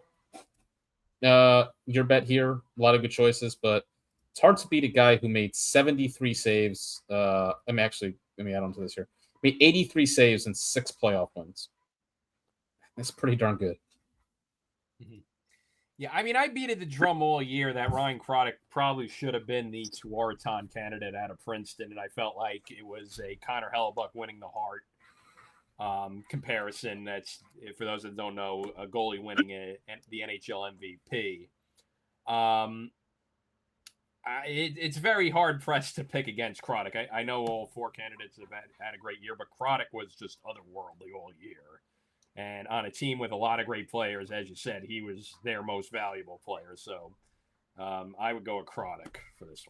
bet here. A lot of good choices, but it's hard to beat a guy who made 73 saves. Let me add on to this here. Made 83 saves and 6 playoff wins. That's pretty darn good. Mm-hmm. Yeah, I beat the drum all year that Ryan Croddick probably should have been the Tuaraton candidate out of Princeton, and I felt like it was a Connor Hellebuck winning the Hart comparison. That's, for those that don't know, a goalie winning the NHL MVP. It's very hard pressed to pick against Croddick. I know all 4 candidates have had a great year, but Croddick was just otherworldly all year. And on a team with a lot of great players, as you said, he was their most valuable player. So I would go with Croddick for this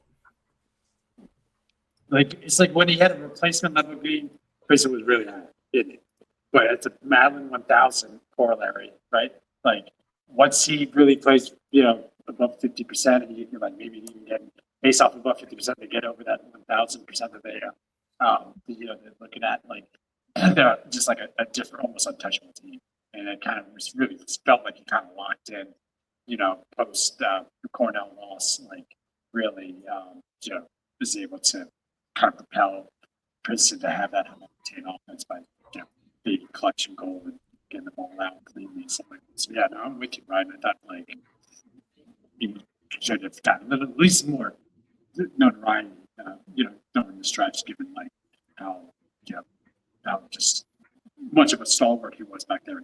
one. It's like when he had a replacement level game, Princeton was really high, didn't it? But it's a Madeline 1000 corollary, right? Like, once he really plays, above 50%, and you can maybe even get based off above 50% to get over that 1000% that they're looking at, they're just like a different, almost untouchable team. And it kind of was really felt like he kind of locked in, post Cornell loss, really, was able to kind of propel Princeton to have that high-octane offense by, big clutch and goal and getting the ball out cleanly. So yeah, no, I'm with you, Ryan. I thought he should have gotten at least more notoriety, during the stretch, given how just much of a stalwart he was back there.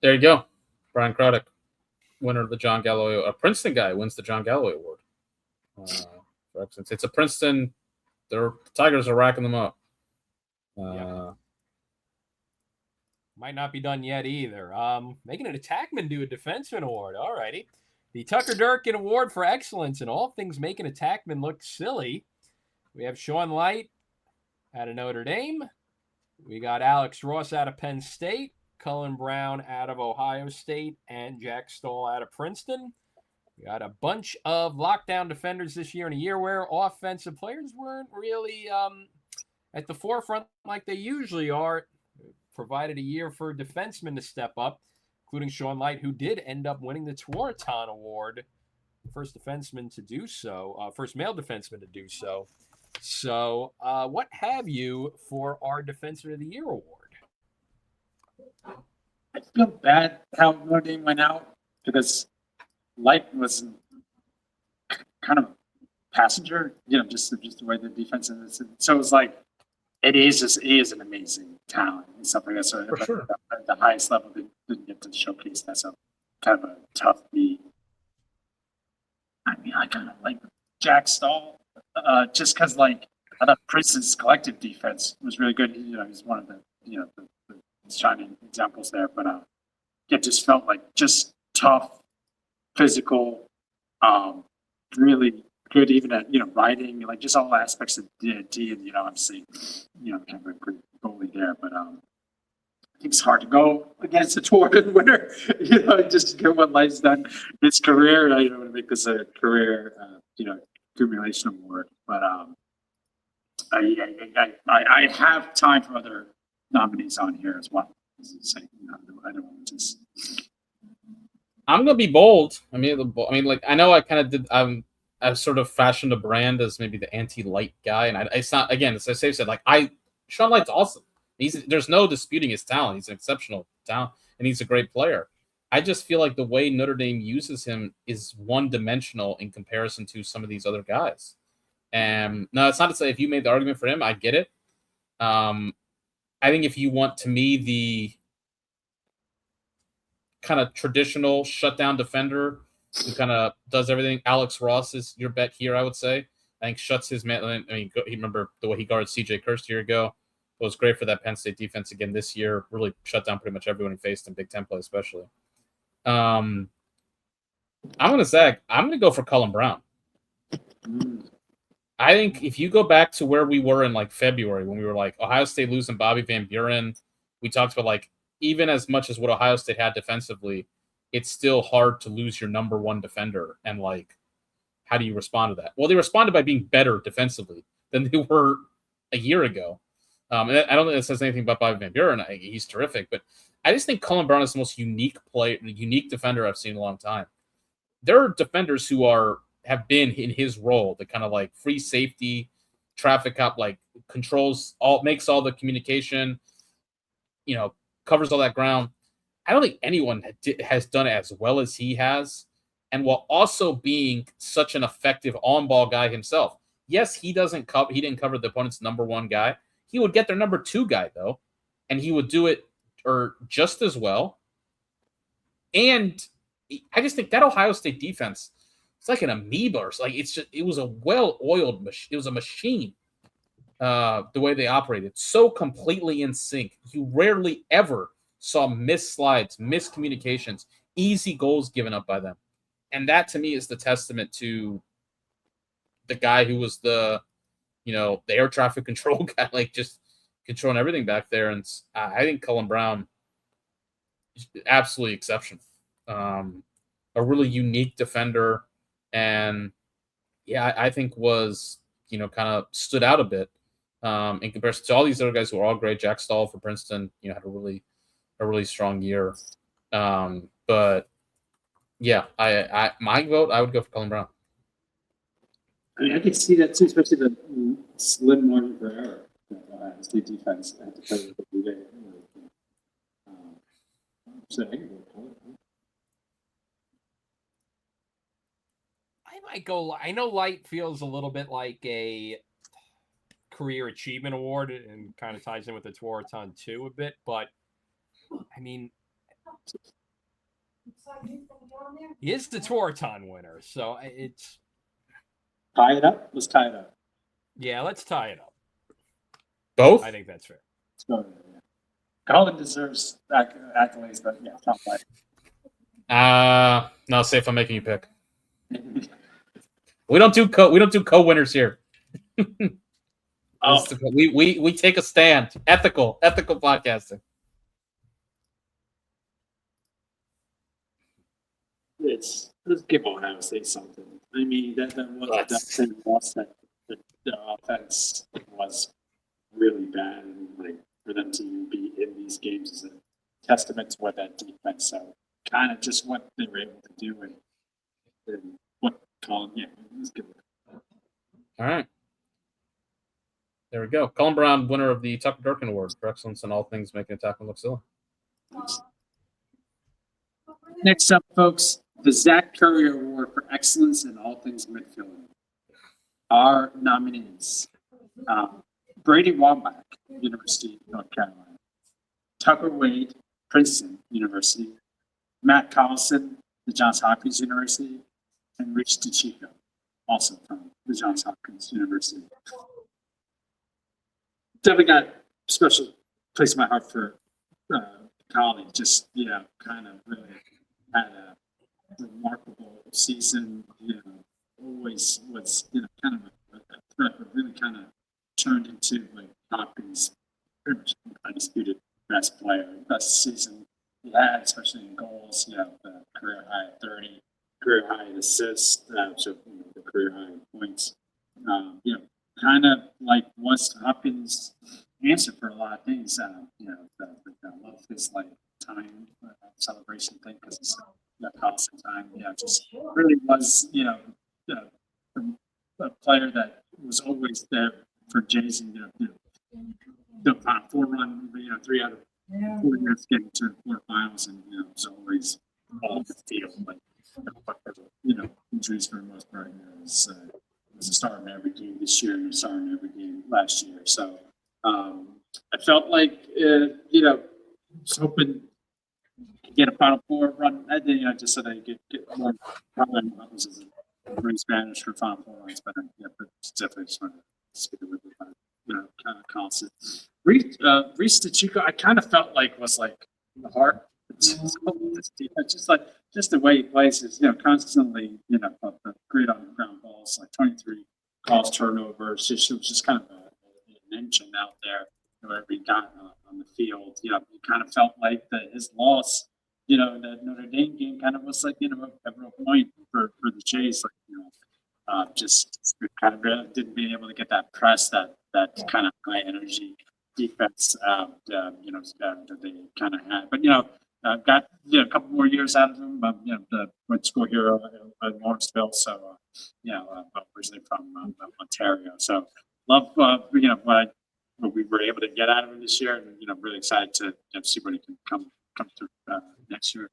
There you go. Brian Croddick, winner of the John Galloway. A Princeton guy wins the John Galloway Award. For excellence. It's a Princeton. The Tigers are racking them up. Might not be done yet either. Making an attackman do a defenseman award. All righty. The Tucker Durkin Award for Excellence in all things making attackmen look silly. We have Sean Light out of Notre Dame. We got Alex Ross out of Penn State, Cullen Brown out of Ohio State, and Jack Stahl out of Princeton. We got a bunch of lockdown defenders this year in a year where offensive players weren't really at the forefront like they usually are. Provided a year for defensemen to step up, including Sean Light, who did end up winning the Tuaraton Award. First defenseman to do so, first male defenseman to do so. So, what have you for our Defenseman of the Year award? I feel bad how Notre Dame went out because Light was kind of a passenger, just the way the defense is. So it's he is an amazing talent and stuff like that. So for sure. At the highest level, they didn't get to showcase that. So kind of a tough beat. I kind of like Jack Stahl. Just because, I thought Princeton's collective defense was really good. He's one of the shining examples there. But it just felt just tough, physical, really good. Even at riding, just all aspects of D, and obviously, kind of a great goalie there. But I think it's hard to go against a Tuaraton winner. Just get what Light's done his career. And I don't want to make this a career, accumulation award, but I have time for other nominees on here as well. I don't want to just. I'm gonna be bold. I know I kind of did. I've sort of fashioned a brand as maybe the anti-Light guy, and it's not. Again, as I said, Sean Light's awesome. There's no disputing his talent. He's an exceptional talent, and he's a great player. I just feel like the way Notre Dame uses him is one-dimensional in comparison to some of these other guys. And no, it's not to say if you made the argument for him, I get it. I think if you want, to me, the kind of traditional shutdown defender who kind of does everything, Alex Ross is your bet here, I would say. I think shuts his man. Remember the way he guarded CJ Kirst a year ago. was great for that Penn State defense again this year. Really shut down pretty much everyone he faced in Big Ten play, especially. I'm gonna go for Cullen Brown. I think if you go back to where we were in like February when we were like Ohio State losing Bobby Van Buren, we talked about like even as much as what Ohio State had defensively, it's still hard to lose your number one defender. And like, how do you respond to that? Well, they responded by being better defensively than they were a year ago. And I don't think that says anything about Bobby Van Buren. He's terrific, but I just think Cullen Brown is the most unique defender I've seen in a long time. There are defenders who have been in his role, the kind of like free safety, traffic cop, like makes all the communication, covers all that ground. I don't think anyone has done it as well as he has, and while also being such an effective on-ball guy himself. Yes, he didn't cover the opponent's number one guy. He would get their number two guy though, and he would do it just as well. And I just think that Ohio State defense, it's like an amoeba. Or like it was a well-oiled machine. It was a machine. The way they operated, so completely in sync. You rarely ever saw missed slides, miscommunications, easy goals given up by them. And that to me is the testament to the guy who was the air traffic control guy, like just controlling everything back there. And I think Cullen Brown is absolutely exceptional. A really unique defender. And yeah, I think was, kind of stood out a bit in comparison to all these other guys who are all great. Jack Stahl for Princeton, had a really strong year. But yeah, my vote, I would go for Cullen Brown. I mean, I could see that too, especially the slim margin for error that State defense had to play with every day. So I can go Cullen. I might go. I know Light feels a little bit like a career achievement award and kind of ties in with the Tewaaraton too a bit, but I mean, he is the Tewaaraton winner, so it's tie it up. Let's tie it up. Yeah, let's tie it up. Both? I think that's fair. Let's go. Yeah. Colin deserves accolades, but yeah, top five. No, safe. I'm making you pick. We don't do co-winners here. We take a stand. Ethical podcasting. Let's give Ohio State something. I mean, that was that same loss that the offense was really bad, and like for them to be in these games is a testament to what that defense. So kind of just what they were able to do and what Colin. Yeah, let's give it. All right. There we go. Cullen Brown, winner of the Tucker Durkin Award for excellence in all things making a tackle look silly. Next up, folks, the Zach Curry Award for excellence in all things midfield. Our nominees: Brady Wambach, University of North Carolina; Tucker Wade, Princeton University; Matt Collison, the Johns Hopkins University; and Rich DeChico, also from the Johns Hopkins University. Definitely got a special place in my heart for Collie. Just, kind of really had a remarkable season. Always was, kind of a threat, but really kind of turned into like Hopkins' pretty much undisputed best player, best season he had, especially in goals. The career high at 30, career high in assists, so the career high in points. Kind of like was Hopkins' answer for a lot of things. I love his like time celebration thing because it's that constant time. Just really was a player that was always there for Jays and the Final Four run. 3 out of 4 years getting to the quarterfinals, and it was always all the field. Like injuries for the most part. Was a star in every game this year and a star in every game last year. So I felt like, was hoping to get a Final Four run, just so that I get more probably bring Spanish for Final Four runs, but definitely just want to speak a little bit about, kind of constant. Reese DeChico, I kind of felt like was like the heart. Just the way he plays is, constantly, great on the ground balls, like 23 calls turnovers. It was just kind of an engine out there wherever he got on the field. You kind of felt like his loss, the Notre Dame game kind of was like, a real point for the Jays. Like, just kind of didn't be able to get that press, that kind of high energy defense, that they kind of had. But, got a couple more years out of him. Went to school here at Lawrenceville, so originally from Ontario. So love what we were able to get out of him this year, and really excited to see what he can come through next year.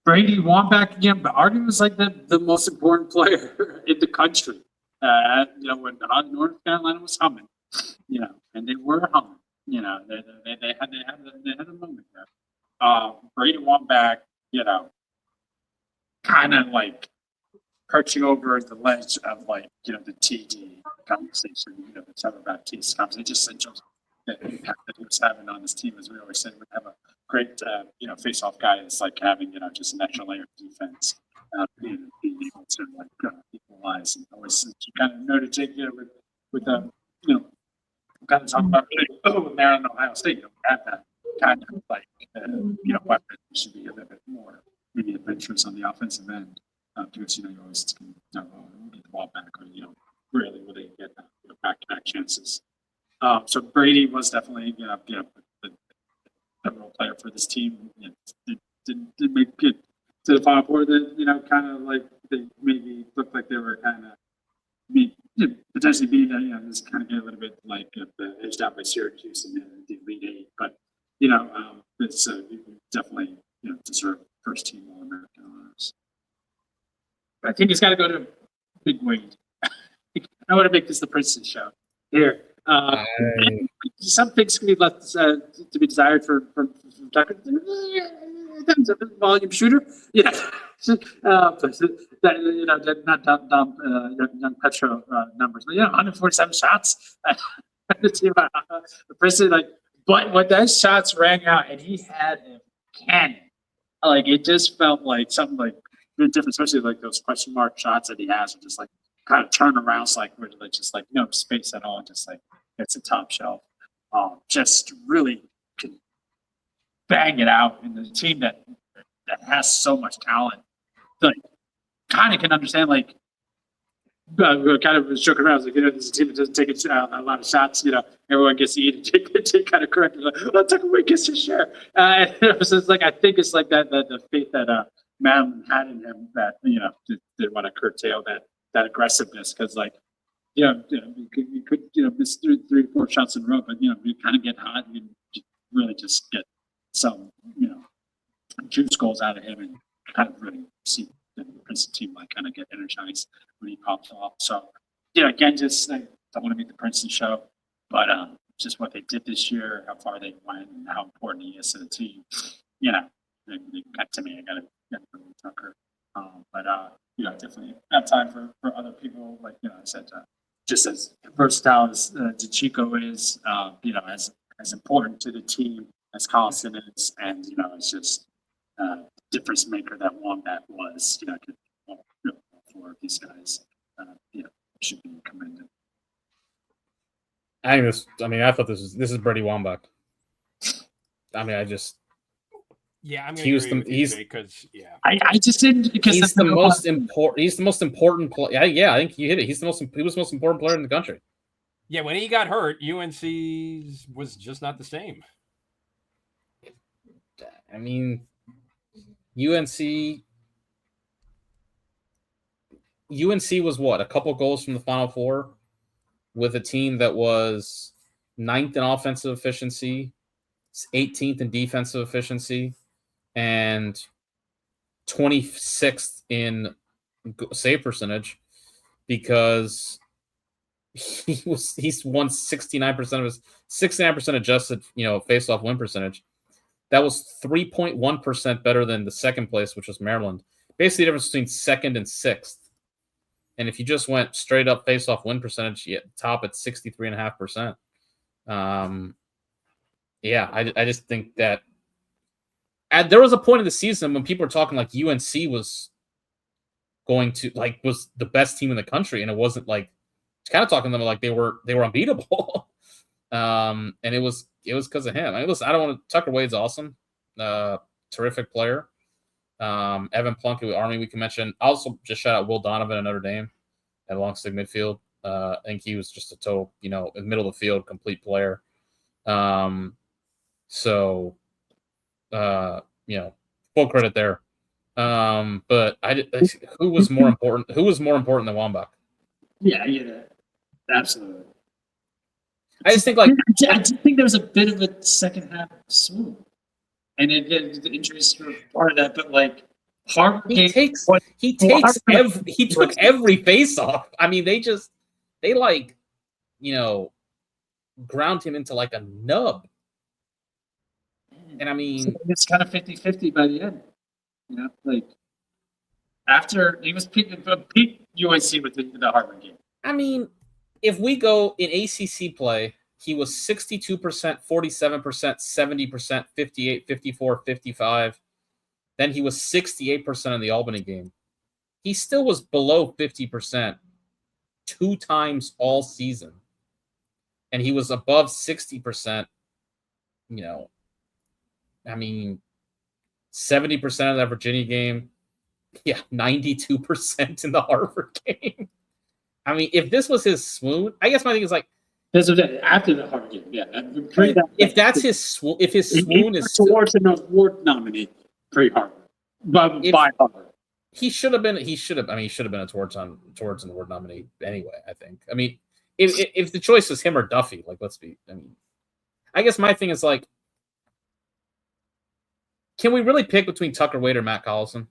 Brady Wambach, Arden was like the most important player in the country. When North Carolina was humming, and they were humming. They had a moment there. Brady Wambach, kind of like perching over the ledge of the TD conversation, the Trevor Baptiste conversation. Just enjoys the impact that he was having on this team. As we always said, we have a great, face-off guy that's like having, just an extra layer of defense, being able to equalize, and always you kind of know to take, with kind of talking about Maryland, Ohio State, have that kind of weapon. Should be a little bit more maybe adventurous on the offensive end, because you always can get the ball back, or really will they get back-to-back chances. So Brady was definitely the role player for this team. Did make it to the Final Four. That kind of like they maybe looked like they were kind of potentially being this kind of get a little bit like edged out by Syracuse and the Elite Eight, but it's definitely deserve first team All American honors. But I think he's got to go to Big Wade. I want to make this the Princeton show here. Some things can be left to be desired for Tucker. That's a volume shooter, but not young Petro numbers, but 147 shots. The team, the Princeton, but when those shots rang out and he had a cannon, it just felt like something like different, especially like those question mark shots that he has, and just kind of turnarounds, where just no space at all, just it's a top shelf. Just really can bang it out, and the team that has so much talent, kind of can understand. Kind of was joking around. This is a team that doesn't take a lot of shots. Everyone gets to eat and take kind of correct. Tucker gets his share. And it was just I think it's like that the faith that Madeline had in him, that didn't want to curtail that aggressiveness, because you could miss 3-4 shots in a row, but you kind of get hot. You really just get some juice goals out of him, and kind of really see the Princeton team kind of get energized when he pops off. So again, just I don't want to make the Princeton show, but just what they did this year, how far they went, and how important he is to the team. They got to me. I got to get Tucker, but definitely have time for other people. I said, just as versatile as DeChico is, as important to the team as Collison is, and it's just difference maker that Wombat was. For these guys, should be commended. I thought this is Brady Wambach. He was because I just didn't, because he's the most important. He's the most important player. Yeah, I think you hit it. He was the most important player in the country. Yeah, when he got hurt, UNC was just not the same. UNC was what, a couple goals from the Final Four, with a team that was 9th in offensive efficiency, 18th in defensive efficiency, and 26th in save percentage, because he's won 69% of his 69% adjusted face-off win percentage. That was 3.1% better than the second place, which was Maryland. Basically, the difference between second and sixth. And if you just went straight up face-off win percentage, you top at 63.5%. Yeah, I just think that there was a point in the season when people were talking like UNC was going to was the best team in the country, and it wasn't like kind of talking to them like they were unbeatable. And it was because of him. I mean, listen, I don't want to. Tucker Wade's awesome, terrific player. Evan Plunkett with Army we can mention. Also, just shout out Will Donovan at Notre Dame at long stick midfield. I think he was just a total, middle of the field, complete player. So, full credit there. But who was more important? Who was more important than Wambach? Yeah, absolutely. I just think I think there was a bit of a second half swoon, and the injuries were part of that. But like Harvard, he took every face off. I mean, they ground him into like a nub. And I mean, it's kind of 50-50 by the end. After he was peak UNC with the Harvard game. I mean, if we go in ACC play, he was 62%, 47%, 70%, 58, 54, 55. Then he was 68% in the Albany game. He still was below 50% 2 times all season. And he was above 60%, I mean, 70% of that Virginia game. Yeah, 92% in the Harvard game. I mean, if this was his swoon, I guess my thing is like, this was after the Harvard game. Yeah, if that's his swoon, if his swoon is towards an award nominee pre-Harvard, by Harvard, he should have been. He should have been a towards an award nominee anyway. I think. I mean, if the choice was him or Duffy, like I guess my thing is like, can we really pick between Tucker Wade or Matt Collison?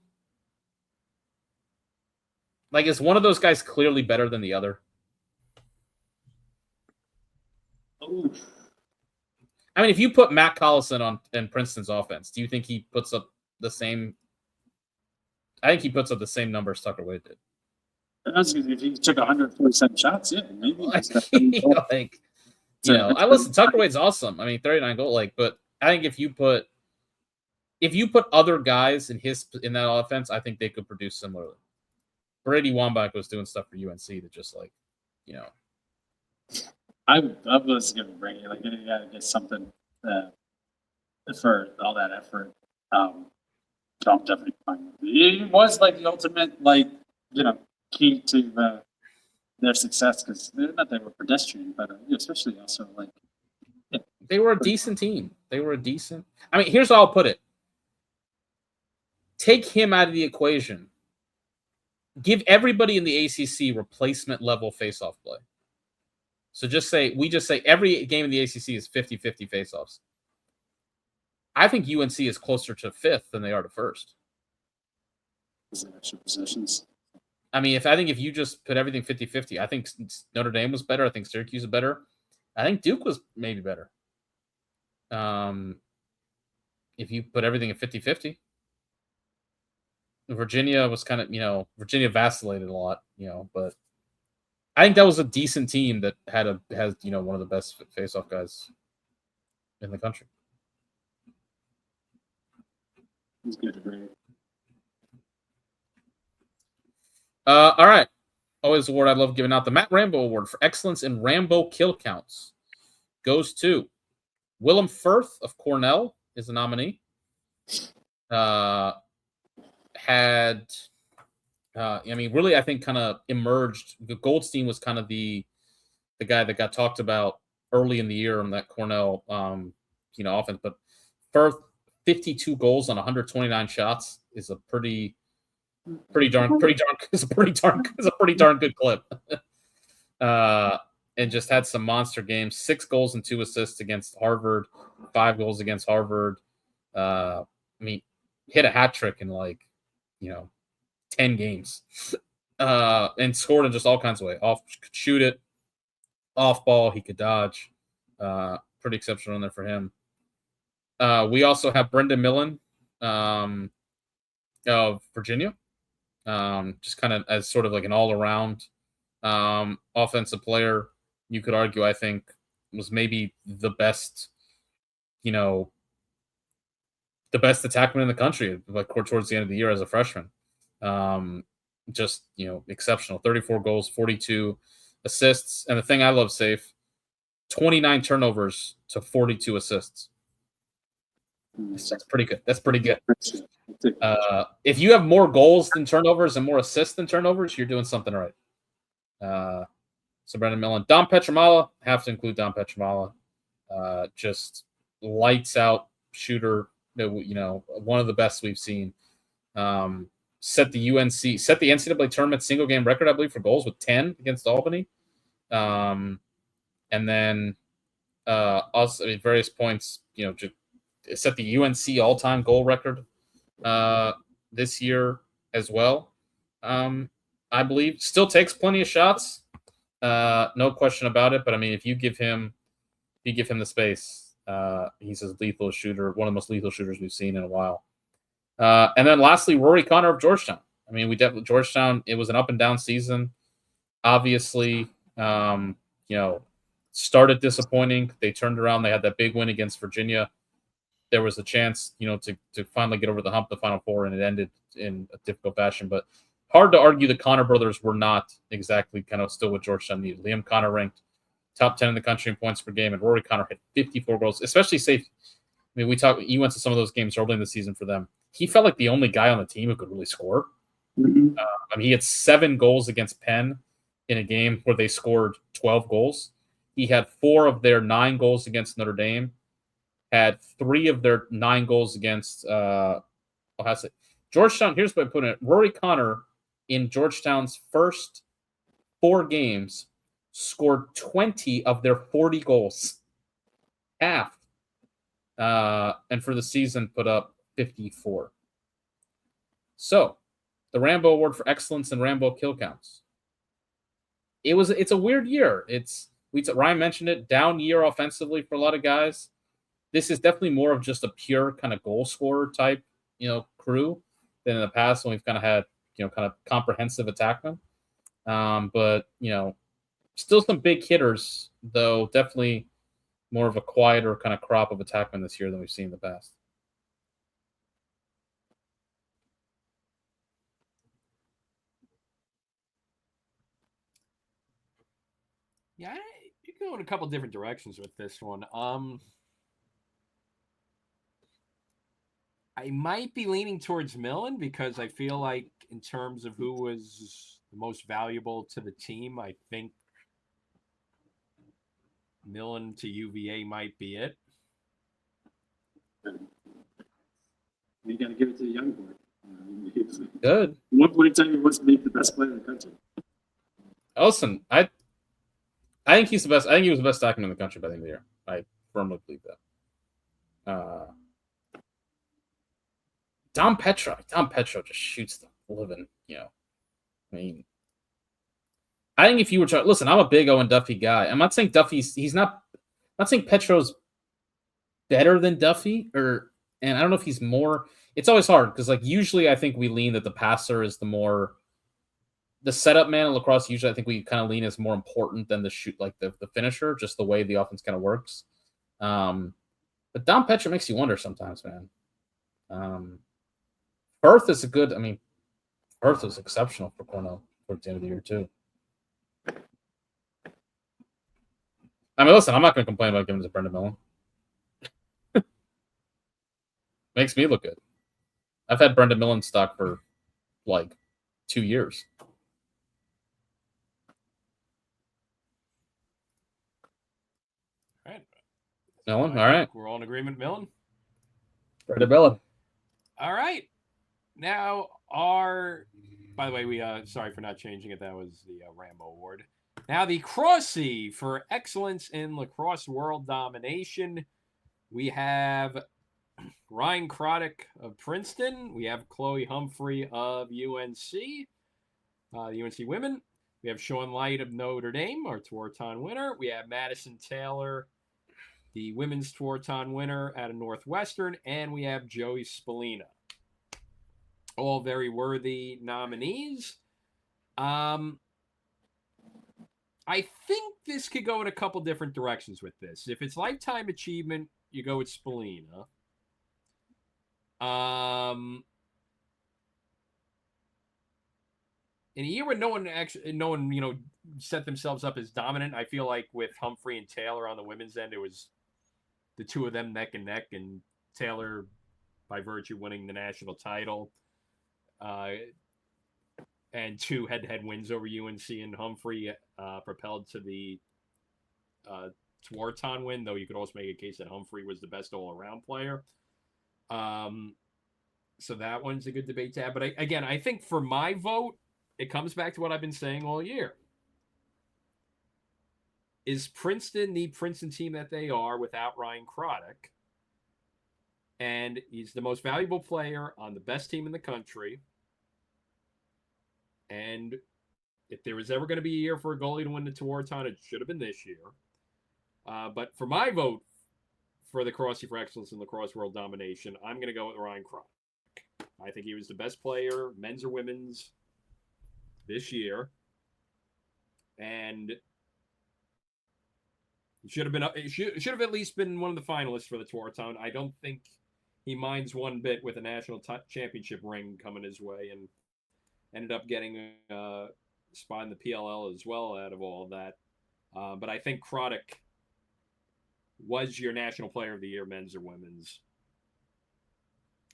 Like, is one of those guys clearly better than the other? Ooh. I mean, if you put Matt Collison in Princeton's offense, do you think he puts up the same? I think he puts up the same numbers Tucker Wade did. If he took 147 shots, yeah, maybe. I listen. Tucker Wade's awesome. I mean, 39 goal, but I think if you put other guys in that offense, I think they could produce similarly. Brady Wambach was doing stuff for UNC to just I was going to bring it. You got to get something for all that effort. So I'm definitely fine with it. It was the ultimate, key to their success because not they were pedestrian, but especially also they were a decent team. They were a decent. I mean, here's how I'll put it: take him out of the equation. Give everybody in the ACC replacement level face-off play. So we just say every game in the ACC is 50-50 face-offs. I think UNC is closer to 5th than they are to 1st. Extra possessions. I mean, if you just put everything 50-50, I think Notre Dame was better. I think Syracuse was better. I think Duke was maybe better. If you put everything at 50-50. Virginia was kind of, Virginia vacillated a lot, but I think that was a decent team that has one of the best face-off guys in the country. He's good to bring. All right. Always award I love giving out. The Matt Rambo Award for excellence in Rambo kill counts goes to Willem Firth of Cornell is the nominee. Really, I think kind of emerged. Goldstein was kind of the guy that got talked about early in the year on that Cornell, offense. But Firth, 52 goals on 129 shots is a pretty darn good clip. And just had some monster games: 6 goals and 2 assists against Harvard, 5 goals against Harvard. Hit a hat trick in 10 games, and scored in just all kinds of ways. Could shoot it, off ball, he could dodge. Pretty exceptional in there for him. We also have Brendan Millen of Virginia, just kind of as sort of an all-around offensive player. You could argue, I think, was maybe the best, the best attackman in the country, like towards the end of the year as a freshman. Just exceptional. 34 goals, 42 assists, and the thing I love, Safe, 29 turnovers to 42 assists. That's pretty good. That's pretty good. If you have more goals than turnovers and more assists than turnovers, you're doing something right. So Brendan Millen, Dom Petramala, have to include Dom Petramala. Just lights out shooter. One of the best we've seen. Set the NCAA tournament single game record, I believe, for goals with 10 against Albany. And then also at various points, set the UNC all-time goal record this year as well. I believe still takes plenty of shots, no question about it. But I mean, if you give him the space, he's a lethal shooter, one of the most lethal shooters we've seen in a while. And then lastly, Rory Connor of Georgetown. I mean, Georgetown. It was an up and down season. Obviously, started disappointing. They turned around. They had that big win against Virginia. There was a chance, to finally get over the hump, the Final Four, and it ended in a difficult fashion. But hard to argue the Connor brothers were not exactly kind of still what Georgetown needed. Liam Connor ranked top 10 in the country in points per game, and Rory Connor hit 54 goals, especially safe. I mean, you went to some of those games early in the season for them. He felt like the only guy on the team who could really score. Mm-hmm. I mean, he had 7 goals against Penn in a game where they scored 12 goals. He had 4 of their 9 goals against Notre Dame. Had 3 of their 9 goals against Georgetown. Here's what I put it. Rory Connor in Georgetown's first 4 games scored 20 of their 40 goals. Half. And for the season put up 54. So, the Rambo Award for Excellence in Rambo Kill Counts. It's a weird year. Ryan mentioned it, down year offensively for a lot of guys. This is definitely more of just a pure kind of goal scorer type, crew than in the past when we've kind of had, kind of comprehensive attackmen. But, still some big hitters, though definitely more of a quieter kind of crop of attackmen this year than we've seen in the past. Yeah, you can go in a couple different directions with this one. I might be leaning towards Millen because I feel like in terms of who was the most valuable to the team, I think Millen to UVA might be it. You got to give it to the young boy. Good. At one point in time, he was maybe the best player in the country. Listen, I think he's the best. I think he was the best attackman in the country by the end of the year. I firmly believe that. Dom Petro just shoots the living, I mean, I think if you were trying, listen, I'm a big Owen Duffy guy. I'm not saying he's not. I'm not saying Petro's better than Duffy, and I don't know if he's more. It's always hard because, usually I think we lean that the passer is the setup man in lacrosse. Usually, I think we kind of lean as more important than the shoot, the finisher, just the way the offense kind of works. But Dom Petro makes you wonder sometimes, man. Perth is Perth was exceptional for Cornell towards the end of the year too. I mean, listen, I'm not going to complain about giving it to Brendan Millen. Makes me look good. I've had Brendan Millen stock for 2 years. All right. Millen, all right. We're all in agreement, Millen. Brendan Millen. All right. Now, by the way, we sorry for not changing it. That was the Rambo Award. Now, the Crosse for excellence in lacrosse world domination. We have Ryan Croddick of Princeton. We have Chloe Humphrey of UNC, the UNC women. We have Sean Light of Notre Dame, our Tewaaraton winner. We have Madison Taylor, the women's Tewaaraton winner out of Northwestern. And we have Joey Spallina. All very worthy nominees. I think this could go in a couple different directions with this. If it's lifetime achievement, you go with Spallina. In a year when no one set themselves up as dominant, I feel like with Humphrey and Taylor on the women's end, it was the two of them neck and neck, and Taylor, by virtue winning the national title, and 2 head-to-head wins over UNC, and Humphrey propelled to the Tewaaraton win, though you could also make a case that Humphrey was the best all-around player. So that one's a good debate to have. But I think for my vote, it comes back to what I've been saying all year. Is Princeton the Princeton team that they are without Ryan Craddock? And he's the most valuable player on the best team in the country. And if there was ever going to be a year for a goalie to win the Tewaaraton, it should have been this year. But for my vote for the Crosse for Excellence in Lacrosse World Domination, I'm going to go with Ryan Craddock. I think he was the best player, men's or women's, this year. And he should have been. It should have at least been one of the finalists for the Tewaaraton. I don't think he minds one bit with a national championship ring coming his way, and ended up getting a spot in the PLL as well out of all of that. But I think Craddock was your National Player of the Year, men's or women's.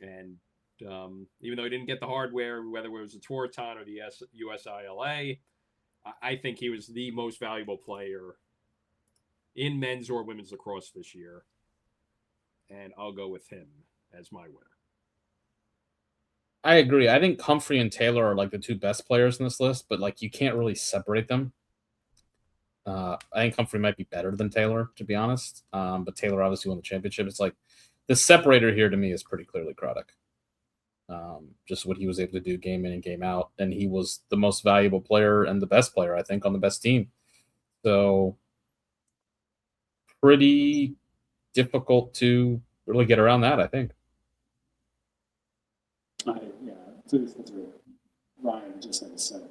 And even though he didn't get the hardware, whether it was the Tewaaraton or the USILA, I think he was the most valuable player in men's or women's lacrosse this year. And I'll go with him as my winner. I agree. I think Humphrey and Taylor are like the 2 best players in this list, but like you can't really separate them. I think Humphrey might be better than Taylor, to be honest. But Taylor obviously won the championship. It's like the separator here to me is pretty clearly Craddock. Just what he was able to do game in and game out. And he was the most valuable player and the best player, I think, on the best team. So pretty difficult to really get around that, I think. Ryan, just like I said,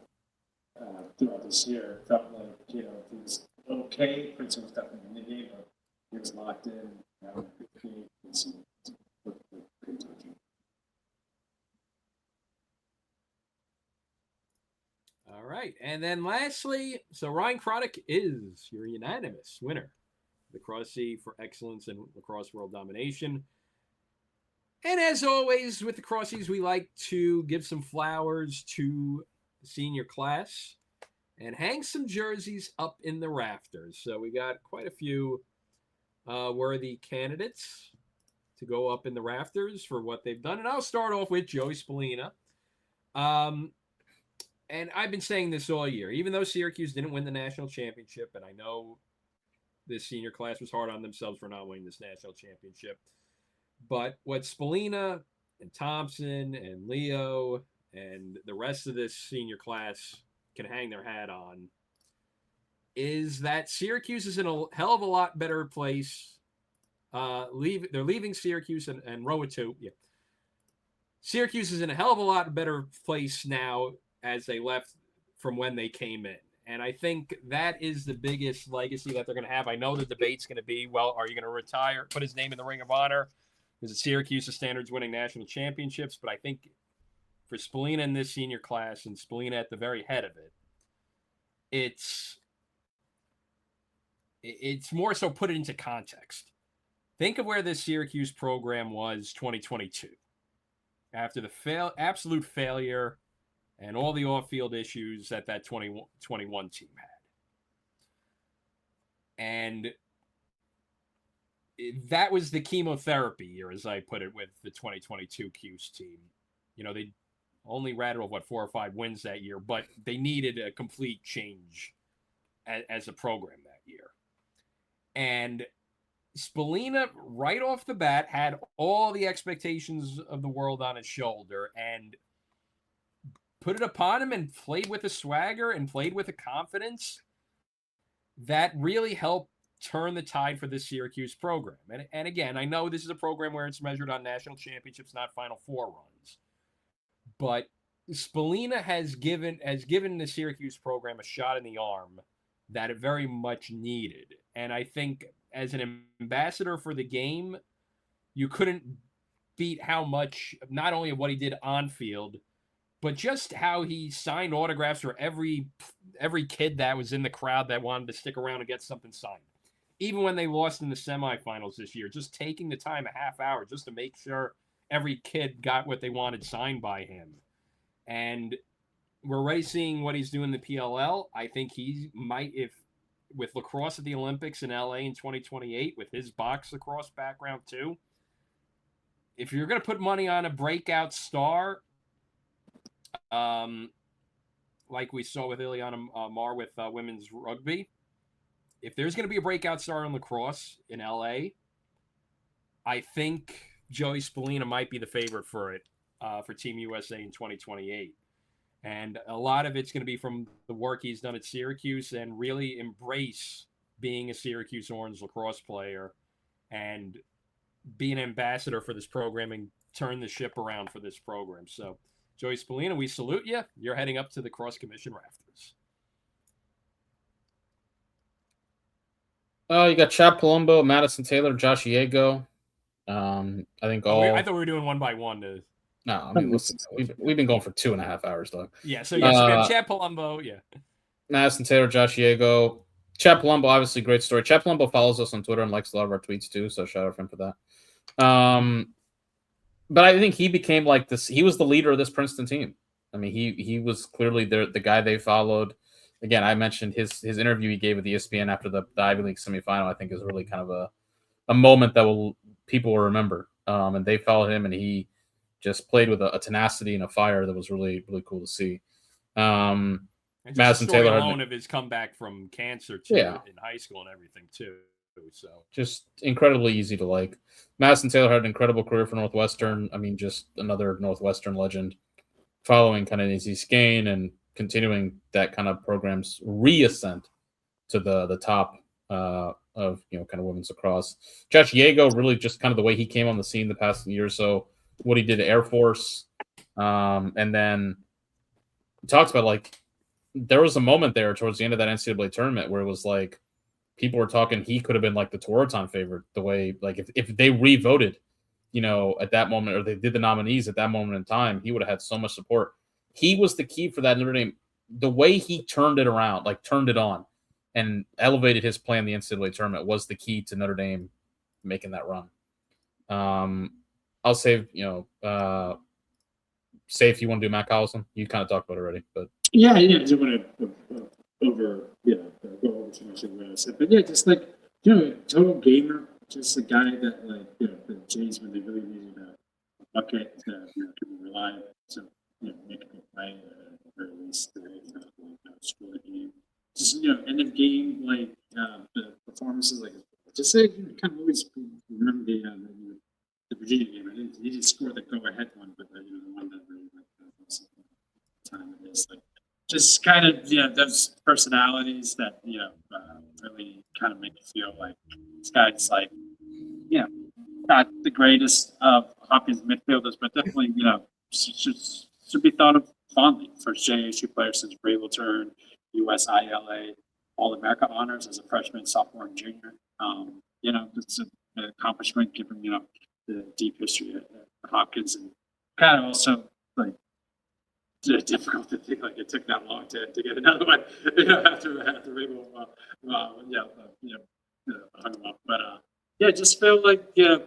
throughout this year, felt like, he was okay. Princeton was definitely in the game, but he was locked in. All right. And then lastly, so Ryan Craddock is your unanimous winner. The Crosse for Excellence in Lacrosse World Domination. And as always, with the Crossies, we like to give some flowers to the senior class and hang some jerseys up in the rafters. So we got quite a few worthy candidates to go up in the rafters for what they've done. And I'll start off with Joey Spallina. And I've been saying this all year, even though Syracuse didn't win the national championship, and I know this senior class was hard on themselves for not winning this national championship. But what Spallina and Thompson and Leo and the rest of this senior class can hang their hat on is that Syracuse is in a hell of a lot better place. They're leaving Syracuse and Roatu. Yeah. Syracuse is in a hell of a lot better place now as they left from when they came in. And I think that is the biggest legacy that they're going to have. I know the debate's going to be, well, are you going to retire, put his name in the Ring of Honor? Because Syracuse standards winning national championships. But I think for Spallina in this senior class and Spallina at the very head of it, it's more so put it into context. Think of where this Syracuse program was 2022 after the absolute failure and all the off-field issues that 2021 team had. And that was the chemotherapy year, as I put it, with the 2022 Cuse team. They only rattled, 4 or 5 wins that year, but they needed a complete change as a program that year. And Spallina, right off the bat, had all the expectations of the world on his shoulder and put it upon him and played with a swagger and played with a confidence that really helped turn the tide for this Syracuse program. And again, I know this is a program where it's measured on national championships, not Final Four runs. But Spallina has given the Syracuse program a shot in the arm that it very much needed. And I think as an ambassador for the game, you couldn't beat how much, not only what he did on field, but just how he signed autographs for every kid that was in the crowd that wanted to stick around and get something signed. Even when they lost in the semifinals this year, just taking the time a half hour just to make sure every kid got what they wanted signed by him. And we're already seeing what he's doing in the PLL. I think he might, if with lacrosse at the Olympics in LA in 2028, with his box lacrosse background too, if you're going to put money on a breakout star, like we saw with Ileana Mar with women's rugby, if there's going to be a breakout star in lacrosse in LA, I think Joey Spallina might be the favorite for it, for Team USA in 2028. And a lot of it's going to be from the work he's done at Syracuse and really embrace being a Syracuse Orange lacrosse player and be an ambassador for this program and turn the ship around for this program. So, Joey Spallina, we salute you. You're heading up to the Cross Commission rafters. You got Chad Palumbo, Madison Taylor, Josh Iego. I think all. I thought we were doing one by one. No, I mean, listen, we've been going for 2.5 hours, dog. Yeah, so yes, we have Chad Palumbo. Yeah, Madison Taylor, Josh Iego. Chad Palumbo, obviously, great story. Chad Palumbo follows us on Twitter and likes a lot of our tweets too, so shout out to him for that. But I think he became like this. He was the leader of this Princeton team. I mean, he was clearly the guy they followed. Again, I mentioned his interview he gave with ESPN after the Ivy League semifinal. I think is really kind of a moment that people will remember. And they followed him, and he just played with a tenacity and a fire that was really, really cool to see. And Madison Taylor alone of his comeback from cancer too, in high school and everything too. So just incredibly easy to like. Madison Taylor had an incredible career for Northwestern. I mean, just another Northwestern legend, following kind of Izzy Skane and continuing that kind of program's reascent to the top of kind of women's lacrosse. Josh Iego, really just kind of the way he came on the scene the past year or so, what he did at Air Force, and then talks about like there was a moment there towards the end of that NCAA tournament where it was like people were talking he could have been like the Tewaaraton favorite, the way like if they re-voted, at that moment, or they did the nominees at that moment in time, he would have had so much support. He was the key for that Notre Dame. The way he turned it around, like turned it on and elevated his play in the NCAA tournament was the key to Notre Dame making that run. I'll save, say if you want to do Matt Collison. You kind of talked about it already, but yeah, I don't want to go over too much of this. But yeah, just like, a total gamer, just a guy that the Jays, when they really needed a bucket to be reliable, so make a good play or at least score the game. Just end of game the performances just say kind of always remember the Virginia game. He didn't score the go-ahead one, but the one that really time it is just kind of those personalities that really kind of make you feel like this guy's not the greatest of Hopkins midfielders, but definitely should be thought of fondly. First JHU player since Brave turn, USILA All-America honors as a freshman, sophomore, and junior. It's an accomplishment given the deep history at Hopkins, and kind of also difficult to think it took that long to get another one. After Rabel hung him up, but just felt like the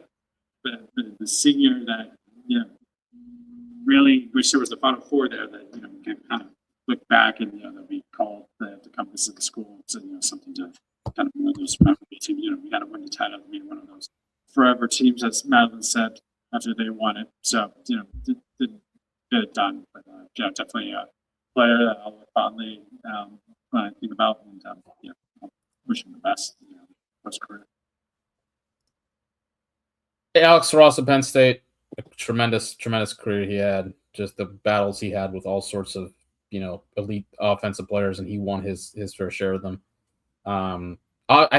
senior that really wish there was the Final Four there that can kind of look back and that we call the compass of the school. So something to kind of one of those rivalry teams. We got to win the title to be one of those forever teams, as Madeline said after they won it. So didn't get it done, but definitely a player that I'll look fondly when I think about, and I'll wish him the best for his career. Alex Ross of Penn State, a tremendous career he had. Just the battles he had with all sorts of elite offensive players, and he won his fair share of them. I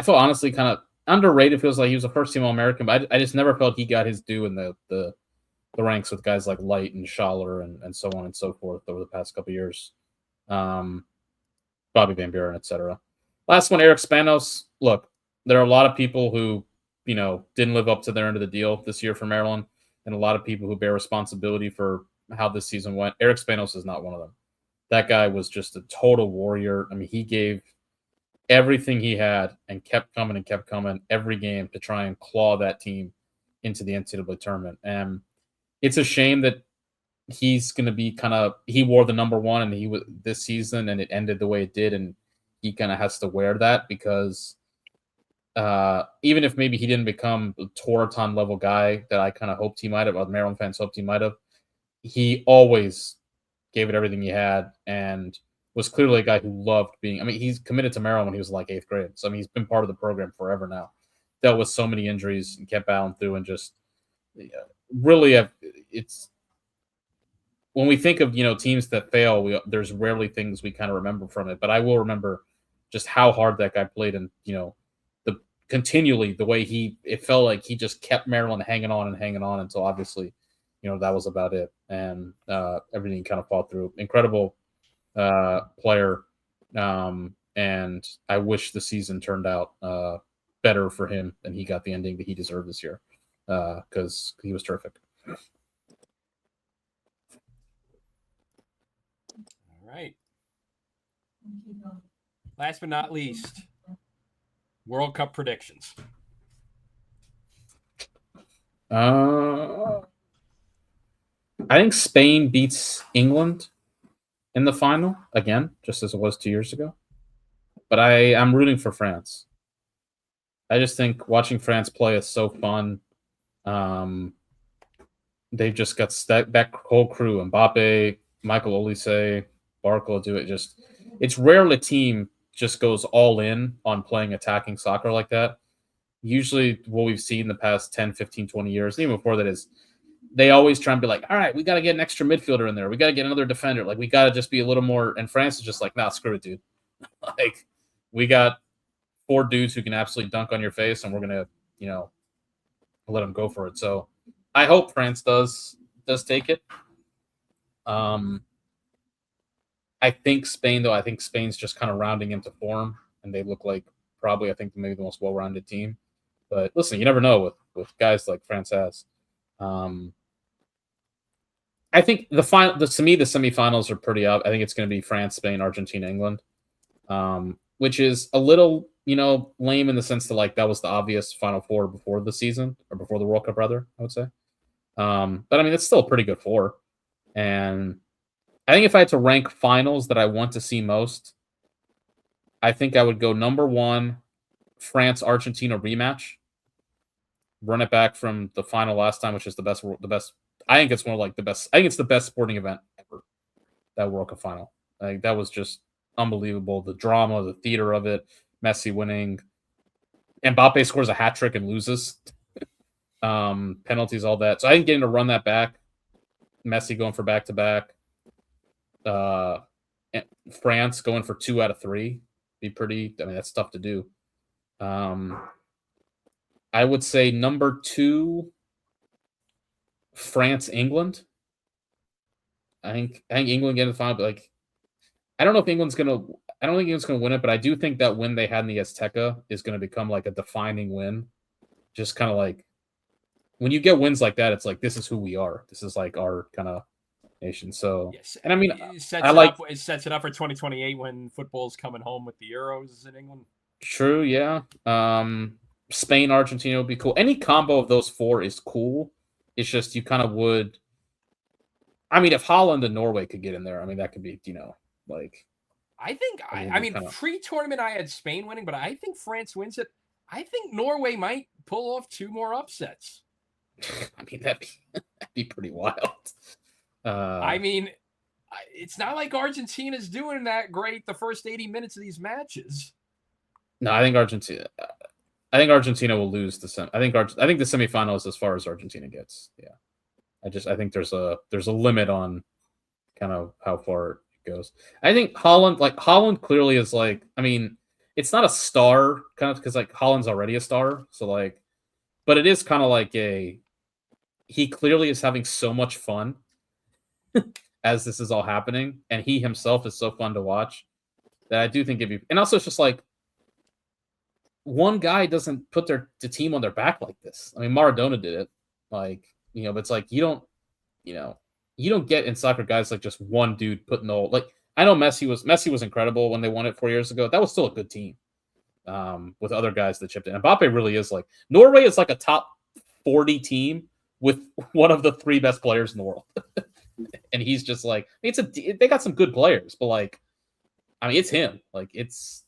thought honestly kind of underrated. Feels like he was a first team All-American, but I just never felt he got his due in the ranks with guys like Light and Schaller and so on and so forth over the past couple of years. Bobby Van Buren, etc. Last one, Eric Spanos. Look, there are a lot of people who, didn't live up to their end of the deal this year for Maryland, and a lot of people who bear responsibility for how this season went. Eric Spanos is not one of them. That guy was just a total warrior. I mean, he gave everything he had and kept coming every game to try and claw that team into the NCAA tournament. And it's a shame that he's going to be he wore the number one and he was this season and it ended the way it did. And he kind of has to wear that because even if maybe he didn't become the Toraton level guy that I kind of hoped he might have, or Maryland fans hoped he might have, he always gave it everything he had and was clearly a guy who loved being. I mean, he's committed to Maryland when he was like 8th grade. So, I mean, he's been part of the program forever now. Dealt with so many injuries and kept battling through and just really, it's when we think of, teams that fail, there's rarely things we kind of remember from it. But I will remember just how hard that guy played and, continually the way it felt like he just kept Maryland hanging on until obviously, that was about it. And everything kind of fought through. Incredible player, and I wish the season turned out better for him and he got the ending that he deserved this year because he was terrific. All right. Last but not least, World Cup predictions. I think Spain beats England in the final again, just as it was 2 years ago. But I'm rooting for France. I just think watching France play is so fun. They've just got that whole crew: Mbappe, Michael Olise, Barco. Do it. It's rare the team just goes all in on playing attacking soccer like that. Usually, what we've seen in the past 10, 15, 20 years, even before that, is they always try and be like, all right, we got to get an extra midfielder in there. We got to get another defender. Like, we got to just be a little more. And France is just like, nah, screw it, dude. Like, we got 4 dudes who can absolutely dunk on your face, and we're going to, let them go for it. So I hope France does take it. I think Spain, though, Spain's just kind of rounding into form, and they look like probably, I think, maybe the most well-rounded team. But listen, you never know with guys like France has. I think to me, the semifinals are pretty up. I think it's going to be France, Spain, Argentina, England, which is a little, lame in the sense that that was the obvious Final Four before the season or before the World Cup, rather, I would say. But I mean, it's still a pretty good four. And I think if I had to rank finals that I want to see most, I think I would go number 1, France-Argentina rematch. Run it back from the final last time, which is the best. I think it's one of the best. I think it's the best sporting event ever. That World Cup final. That was just unbelievable. The drama, the theater of it. Messi winning. Mbappe scores a hat trick and loses. Penalties, all that. So I think getting to run that back. Messi going for back-to-back. France going for 2 out of 3. Be pretty. I mean, that's tough to do. I would say number 2, France, England. I think England get in the final, but I don't know if England's gonna. I don't think England's gonna win it, but I do think that win they had in the Azteca is gonna become a defining win. Just kind of when you get wins like that, it's this is who we are. This is our kind of nation. So yes, and I mean, it sets it up for 2028 when football's coming home with the Euros in England. True, yeah. Spain, Argentina would be cool. Any combo of those 4 is cool. It's just you kind of would. I mean, if Holland and Norway could get in there, I mean, that could be, I think, pre-tournament I had Spain winning, but I think France wins it. I think Norway might pull off 2 more upsets. I mean, that'd be pretty wild. I mean, it's not like Argentina's doing that great the first 80 minutes of these matches. No, I think Argentina will lose the I think the semifinal is as far as Argentina gets. Yeah, I think there's a limit on kind of how far it goes. I think Holland clearly is I mean, it's not a star kind of because Holland's already a star, so but it is kind of he clearly is having so much fun as this is all happening, and he himself is so fun to watch that I do think it'd be. And also, it's just one guy doesn't put the team on their back like this. I mean, Maradona did it, like, but it's like you don't get in soccer guys like just one dude putting the like. I know Messi was incredible when they won it 4 years ago. That was still a good team with other guys that chipped in. Mbappe really is like Norway is like a top 40 team with one of the 3 best players in the world, and he's just like they got some good players, but like, I mean, it's him. Like it's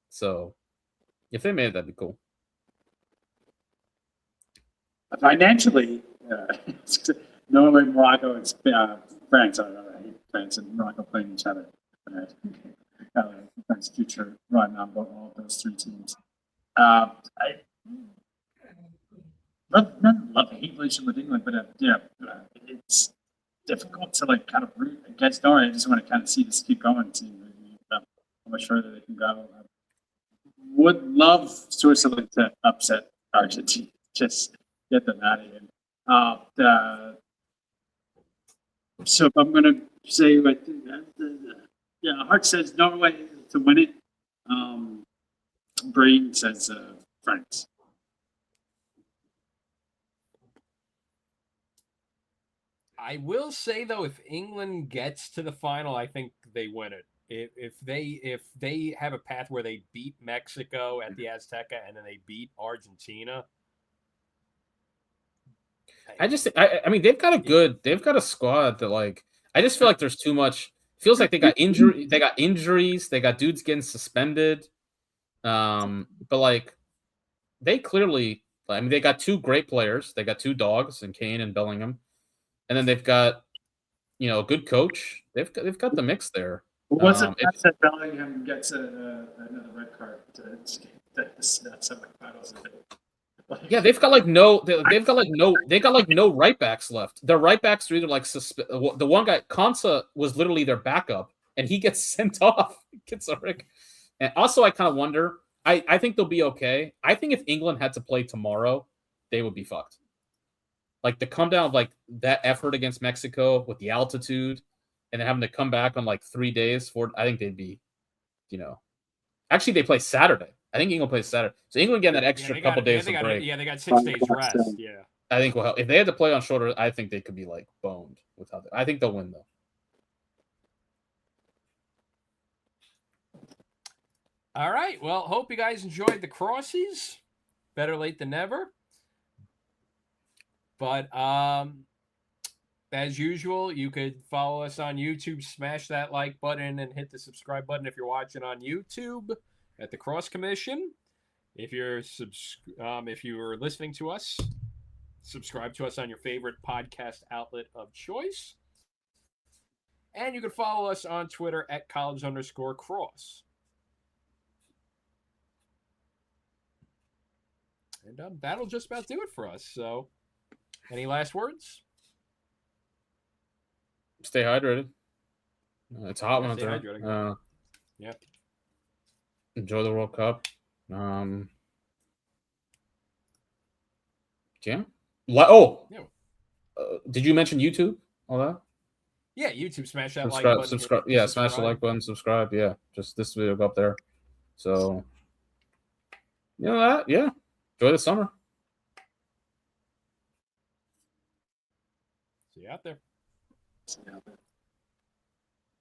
so if they made it, that'd be cool. Financially, Norway, Morocco, and France. I hate France and Morocco playing each other. France future run on all of those 3 teams. I love the hate relation with England, but it's difficult to like kind of root against Norway. I just want to kind of see this keep going, see how much further they can go. Would love Switzerland to upset Argentina, just get them out of here. So if I'm going to say, Heart says Norway to win it. Brain says France. I will say though, if England gets to the final, I think they win it. If they have a path where they beat Mexico at the Azteca and then they beat Argentina, I mean they've got a squad that like I just feel like there's too much. Feels like they got injuries, they got dudes getting suspended. But like they clearly, I mean, they got 2 great players. They got 2 dogs in Kane and Bellingham, and then they've got a good coach. They've got the mix there. What's it that Bellingham gets another red card to that's semifinals? Yeah, they've got no right backs left. Their right backs are either like the one guy Konsa was literally their backup, and he gets sent off. Gets a Rick. And also, I kind of wonder. I think they'll be okay. I think if England had to play tomorrow, they would be fucked. Like the come down of like that effort against Mexico with the altitude, and then having to come back on like 3 days I think they'd be, Actually, they play Saturday. I think England plays Saturday. So England getting that extra couple days of break. They got 6 days rest. Yeah. I think will help. If they had to play on shorter, I think they could be like boned with how I think they'll win though. All right. Well, hope you guys enjoyed the Crossies. Better late than never. But as usual, you could follow us on YouTube, smash that like button, and hit the subscribe button if you're watching on YouTube at the Cross Commission. If you're listening to us, subscribe to us on your favorite podcast outlet of choice. And you can follow us on Twitter at college_cross. And that'll just about do it for us. So, any last words? Stay hydrated. It's hot when Stay it's hydrated. Yeah. Enjoy the World Cup. Yeah. Did you mention YouTube? All that? Yeah, YouTube. Smash that like button. Subscribe. Yeah, smash the like button. Subscribe. Yeah, just this video go up there. So, that. Yeah. Enjoy the summer. See you out there. See you out there.